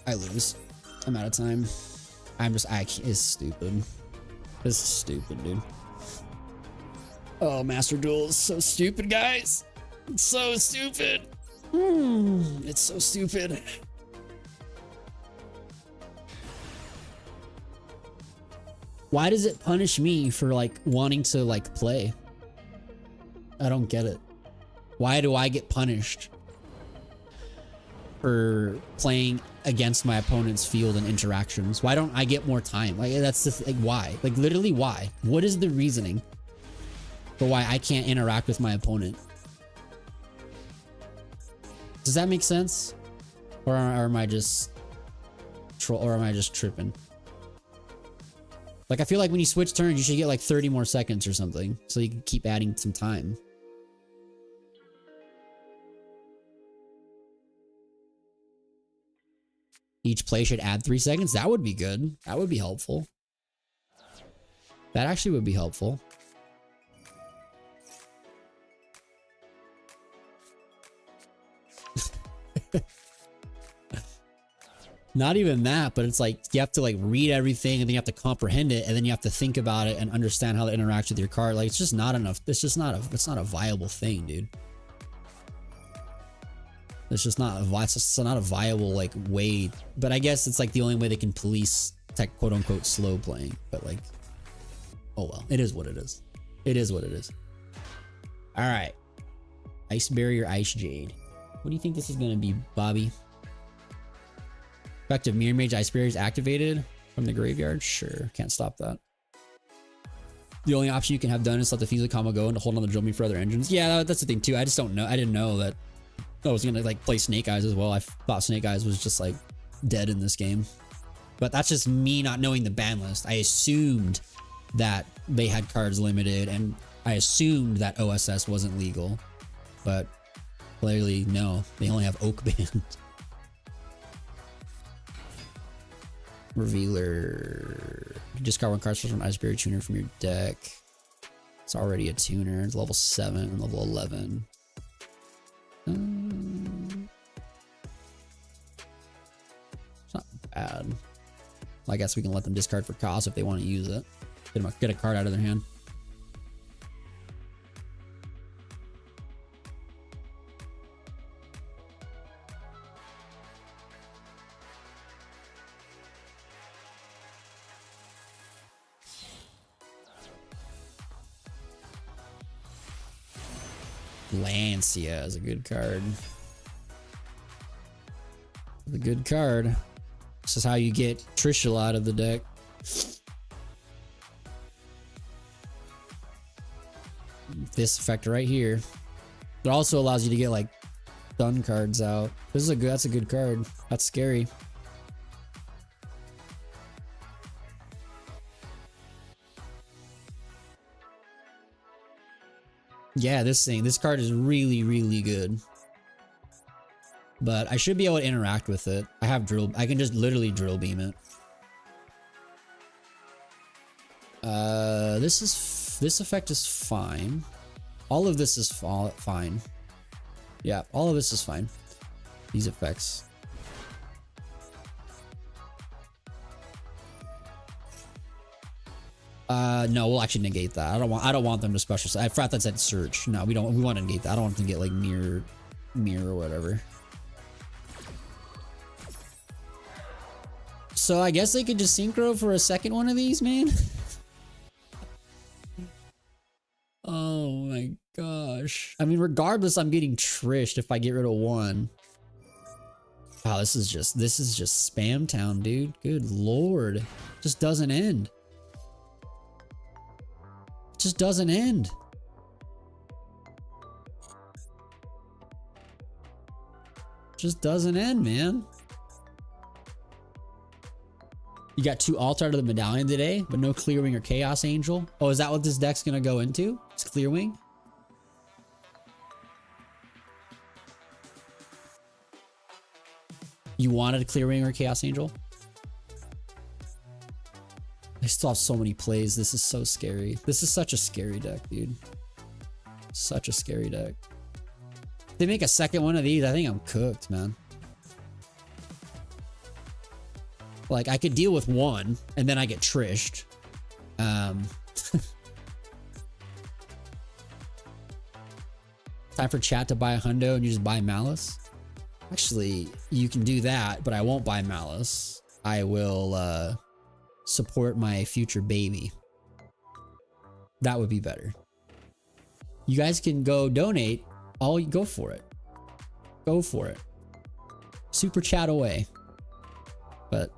I lose. I'm out of time. It's stupid. This is stupid, dude. Oh, Master Duel is so stupid, guys. It's so stupid. It's so stupid. Why does it punish me for like wanting to like play? I don't get it. Why do I get punished for playing against my opponent's field and interactions? Why don't I get more time? Like, that's just like, why? Like, literally, why? What is the reasoning for why I can't interact with my opponent? Does that make sense? Or am I just tripping? Like, I feel like when you switch turns, you should get like 30 more seconds or something, so you can keep adding some time. Each play should add 3 seconds. That would be good. That would be helpful. That actually would be helpful. Not even that, but it's like you have to like read everything and then you have to comprehend it and then you have to think about it and understand how it interacts with your card. Like, it's just not enough. It's not a viable thing, dude. It's just not a viable like way. But I guess it's like the only way they can police tech, quote unquote, slow playing. But like, oh well, it is what it is. It is what it is. All right, Ice Barrier, Ice Jade. What do you think this is gonna be, Bobby? Effective Mirror Mage Ice Barrier is activated from the graveyard. Sure, can't stop that. The only option you can have done is let the Fusilic combo go and to hold on the Drill Me for other engines. Yeah, that's the thing too. I just don't know. I didn't know that I was gonna like play Snake Eyes as well. I thought Snake Eyes was just like dead in this game, but that's just me not knowing the ban list. I assumed that they had cards limited, and I assumed that OSS wasn't legal, but clearly no. They only have Oak banned. Revealer. You discard 1 card from Ice Barrier Tuner from your deck. It's already a tuner. It's level 7 and level 11. It's not bad. Well, I guess we can let them discard for cost if they want to use it. Get a card out of their hand. Lancia is a good card. A good card. This is how you get Trishul out of the deck. This effect right here. It also allows you to get like stun cards out. This is that's a good card. That's scary. Yeah, this card is really, really good. But I should be able to interact with it. I can just literally drill beam it. This effect is fine. All of this is fine. Yeah, all of this is fine. These effects. No, we'll actually negate that. I don't want them to special. I forgot that said search. No, we want to negate that. I don't want them to get like mirror or whatever. So I guess they could just synchro for a second one of these, man. Oh my gosh. I mean, regardless, I'm getting trished if I get rid of one. Wow, this is just spam town, dude. Good lord. Just doesn't end. Just doesn't end. Just doesn't end, man. You got 2 altar out of the medallion today, but no Clear Wing or Chaos Angel. Oh, is that what this deck's gonna go into? It's Clear Wing? You wanted a Clear Wing or Chaos Angel? I still have so many plays. This is so scary. This is such a scary deck, dude. Such a scary deck. If they make a second one of these, I think I'm cooked, man. Like, I could deal with one, and then I get trished. Time for chat to buy a hundo and you just buy Malice? Actually, you can do that, but I won't buy Malice. I will support my future baby. That would be better. You guys can go donate. Go for it. Go for it. Super chat away. But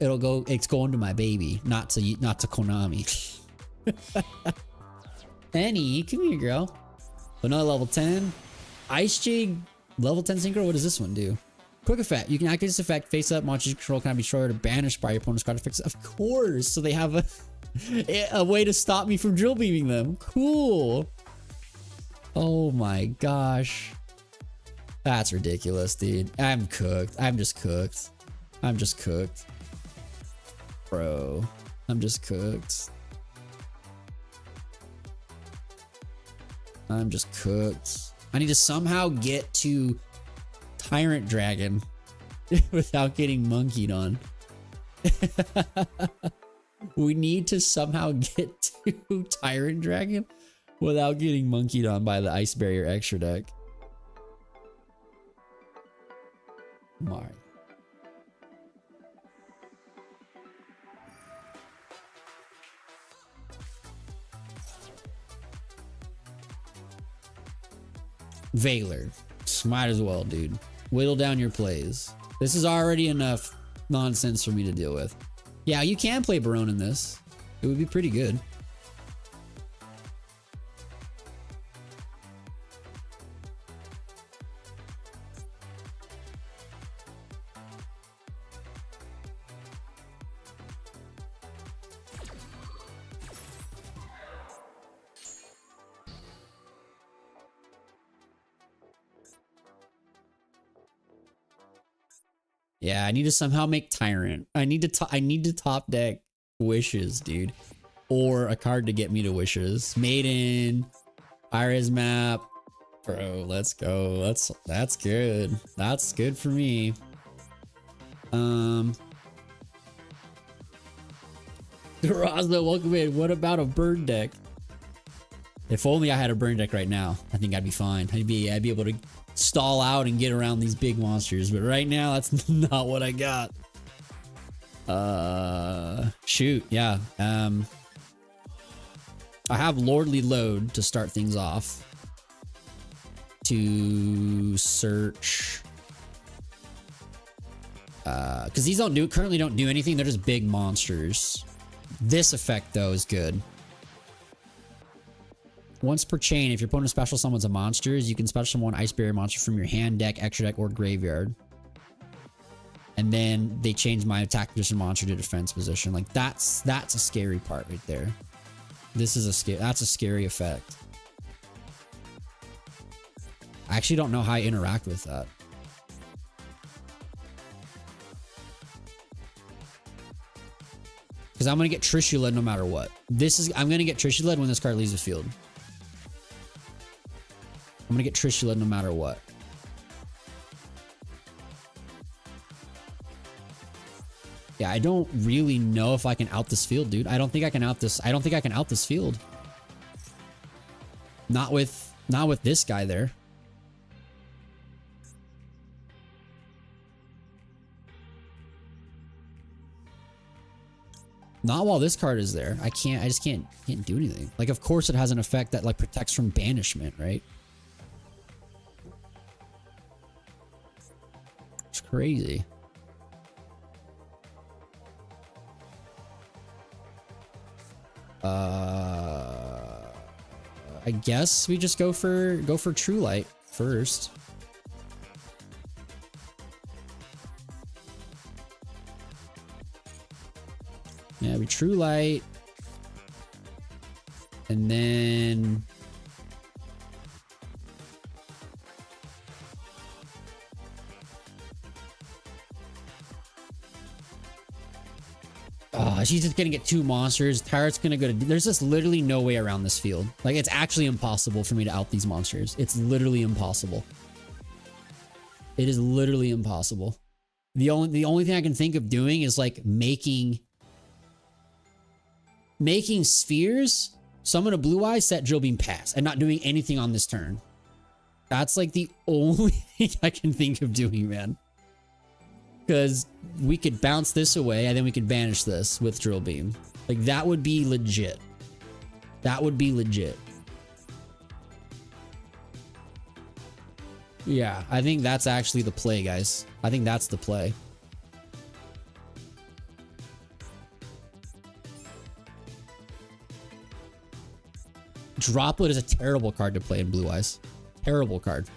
it's going to my baby, not to Konami. Annie, come here, girl. Another level 10. Ice Jig, level 10 synchro. What does this one do? Quick effect. You can activate this effect face up. Monsters you control cannot be destroyed or banished by your opponent's card effects. Of course. So they have a way to stop me from drill beaming them. Cool. Oh my gosh. That's ridiculous, dude. I'm cooked. I'm just cooked. I'm just cooked. Bro. I'm just cooked. I'm just cooked. I need to somehow get to Tyrant Dragon without getting monkeyed on. We need to somehow get to Tyrant Dragon without getting monkeyed on by the Ice Barrier extra deck. My. Valor. Might as well, dude. Whittle down your plays. This is already enough nonsense for me to deal with. Yeah, you can play Barone in this. It would be pretty good. Yeah, I need to somehow make Tyrant. I need to top deck Wishes, dude. Or a card to get me to Wishes. Maiden, Iris Map. Bro, let's go. That's good. That's good for me. Rosno, welcome in. What about a burn deck? If only I had a burn deck right now, I think I'd be fine. I'd be able to stall out and get around these big monsters, but right now that's not what I got. Shoot, yeah. I have Lordly Load to start things off. To search, because these currently don't do anything. They're just big monsters. This effect though is good. Once per chain, if your opponent special summons a monster, you can special summon one Ice Barrier monster from your hand, deck, extra deck, or graveyard. And then they change my attack position monster to defense position. Like that's a scary part right there. That's a scary effect. I actually don't know how I interact with that. Because I'm gonna get Trishula no matter what. I'm gonna get Trishula when this card leaves the field. I'm gonna get Trishula no matter what. Yeah, I don't really know if I can out this field, dude. I don't think I can out this field. Not with this guy there. Not while this card is there. I just can't do anything. Like, of course it has an effect that like protects from banishment, right? It's crazy. I guess we just go for True Light first. Yeah, we True Light. And then she's just gonna get two monsters. Tyrant's gonna go to... There's just literally no way around this field. Like, it's actually impossible for me to out these monsters. It's literally impossible. It is literally impossible. The only thing I can think of doing is like making spheres, summon a blue eye, set drill beam, pass, and not doing anything on this turn. That's like the only thing I can think of doing, man. Because we could bounce this away and then we could banish this with drill beam. Like that would be legit. That would be legit. Yeah, I think that's actually the play, guys. I think that's the play. Droplet is a terrible card to play in Blue Eyes. Terrible card.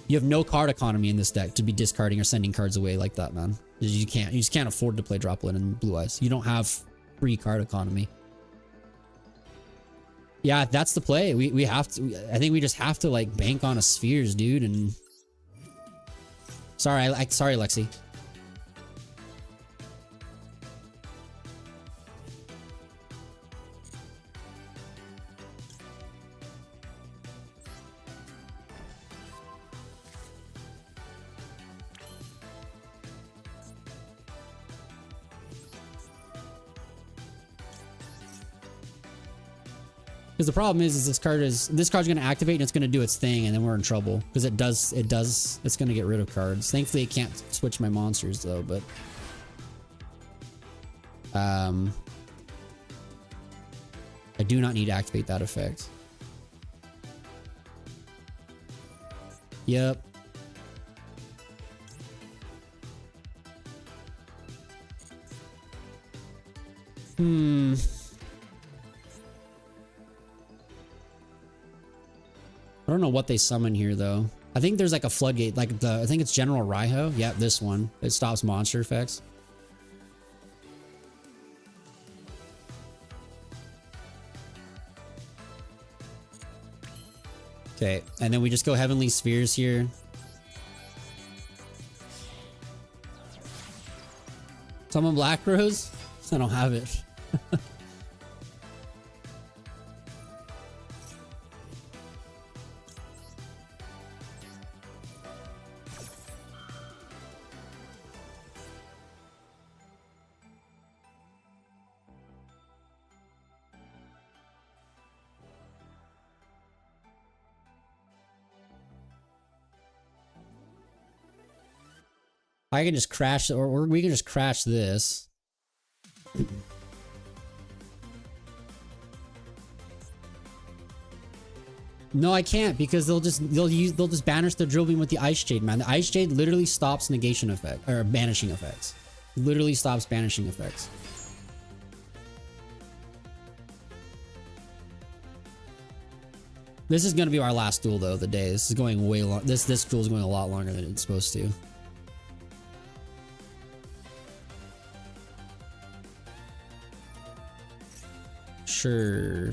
You have no card economy in this deck to be discarding or sending cards away like that, man. You just can't afford to play Droplet in Blue Eyes. You don't have free card economy. Yeah, that's the play. We have to. I think we just have to like bank on a spheres, dude. And sorry, sorry, Lexi. Because the problem is this card's gonna activate and it's gonna do its thing, and then we're in trouble because it's gonna get rid of cards. Thankfully, it can't switch my monsters though, but I do not need to activate that effect. Yep. I don't know what they summon here though. I think there's like a floodgate, like I think it's General Raiho. Yeah, this one. It stops monster effects. Okay, and then we just go Heavenly Spheres here. Summon Black Rose? I don't have it. I can just crash, or we can just crash this. No, I can't because they'll just banish the drill beam with the Ice Jade, man. The Ice Jade literally stops negation effect or banishing effects. Literally stops banishing effects. This is gonna be our last duel though of the day. This is going way long. This duel is going a lot longer than it's supposed to. Sure.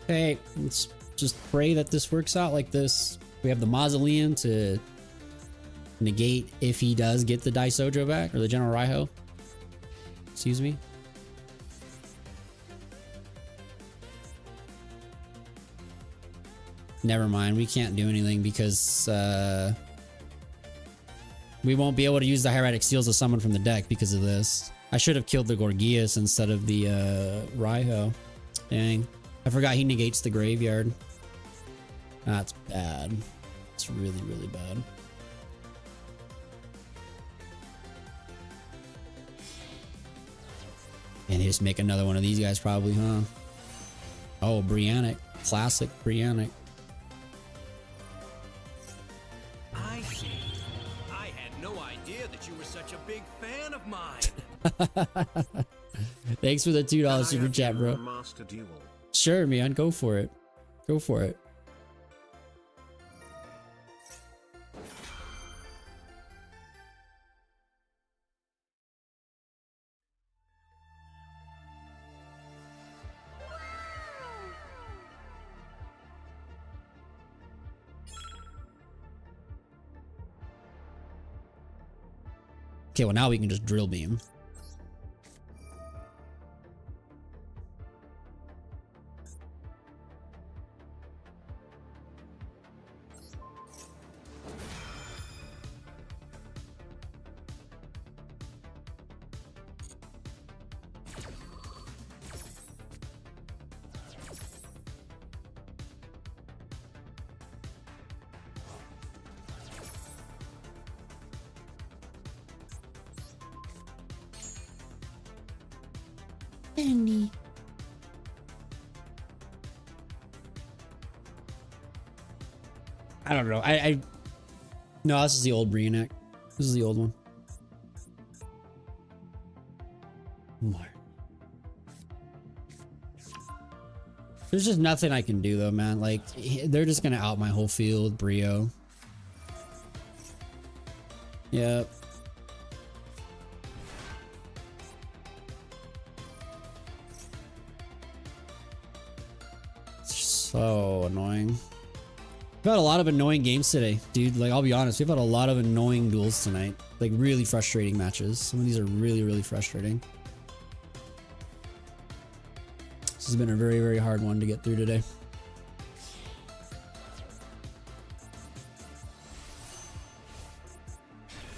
Okay, let's just pray that this works out like this. We have the Mausoleum to negate if he does get the Daisojo back, or the General Raiho. Excuse me. Never mind, we can't do anything because we won't be able to use the Hieratic Seals to summon from the deck because of this. I should have killed the Gorgias instead of the Raiho. Dang. I forgot he negates the graveyard. That's bad. It's really, really bad. And he just make another one of these guys probably, huh? Oh, Briannic. Classic Briannic. I see. I had no idea that you were such a big fan of mine. Thanks for the $2 super chat, bro. Master Duel. Sure, man. Go for it. Go for it. Okay, well now we can just drill beam. Andy. I don't know. No, this is the old Briannic. This is the old one. More. There's just nothing I can do though, man. Like they're just gonna out my whole field, Brio. Yep. So annoying. We've had a lot of annoying games today, dude. Like, I'll be honest, we've had a lot of annoying duels tonight. Like, really frustrating matches. Some of these are really, really frustrating. This has been a very, very hard one to get through today.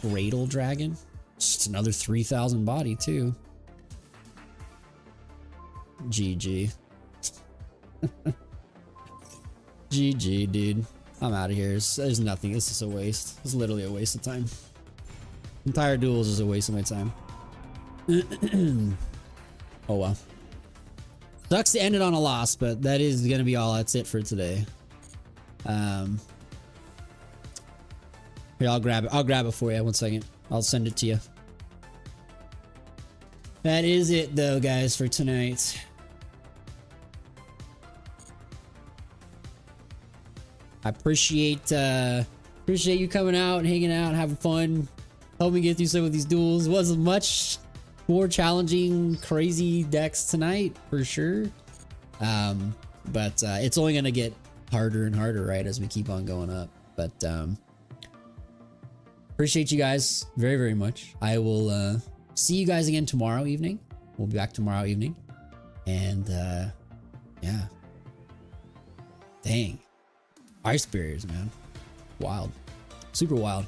Cradle Dragon? Just another 3,000 body, too. GG. GG, dude. I'm out of here. There's nothing. This is a waste. It's literally a waste of time. Entire duels is a waste of my time. Oh well. Sucks to end it on a loss, but that is gonna be all. That's it for today. Here, I'll grab it. I'll grab it for you. 1 second. I'll send it to you. That is it, though, guys, for tonight. I appreciate you coming out and hanging out and having fun, helping me get through some of these duels. It wasn't much more challenging, crazy decks tonight for sure. But it's only gonna get harder and harder, right, as we keep on going up. But appreciate you guys very, very much. I will see you guys again tomorrow evening. We'll be back tomorrow evening, and yeah, dang. Ice barriers, man. Wild. Super wild.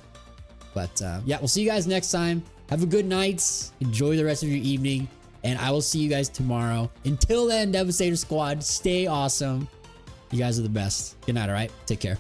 But yeah, we'll see you guys next time. Have a good night. Enjoy the rest of your evening. And I will see you guys tomorrow. Until then, Devastator Squad, stay awesome. You guys are the best. Good night, all right? Take care.